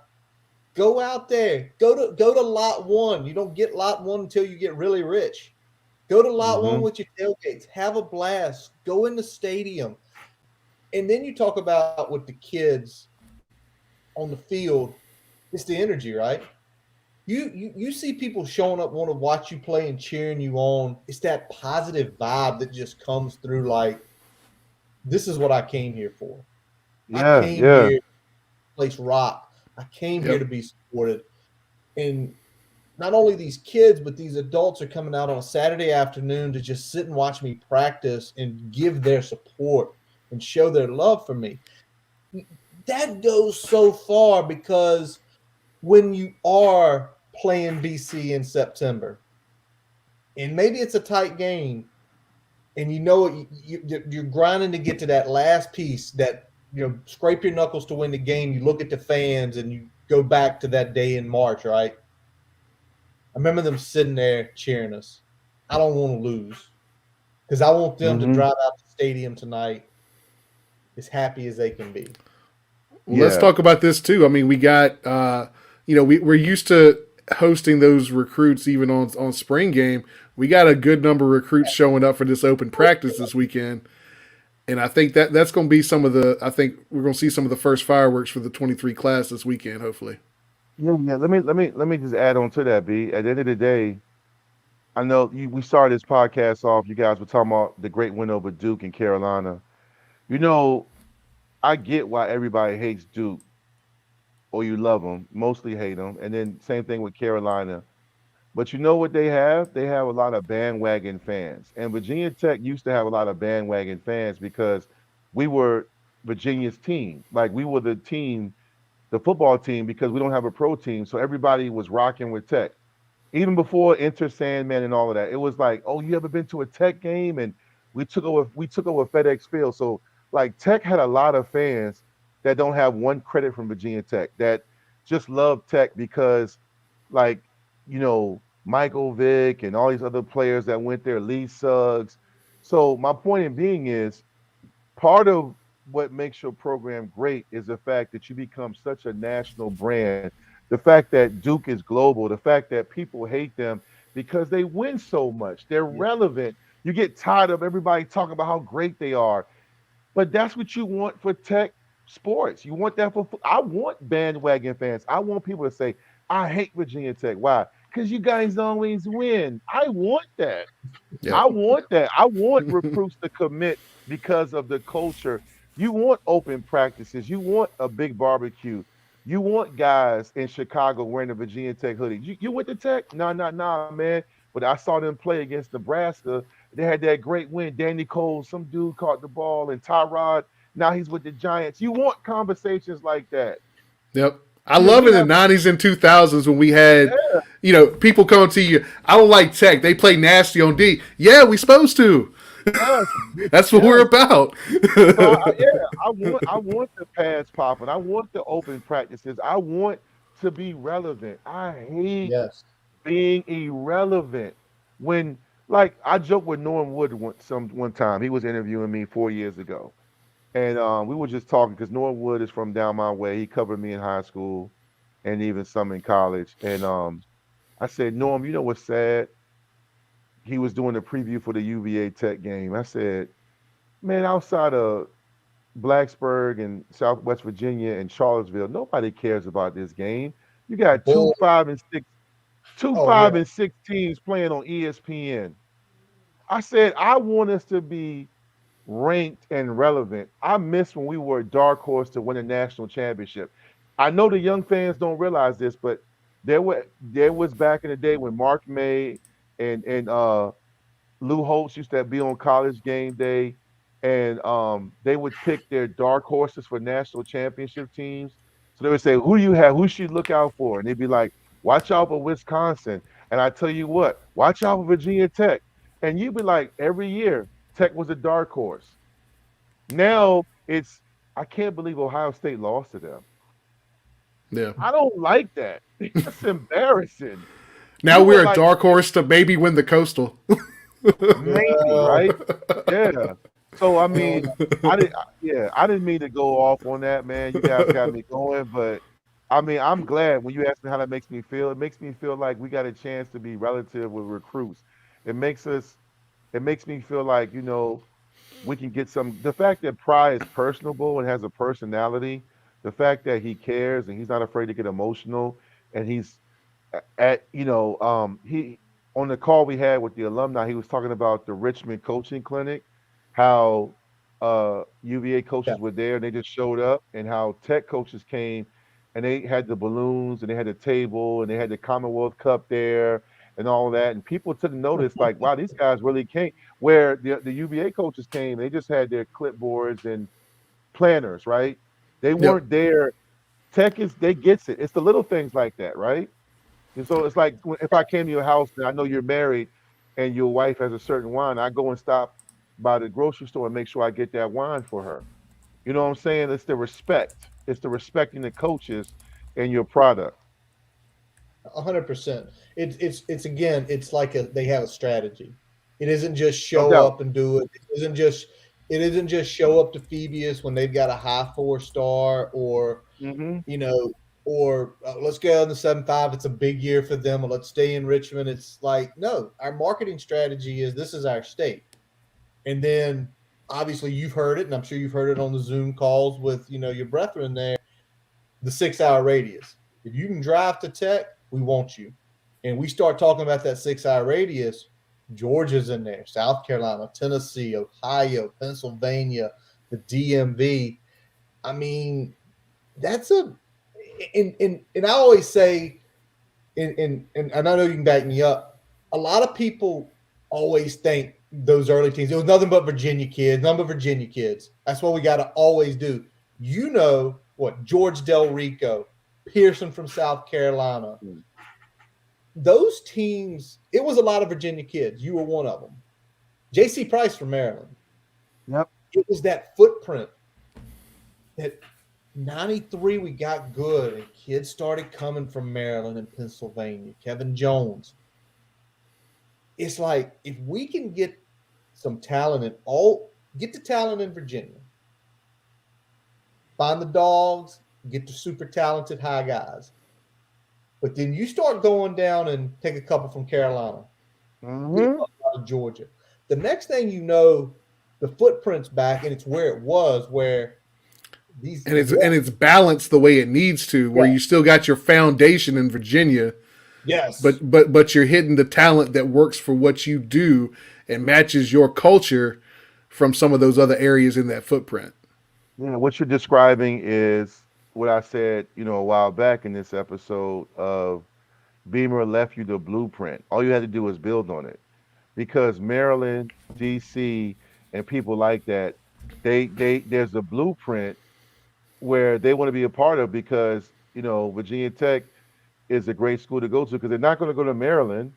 Go out there. Go to lot one. You don't get lot one until you get really rich. Go to lot one Hmm. with your tailgates. Have a blast. Go in the stadium. And then you talk about with the kids on the field, it's the energy, right? You see people showing up, want to watch you play and cheering you on. It's that positive vibe that just comes through. Like, this is what I came here for. I Yeah, came yeah. here to place rock. I came here Yep. to be supported. And not only these kids, but these adults are coming out on a Saturday afternoon to just sit and watch me practice and give their support and show their love for me. That goes so far because when you are playing BC in September, and maybe it's a tight game, and you're grinding to get to that last piece that scrape your knuckles to win the game. You look at the fans and you go back to that day in March, right? I remember them sitting there cheering us. I don't want to lose because I want them to Hmm. drive out the stadium tonight as happy as they can be. Well, let's Yeah. talk about this too. I mean, we got we're used to hosting those recruits even on spring game. We got a good number of recruits showing up for this open practice this weekend, and I think that's going to be some of the. I think we're going to see some of the first fireworks for the 23 class this weekend. Hopefully, Yeah, yeah. Let me just add on to that, B. At the end of the day, I know we started this podcast off. You guys were talking about the great win over Duke and Carolina. You know, I get why everybody hates Duke or you love them. Mostly hate them, and then same thing with Carolina. But you know what they have? They have a lot of bandwagon fans. And Virginia Tech used to have a lot of bandwagon fans because we were Virginia's team. Like we were the team, the football team, because we don't have a pro team. So everybody was rocking with Tech. Even before Enter Sandman and all of that, it was like, oh, you ever been to a Tech game? And we took over FedEx Field. So like Tech had a lot of fans that don't have one credit from Virginia Tech that just love Tech because like, Michael Vick and all these other players that went there, Lee Suggs. So my point in being is part of what makes your program great is the fact that you become such a national brand. The fact that Duke is global, the fact that people hate them because they win so much. They're Yeah. relevant. You get tired of everybody talking about how great they are. But that's what you want for Tech sports. You want that for. I want bandwagon fans. I want people to say, "I hate Virginia Tech." Why? Because you guys always win. I want that. yep, I want that. I want recruits to commit because of the culture. You want open practices. You want a big barbecue. You want guys in Chicago wearing a Virginia Tech hoodie. You went to Tech? Nah, man. But I saw them play against Nebraska. They had that great win. Danny Cole, some dude caught the ball, and Tyrod. Now he's with the Giants. You want conversations like that. yep. I love We in the have. '90s and 2000s when we had Yeah, people coming to you. I don't like Tech. They play nasty on D. Yeah, we supposed to. yes, That's what we're yes. about. So yeah, I want the pads popping. I want the open practices. I want to be relevant. I hate Yes. being irrelevant. When like I joked with Norm Wood one time. He was interviewing me 4 years ago, and we were just talking because Norm Wood is from down my way. He covered me in high school and even some in college. And I said, Norm, you know what's sad? He was doing a preview for the UVA Tech game. I said, man, outside of Blacksburg and Southwest Virginia and Charlottesville, nobody cares about this game. You got two, Bull. five, and six, two, Oh yeah. five, and six teams playing on ESPN. I said I want us to be ranked and relevant. I miss when we were a dark horse to win a national championship. I know the young fans don't realize this, but there was back in the day when Mark May and Lou Holtz used to be on College Game Day, and they would pick their dark horses for national championship teams. So they would say, "Who do you have? Who should you look out for?" And they'd be like, "Watch out for Wisconsin." And I tell you what, watch out for Virginia Tech. And you'd be like, every year, Tech was a dark horse. Now it's, I can't believe Ohio State lost to them. yeah. I don't like that. That's embarrassing. Now You were we're a like, dark horse to maybe win the Coastal. maybe, Well, right? Yeah. So I well, mean, I didn't mean to go off on that, man. You guys got me going, but I mean, I'm glad when you ask me how that makes me feel. It makes me feel like we got a chance to be relative with recruits. It makes us. It makes me feel like we can get some. The fact that Pry is personable and has a personality, the fact that he cares and he's not afraid to get emotional, and he's he on the call we had with the alumni, he was talking about the Richmond coaching clinic, how UVA Yeah. coaches were there and they just showed up, and how Tech coaches came and they had the balloons and they had the table and they had the Commonwealth Cup there and all that, and people took notice like, wow, these guys really came. Where the UVA coaches came, they just had their clipboards and planners, right? They Yep. weren't there. Tech is they gets it. It's the little things like that, right? And so it's like if I came to your house and I know you're married and your wife has a certain wine, I go and stop by the grocery store and make sure I get that wine for her. You know what I'm saying? It's the respect. It's the respecting the coaches and your product. 100%. It's again, it's like they have a strategy. It isn't just No show doubt. up and do it. It isn't just show up to Phoebius when they've got a high 4 star, or Hmm. you know, or let's go on the 7-5. It's a big year for them. Or let's stay in Richmond. It's like, no, our marketing strategy is this is our state. And then obviously you've heard it, and I'm sure you've heard it on the Zoom calls with your brethren there, the 6 hour radius. If you can drive to Tech, we want you. And we start talking about that 6 hour radius. Georgia's in there, South Carolina, Tennessee, Ohio, Pennsylvania, the DMV. I mean, that's and I always say, and I know you can back me up. A lot of people always think those early teams, it was nothing but Virginia kids, number of Virginia kids. That's what we got to always do. What George Del Rico, Pearson from South Carolina, those teams, it was a lot of Virginia kids. You were one of them. J.C. Price from Maryland. Yep. It was that footprint that 93 we got good, and kids started coming from Maryland and Pennsylvania. Kevin Jones. It's like if we can get some talent get the talent in Virginia, find the dogs, get the super talented high guys. But then you start going down and take a couple from Carolina, Hmm. out of Georgia. The next thing you know, the footprint's back, and it's where it was, where these And it's balanced the way it needs to, where yeah, you still got your foundation in Virginia, yes, but you're hitting the talent that works for what you do and matches your culture from some of those other areas in that footprint. Yeah, what you're describing is what I said, a while back in this episode of Beamer left you the blueprint. All you had to do was build on it. Because Maryland, DC, and people like that, they there's a blueprint where they want to be a part of, because Virginia Tech is a great school to go to, because they're not going to go to Maryland,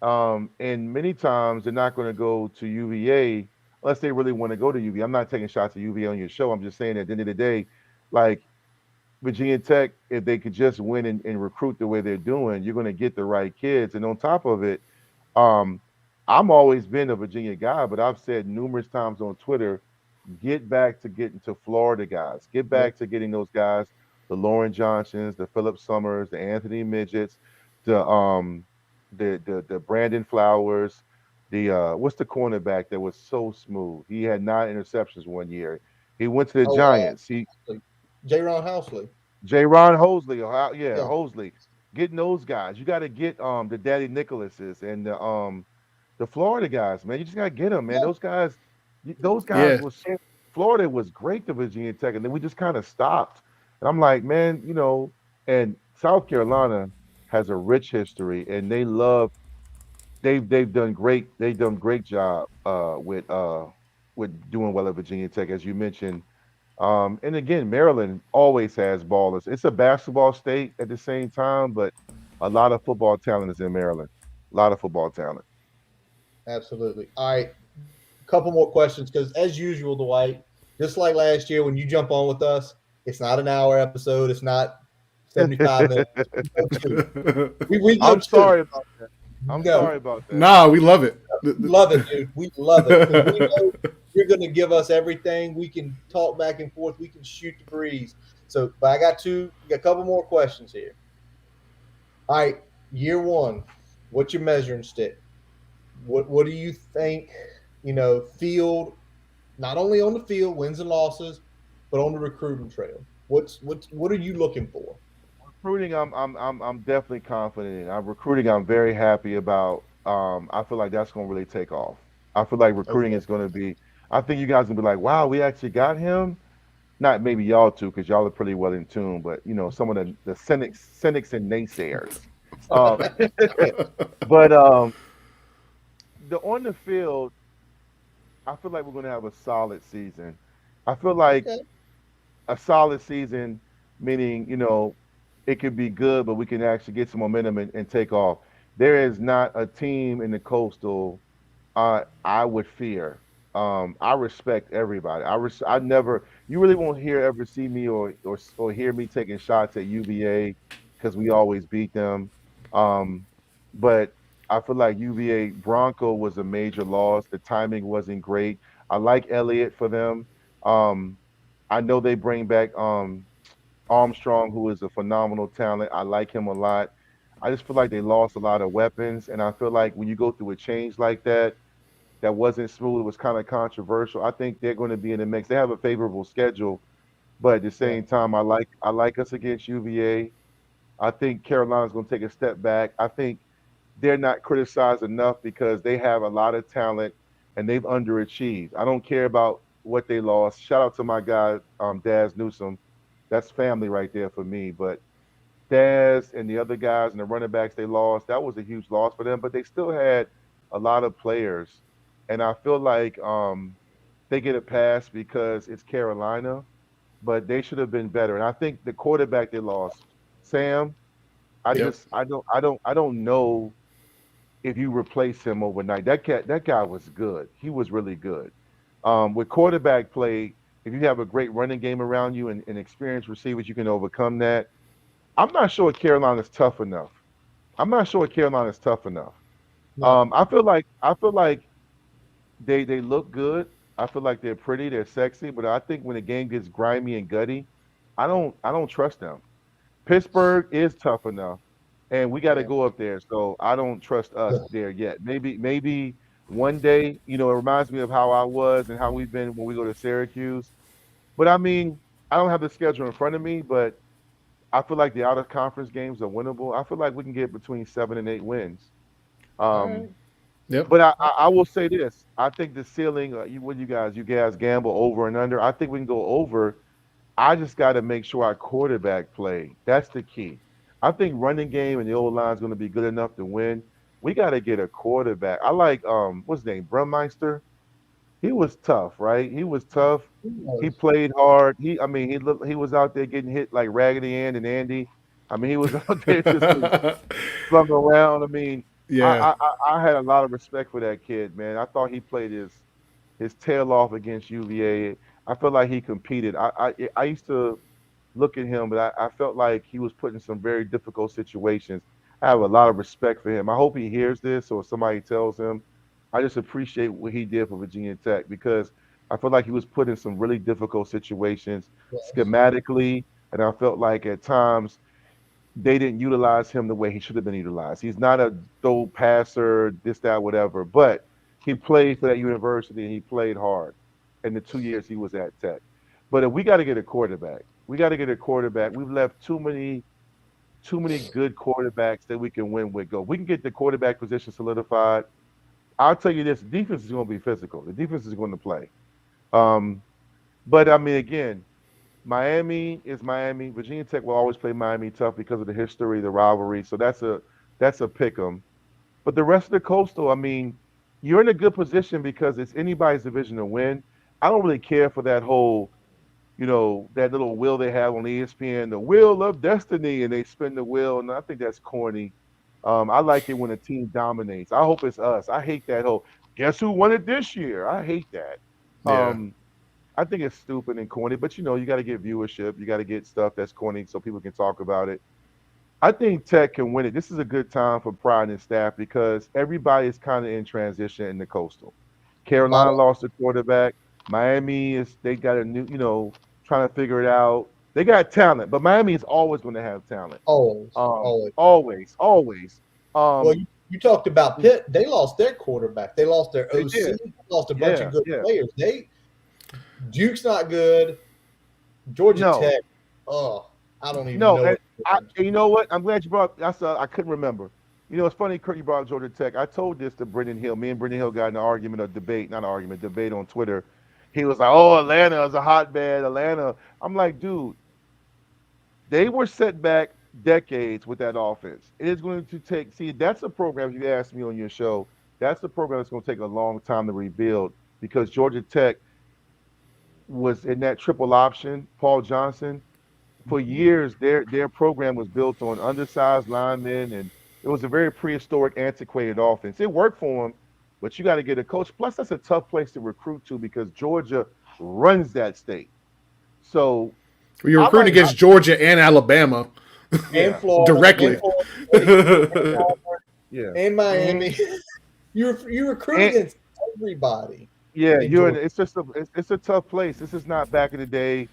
and many times they're not going to go to UVA unless they really want to go to UVA. I'm not taking shots at UVA on your show. I'm just saying at the end of the day, like Virginia Tech, if they could just win and recruit the way they're doing, you're going to get the right kids. And on top of it, um, I'm always been a Virginia guy, but I've said numerous times on Twitter, get back to getting to Florida guys. Get yep. back to getting those guys, the Lauren Johnsons, the Philip Summers, the Anthony Midgets, the Brandon Flowers, the what's the cornerback that was so smooth? He had 9 interceptions one year. He went to the Oh, Giants. J. Ron Housley. J. Ron Hosley, yeah, Yeah, Hosley. Getting those guys. You got to get the Daddy Nicholases and the Florida guys, man. You just gotta get them, man. yeah. Those guys Yeah, was so. Florida was great to Virginia Tech, and then we just kind of stopped. And I'm like, man, and South Carolina has a rich history, and they've done great. They've done great job with doing well at Virginia Tech, as you mentioned. And again, Maryland always has ballers. It's a basketball state at the same time, but a lot of football talent is in Maryland. A lot of football talent. Absolutely. All right, couple more questions, because as usual, Dwight, just like last year when you jump on with us, it's not an hour episode. It's not 75 minutes. We go two. We go I'm two. sorry about that. I'm No, sorry about that. nah, we love it. we love it, dude. We love it because we know you're going to give us everything. We can talk back and forth. We can shoot the breeze. So, but I got a couple more questions here. All right, year one, what's your measuring stick? What do you think? Field, not only on the field, wins and losses, but on the recruiting trail. What are you looking for? recruiting, I'm definitely confident in. I'm recruiting. I'm very happy about. I feel like that's going to really take off. I feel like recruiting Okay. is going to be. I think you guys gonna be like, wow, we actually got him. Not maybe y'all two, because y'all are pretty well in tune, but some of the cynics and naysayers. Um, but the on the field, I feel like we're going to have a solid season. I feel like Okay. a solid season, meaning, it could be good, but we can actually get some momentum and take off. There is not a team in the Coastal I would fear. I respect everybody. I never, you really won't ever see me or hear me taking shots at UVA because we always beat them. Um, but I feel like UVA Bronco was a major loss. The timing wasn't great. I like Elliott for them. Um, I know they bring back Armstrong, who is a phenomenal talent. I like him a lot. I just feel like they lost a lot of weapons, and I feel like when you go through a change like that wasn't smooth, it was kind of controversial. I think they're going to be in the mix. They have a favorable schedule, but at the Yeah. same time, I like us against UVA. I think Carolina's going to take a step back. I think they're not criticized enough because they have a lot of talent and they've underachieved. I don't care about what they lost. Shout out to my guy, Daz Newsome. That's family right there for me. But Daz and the other guys and the running backs they lost, that was a huge loss for them. But they still had a lot of players. And I feel like they get a pass because it's Carolina, but they should have been better. And I think the quarterback they lost, Sam, Yep. I don't know if you replace him overnight. That guy was good. He was really good. With quarterback play, if you have a great running game around you and experienced receivers, you can overcome that. I'm not sure Carolina's tough enough. I'm not sure Carolina's tough enough. No. I feel like they look good. I feel like they're pretty, they're sexy, but I think when the game gets grimy and gutty, I don't trust them. Pittsburgh is tough enough, and we got to Yeah. go up there. So I don't trust us there yet. Maybe one day, it reminds me of how I was and how we've been when we go to Syracuse. But I mean, I don't have the schedule in front of me, but I feel like the out of conference games are winnable. I feel like we can get between 7 and 8 wins. All Um, right. Yep. but I will say this: I think the ceiling. You guys gamble over and under. I think we can go over. I just got to make sure our quarterback play. That's the key. I think running game and the old line is going to be good enough to win. We got to get a quarterback. I like what's his name, Brummeister. He was tough, right? He was tough. Who He knows? played hard. He was out there getting hit like Raggedy Ann and Andy. I mean, he was out there just slung around. I mean, Yeah. I had a lot of respect for that kid, man. I thought he played his tail off against UVA. I felt like he competed. I used to look at him, but I felt like he was put in some very difficult situations. I have a lot of respect for him. I hope he hears this or somebody tells him. I just appreciate what he did for Virginia Tech because I feel like he was put in some really difficult situations Yes. schematically, and I felt like at times they didn't utilize him the way he should have been utilized. He's not a dope passer, this, that, whatever, but he played for that university and he played hard in the 2 years he was at Tech. But if we got to get a quarterback, we got to get a quarterback. We've left too many good quarterbacks that we can win with go. We can get the quarterback position solidified. I'll tell you this: the defense is going to be physical. The defense is going to play. Um, but I mean, again, Miami is Miami. Virginia Tech will always play Miami tough because of the history, the rivalry. So that's a pick 'em. But the rest of the coastal, I mean, you're in a good position because it's anybody's division to win. I don't really care for that whole, that little wheel they have on ESPN, the wheel of destiny, and they spin the wheel, and I think that's corny. I like it when a team dominates. I hope it's us. I hate that whole guess who won it this year. I hate that. Yeah. Um, I think it's stupid and corny, but you got to get viewership. You got to get stuff that's corny so people can talk about it. I think Tech can win it. This is a good time for Pride and staff because everybody is kind of in transition in the coastal. Carolina All lost a quarterback. Miami they got a new, trying to figure it out. They got talent, but Miami is always going to have talent. always. Always. Always, always. Well, Um, you talked about Pitt. They lost their quarterback. They lost their they OC. did. They lost a bunch Yeah, of good yeah. players. Duke's not good. Georgia No, Tech. Oh, I don't even no, know and it. You know what? I'm glad you brought. I couldn't remember. You know, it's funny, Kurt, you brought up Georgia Tech. I told this to Brendan Hill. Me and Brendan Hill got in an argument or debate, not an argument, debate on Twitter. He was like, "Oh, Atlanta is a hotbed. Atlanta." I'm like, dude, they were set back decades with that offense. It is going to take. See, that's a program. You asked me on your show. That's the program that's going to take a long time to rebuild because Georgia Tech was in that triple option. Paul Johnson. For years, their program was built on undersized linemen, and it was a very prehistoric, antiquated offense. It worked for them, but you got to get a coach. Plus, that's a tough place to recruit to because Georgia runs that state. So you're recruiting against Georgia and Alabama, and Florida directly, and Miami. You recruit against everybody. Yeah, it's just it's a tough place. This is not back in the day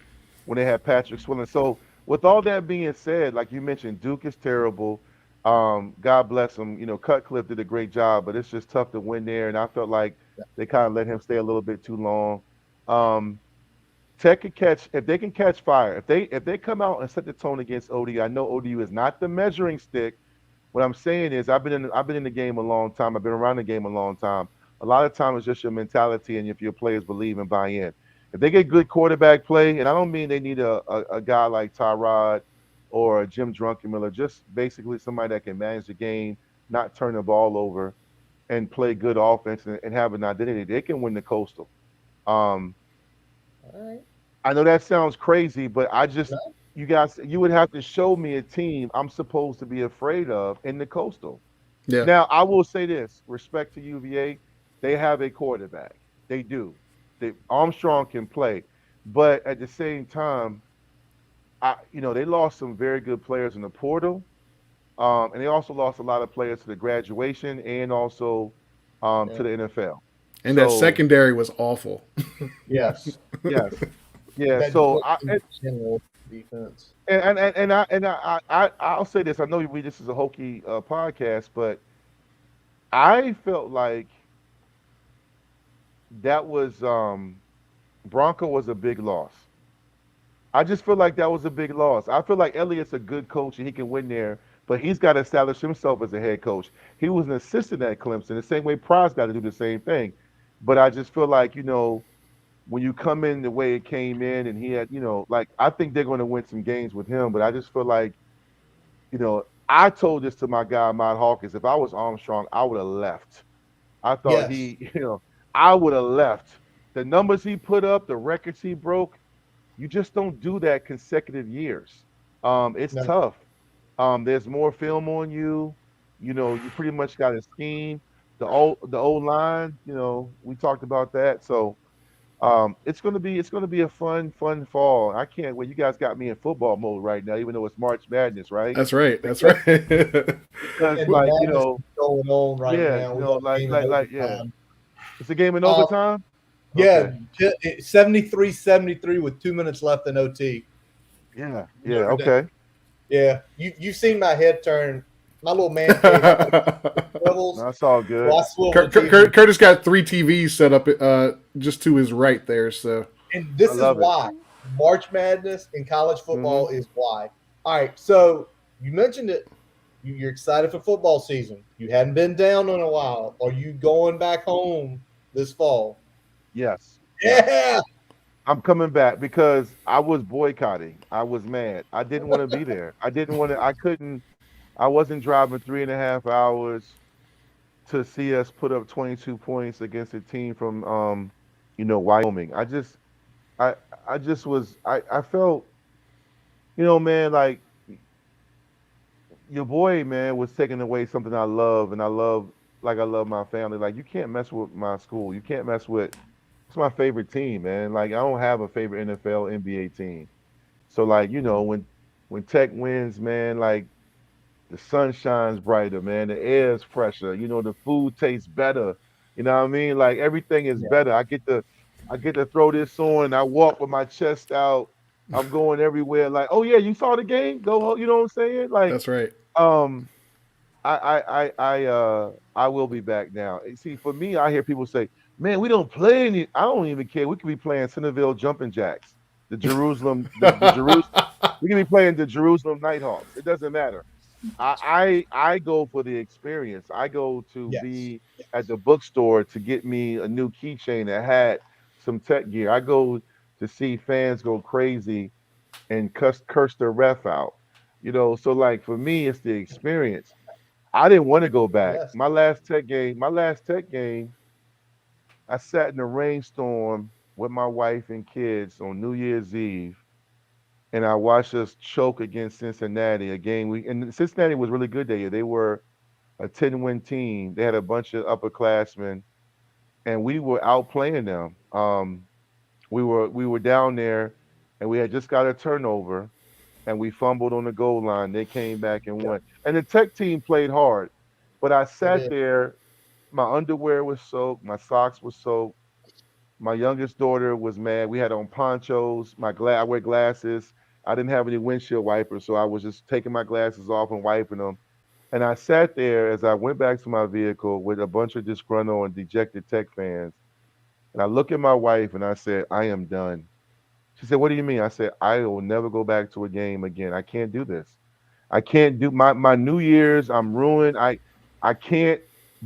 when they had Patrick Swilling. So with all that being said, like you mentioned, Duke is terrible. God bless him. You know, Cutcliffe did a great job, but it's just tough to win there. And I felt like they kind of let him stay a little bit too long. Tech can catch if they can catch fire. If they come out and set the tone against ODU, I know ODU is not the measuring stick. What I'm saying is I've been in the game a long time. I've been around the game a long time. A lot of times it's just your mentality and if your players believe and buy in. If they get good quarterback play, and I don't mean they need a guy like Tyrod or Jim Druckenmiller, just basically somebody that can manage the game, not turn the ball over, and play good offense and have an identity, they can win the Coastal. All right. I know that sounds crazy, but you would have to show me a team I'm supposed to be afraid of in the Coastal. Yeah. Now, I will say this, respect to UVA, they have a quarterback. They do. Armstrong can play, but at the same time, they lost some very good players in the portal, and they also lost a lot of players to the graduation and also to the NFL. And that secondary was awful. Yes. Yeah. So general defense. And I'll say this. I know this is a Hokie podcast, but I felt like that was Bronco was a big loss. I just feel like that was a big loss. I feel like Elliott's a good coach and he can win there, but he's got to establish himself as a head coach. He was an assistant at Clemson, the same way Price got to do the same thing. But I just feel like, when you come in the way it came in and he had, I think they're going to win some games with him, but I just feel like, I told this to my guy, Matt Hawkins, if I was Armstrong, I would have left. I thought I would have left. The numbers he put up, the records he broke, you just don't do that consecutive years. It's tough. There's more film on you. You pretty much got a scheme. The old line, we talked about that. So it's gonna be a fun fall. I can't wait. You guys got me in football mode right now, even though it's March Madness, right? That's right. Because going on right now. It's a game in overtime? Yeah, 73-73 with 2 minutes left in OT. Yeah, okay. Yeah, you've seen my head turn. My little man cave. That's all good. Curtis got 3 TVs set up just to his right there. So, and this is why March Madness in college football is why. All right, so you mentioned it. You're excited for football season. You hadn't been down in a while. Are you going back home this fall? Yes. Yeah. I'm coming back because I was boycotting. I was mad. I didn't want to be there. I wasn't driving 3.5 hours to see us put up 22 points against a team from Wyoming. I felt, man, like your boy, man, was taking away something I love, and I love my family. Like, you can't mess with my school. You can't mess with. It's my favorite team, man. Like, I don't have a favorite NFL, NBA team. So, like, when Tech wins, man, like, the sun shines brighter, man. The air is fresher. The food tastes better. You know what I mean? Like, everything is better. I get to throw this on. I walk with my chest out. I'm going everywhere. Like, oh yeah, you saw the game? Go. You know what I'm saying? Like, that's right. I will be back now. See, for me, I hear people say, "Man, we don't play any." I don't even care. We could be playing Centerville Jumping Jacks, the Jerusalem, the Jerusalem. We can be playing the Jerusalem Nighthawks. It doesn't matter. I go for the experience. I go to Yes. be at the bookstore to get me a new keychain that had some tech gear. I go to see fans go crazy and curse their ref out. So like for me, it's the experience. I didn't want to go back. Yes. My last tech game, I sat in a rainstorm with my wife and kids on New Year's Eve, and I watched us choke against Cincinnati, a game and Cincinnati was really good that year. They were a 10-win team. They had a bunch of upperclassmen, and we were outplaying them. We were down there, and we had just got a turnover, and we fumbled on the goal line. They came back and Yep. won. And the Tech team played hard, but I They sat did. there. My underwear was soaked. My socks were soaked. My youngest daughter was mad. We had on ponchos. I wear glasses. I didn't have any windshield wipers, so I was just taking my glasses off and wiping them. And I sat there as I went back to my vehicle with a bunch of disgruntled and dejected Tech fans. And I look at my wife and I said, I am done. She said, what do you mean? I said, I will never go back to a game again. I can't do this. I can't do my New Year's. I'm ruined. I can't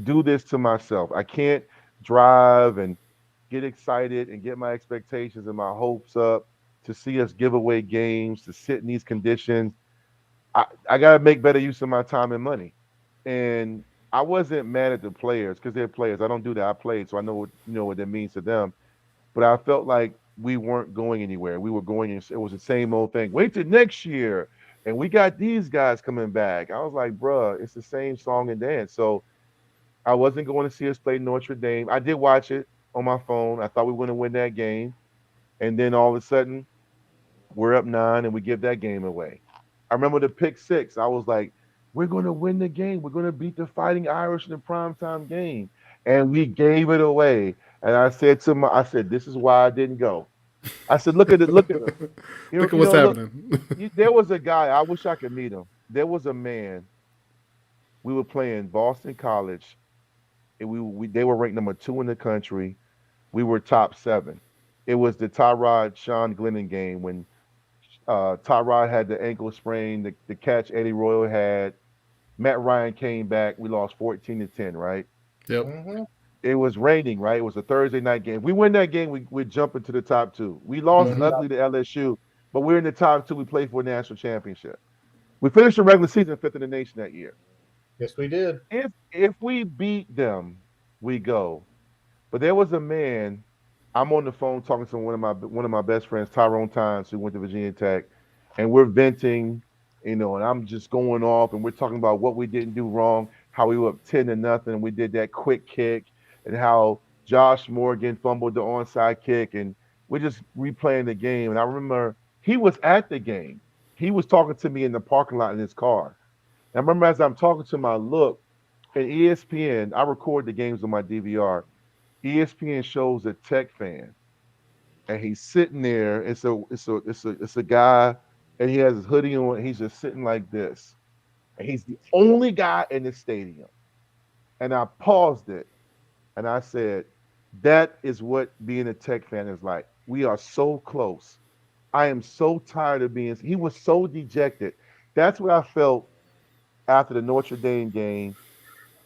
do this to myself. I can't drive and get excited and get my expectations and my hopes up to see us give away games, to sit in these conditions. I got to make better use of my time and money. And I wasn't mad at the players because they're players. I don't do that. I played, so I know what that means to them. But I felt like we weren't going anywhere. We were going. It was the same old thing. Wait till next year, and we got these guys coming back. I was like, bruh, it's the same song and dance. So I wasn't going to see us play Notre Dame. I did watch it on my phone. I thought we were going to win that game, and then all of a sudden we're up 9 and we give that game away. I remember the pick six. I was like, we're going to win the game. We're going to beat the Fighting Irish in the primetime game. And we gave it away. And I said, this is why I didn't go. I said, look at it, look at it. Look at what's Look, happening. there was a guy, I wish I could meet him. There was a man, we were playing Boston College, and they were ranked number 2 in the country. We were top 7. It was the Tyrod Sean Glennon game when Tyrod had the ankle sprain, the catch Eddie Royal had. Matt Ryan came back. We lost 14-10, right? Yep. Mm-hmm. It was raining, right? It was a Thursday night game. If we win that game, we jump into the top 2. We lost Mhm. ugly to LSU, but we're in the top 2. We played for a national championship. We finished the regular season 5th in the nation that year. Yes, we did. If we beat them, we go. But there was a man. I'm on the phone talking to one of my best friends, Tyrone Tynes, who went to Virginia Tech, and we're venting, and I'm just going off, and we're talking about what we didn't do wrong, how we were up 10-0, and we did that quick kick, and how Josh Morgan fumbled the onside kick, and we're just replaying the game. And I remember he was at the game. He was talking to me in the parking lot in his car. And I remember as I'm talking to him, I look, and ESPN, I record the games on my DVR. ESPN shows a Tech fan, and he's sitting there. It's a guy, and he has his hoodie on. And he's just sitting like this, and he's the only guy in the stadium. And I paused it, and I said, "That is what being a Tech fan is like. We are so close. I am so tired of being." He was so dejected. That's what I felt after the Notre Dame game,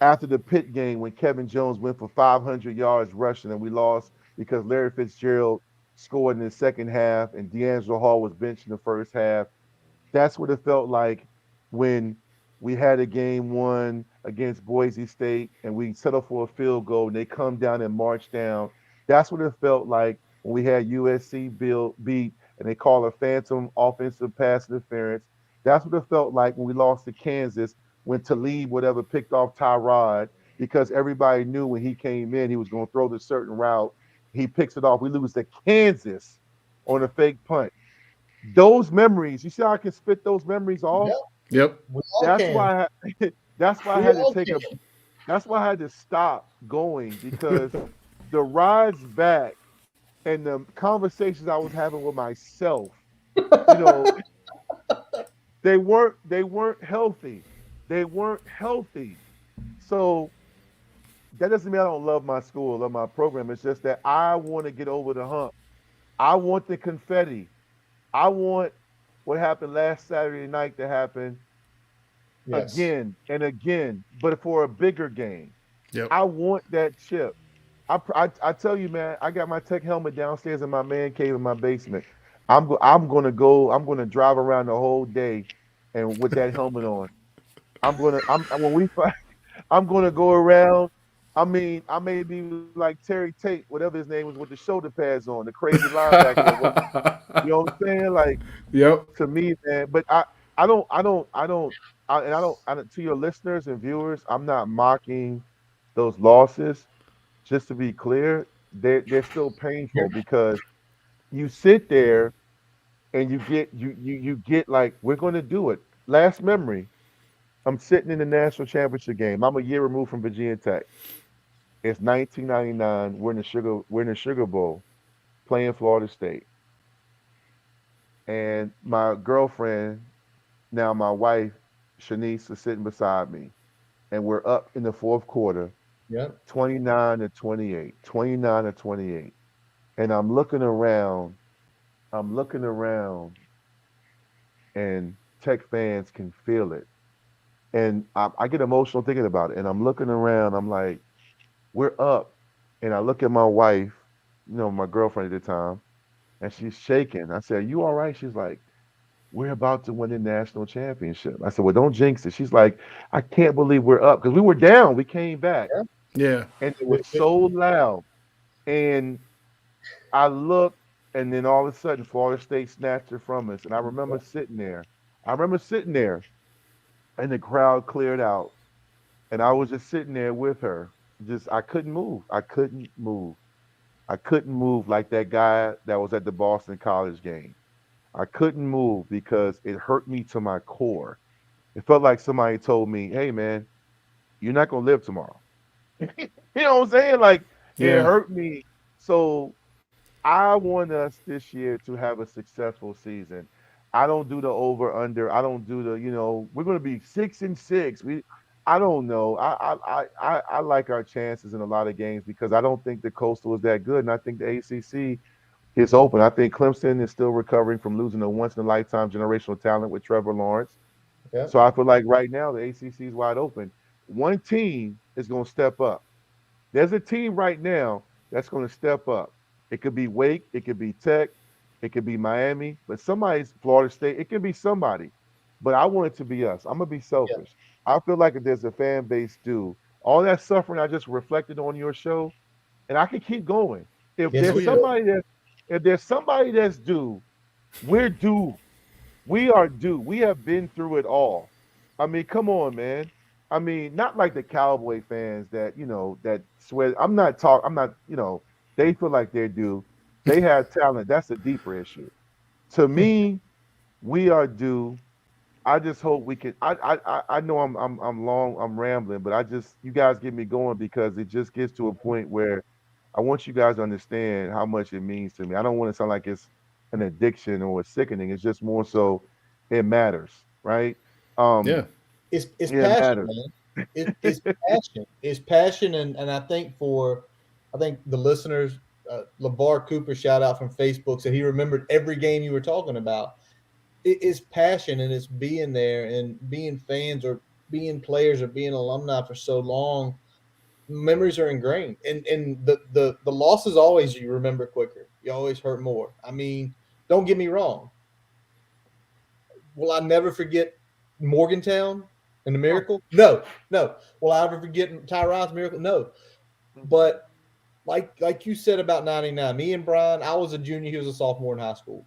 after the Pitt game when Kevin Jones went for 500 yards rushing and we lost because Larry Fitzgerald scored in the second half and D'Angelo Hall was benched in the first half. That's what it felt like when we had a game 1 against Boise State and we settled for a field goal and they come down and march down. That's what it felt like when we had USC beat and they call a phantom offensive pass interference. That's what it felt like when we lost to Kansas when Talib whatever picked off Tyrod because everybody knew when he came in he was going to throw this certain route. He picks it off. We lose to Kansas on a fake punt. Those memories, you see how I can spit those memories off? Yep. Yep. We all That's can. why that's why I We had to all take can. a that's why I had to stop going because the rides back and the conversations I was having with myself, you know, they weren't healthy. They weren't healthy. So that doesn't mean I don't love my school, love my program. It's just that I want to get over the hump. I want the confetti. I want what happened last Saturday night to happen Yes. again and again, but for a bigger game. Yep. I want that chip. I tell you, man, I got my tech helmet downstairs in my man cave in my basement. I'm gonna go. I'm gonna drive around the whole day, and with that helmet on, I'm when we fight, I'm gonna go around. I mean, I may be like Terry Tate, whatever his name was, with the shoulder pads on, the crazy linebacker that was. You know what I'm saying? Like Yep. to me, man. But I don't. To your listeners and viewers, I'm not mocking those losses. Just to be clear, they're still painful because you sit there and you get like we're going to do it. Last memory, I'm sitting in the national championship game. I'm a year removed from Virginia Tech. It's 1999. We're in the Sugar Bowl playing Florida State, and my girlfriend, now my wife, Shanice, is sitting beside me, and we're up in the fourth quarter, Yep. 29 to 28, 29 to 28, and I'm looking around, and Tech fans can feel it. And I get emotional thinking about it. And I'm looking around, I'm like, we're up. And I look at my wife, my girlfriend at the time, and she's shaking. I said, "Are you all right?" She's like, "We're about to win the national championship." I said, "Well, don't jinx it." She's like, "I can't believe we're up." Because we were down. We came back. Yeah. Yeah. And it was so loud. And I looked, and then all of a sudden, Florida State snatched it from us. And I remember sitting there. I remember sitting there, and the crowd cleared out. And I was just sitting there with her. Just, I couldn't move. I couldn't move. I couldn't move like that guy that was at the Boston College game. I couldn't move because it hurt me to my core. It felt like somebody told me, "Hey, man, you're not going to live tomorrow." You know what I'm saying? Like, it Yeah. hurt me. So I want us this year to have a successful season. I don't do the over under. I don't do we're going to be 6-6. I don't know. I like our chances in a lot of games because I don't think the Coastal is that good, and I think the ACC is open. I think Clemson is still recovering from losing a once in a lifetime generational talent with Trevor Lawrence. Yep. So I feel like right now the ACC is wide open. One team is going to step up. There's a team right now that's going to step up. It could be Wake, it could be Tech, it could be Miami, but somebody's Florida State. It can be somebody, but I want it to be us. I'm gonna be Yep. selfish. I feel like if there's a fan base due, all that suffering I just reflected on your show, and I can keep going. If Yes, Oh there's we yeah. will. somebody that if there's somebody that's due, we're due. We are due. We have been through it all. I mean, come on, man. I mean, not like the Cowboy fans that swear. I'm not, they feel like they're due. They have talent. That's a deeper issue. To me, we are due. I just hope we can. I know I'm long. I'm rambling, but you guys get me going because it just gets to a point where I want you guys to understand how much it means to me. I don't want to sound like it's an addiction or a sickening. It's just more so it matters, right? Um, Yeah. It's yeah, it passion, matters. man. It's passion. It's passion, and I think the listeners, LeVar Cooper, shout out from Facebook, said he remembered every game you were talking about. It is passion, and it's being there and being fans or being players or being alumni for so long. Memories are ingrained, and the losses always you remember quicker. You always hurt more. I mean, don't get me wrong. Will I never forget Morgantown and the No. Miracle? No, no. Will I ever forget Tyrod's Miracle? No. Mhm. But like you said about '99, me and Brian, I was a junior, he was a sophomore in high school.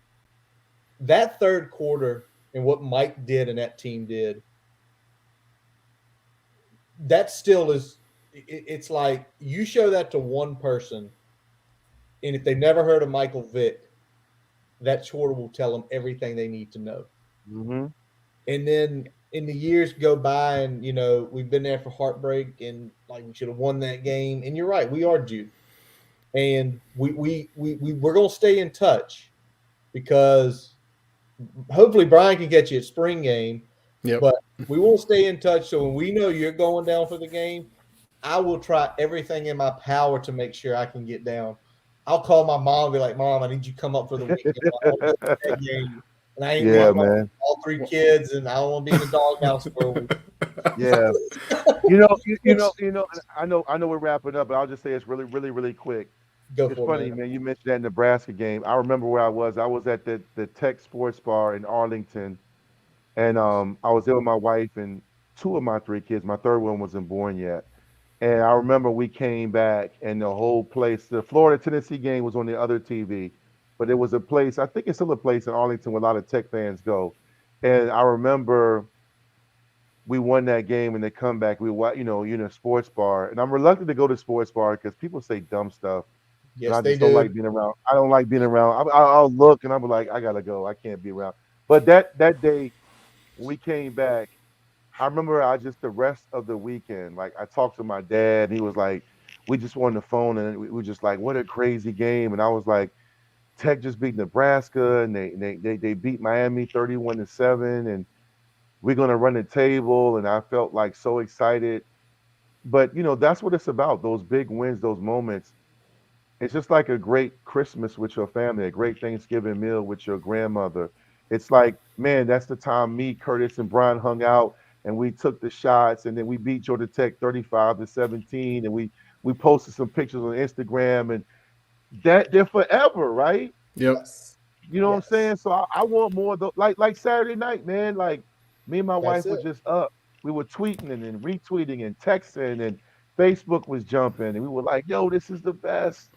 That third quarter and what Mike did and that team did, that still is. It's like you show that to one person, and if they've never heard of Michael Vick, that quarter will tell them everything they need to know. Mhm. And then in the years go by, and we've been there for heartbreak, and like we should have won that game. And you're right, we are due, and we're gonna stay in touch because hopefully Brian can get you a spring game, Yep. but we will stay in touch. So when we know you're going down for the game, I will try everything in my power to make sure I can get down. I'll call my mom and be like, "Mom, I need you to come up for the weekend. I want to see that game." And I ain't Yeah, one of man. all 3 kids, and I don't want to be in the doghouse for a week. Yeah. I know we're wrapping up, but I'll just say it's really, really, really quick. Go It's for it, funny, man. man. You mentioned that Nebraska game. I remember where I was. I was at the Tech Sports Bar in Arlington, and I was there with my wife and 2 of my 3 kids. My third one wasn't born yet. And I remember we came back, and the whole place, the Florida Tennessee game was on the other TV, but it was a place. I think it's still a place in Arlington where a lot of Tech fans go. And I remember we won that game and they come back. You're in a sports bar, and I'm reluctant to go to sports bar because people say dumb stuff, and Yes, I they just don't do. like being around. I don't like being around. I'll look and I'll be like, I gotta go. I can't be around. But that day when we came back, I remember I just the rest of the weekend, like I talked to my dad. He was like, we just were on the phone and we were just like, what a crazy game. And I was like, Tech just beat Nebraska and they beat Miami 31-7 and we're gonna run the table. And I felt like so excited. But that's what it's about. Those big wins, those moments. It's just like a great Christmas with your family, a great Thanksgiving meal with your grandmother. It's like, man, that's the time me, Curtis, and Brian hung out and we took the shots and then we beat Georgia Tech 35-17 and we posted some pictures on Instagram and that they're forever, right? Yep. Yes. You know what I'm Yes. saying? So I want more of those, like Saturday night, man. Like me and my That's wife were it. just up. We were tweeting and then retweeting and texting and Facebook was jumping and we were like, yo, this is the best.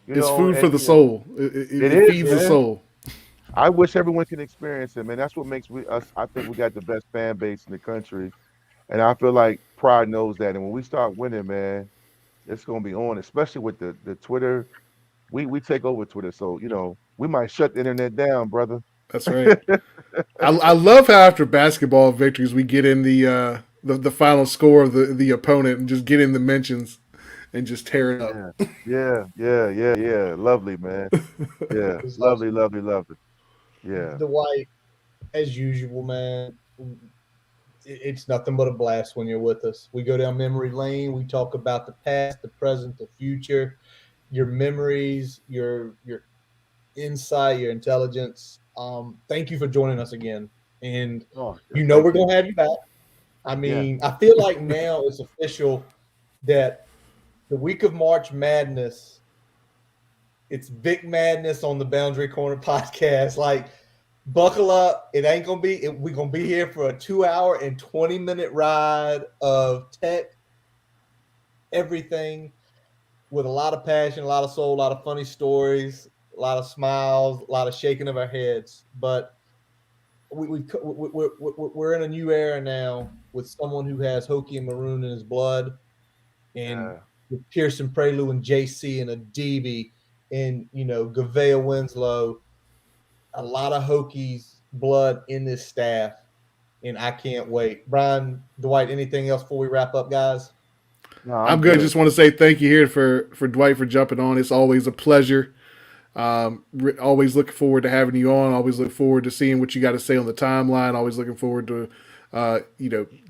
It's food for And the soul. It, it it, it is, feeds the man. soul. I wish everyone can experience it, man. That's what makes us. I think we got the best fan base in the country, and I feel like Pride knows that. And when we start winning, man, it's gonna be on. Especially with the Twitter, we take over Twitter, so we might shut the internet down, brother. That's right. I love how after basketball victories we get in the final score of the opponent and just get in the mentions and just tear it up. Yeah, yeah. Lovely, man. Yeah, It's lovely, awesome. lovely, lovely. Yeah, The White, as usual, man. It's nothing but a blast when you're with us. We go down memory lane. We talk about the past, the present, the future, your memories, your insight, your intelligence. Thank you for joining us again. And oh, yeah, we're thank you. gonna have you back. I Yeah, mean, I feel like now it's official that the week of March Madness, it's Vic Madness on the Boundary Corner podcast. Like, buckle up. It ain't gonna be. We're gonna be here for a 2 hour and 20-minute ride of tech, everything with a lot of passion, a lot of soul, a lot of funny stories, a lot of smiles, a lot of shaking of our heads. But we're in a new era now with someone who has Hokie and Maroon in his blood, and yeah. with Pearson Prelude and JC and Adibi and Gavea Winslow, a lot of Hokies blood in this staff, and I can't wait. Brian, Dwight, anything else before we wrap up, guys? No, I'm I'm good. good. Just want to say thank you here for Dwight for jumping on. It's always a pleasure. Always looking forward to having you on. Always look forward to seeing what you got to say on the timeline. Always looking forward to the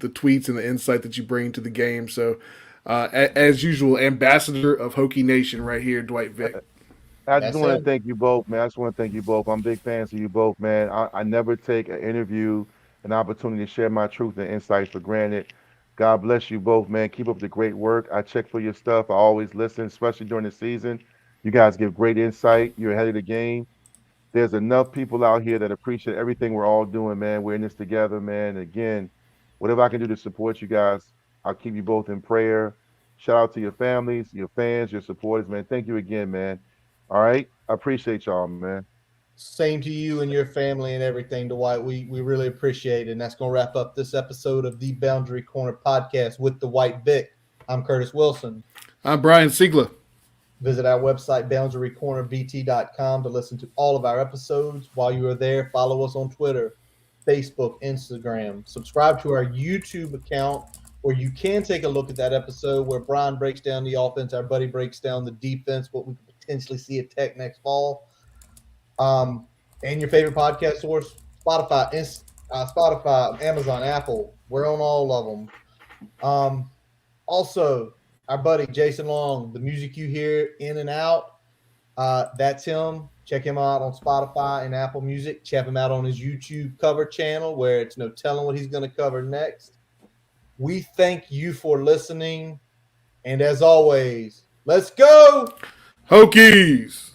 tweets and the insight that you bring to the game. So, as usual, ambassador of Hokie Nation right here, Dwight Vick. I just That's want to him. thank you both, man. I just want to thank you both. I'm big fans of you both, man. I never take an interview, an opportunity to share my truth and insights for granted. God bless you both, man. Keep up the great work. I check for your stuff. I always listen, especially during the season. You guys give great insight. You're ahead of the game. There's enough people out here that appreciate everything we're all doing, man. We're in this together, man. Again, whatever I can do to support you guys, I'll keep you both in prayer. Shout out to your families, your fans, your supporters, man. Thank you again, man. All right. I appreciate y'all, man. Same to you and your family and everything, Dwight. We really appreciate it. And that's going to wrap up this episode of the Boundary Corner podcast with Dwight Vick. I'm Curtis Wilson. I'm Brian Siegler. Visit our website, boundarycornerbt.com, to listen to all of our episodes. While you are there, follow us on Twitter, Facebook, Instagram. Subscribe to our YouTube account where you can take a look at that episode where Brian breaks down the offense, our buddy breaks down the defense, what we could potentially see at Tech next fall. And your favorite podcast source, Spotify, Amazon, Apple. We're on all of them. Also, our buddy Jason Long, the music you hear in and out, that's him. Check him out on Spotify and Apple Music. Check him out on his YouTube cover channel where it's no telling what he's going to cover next. We thank you for listening. And as always, let's go! Hokies!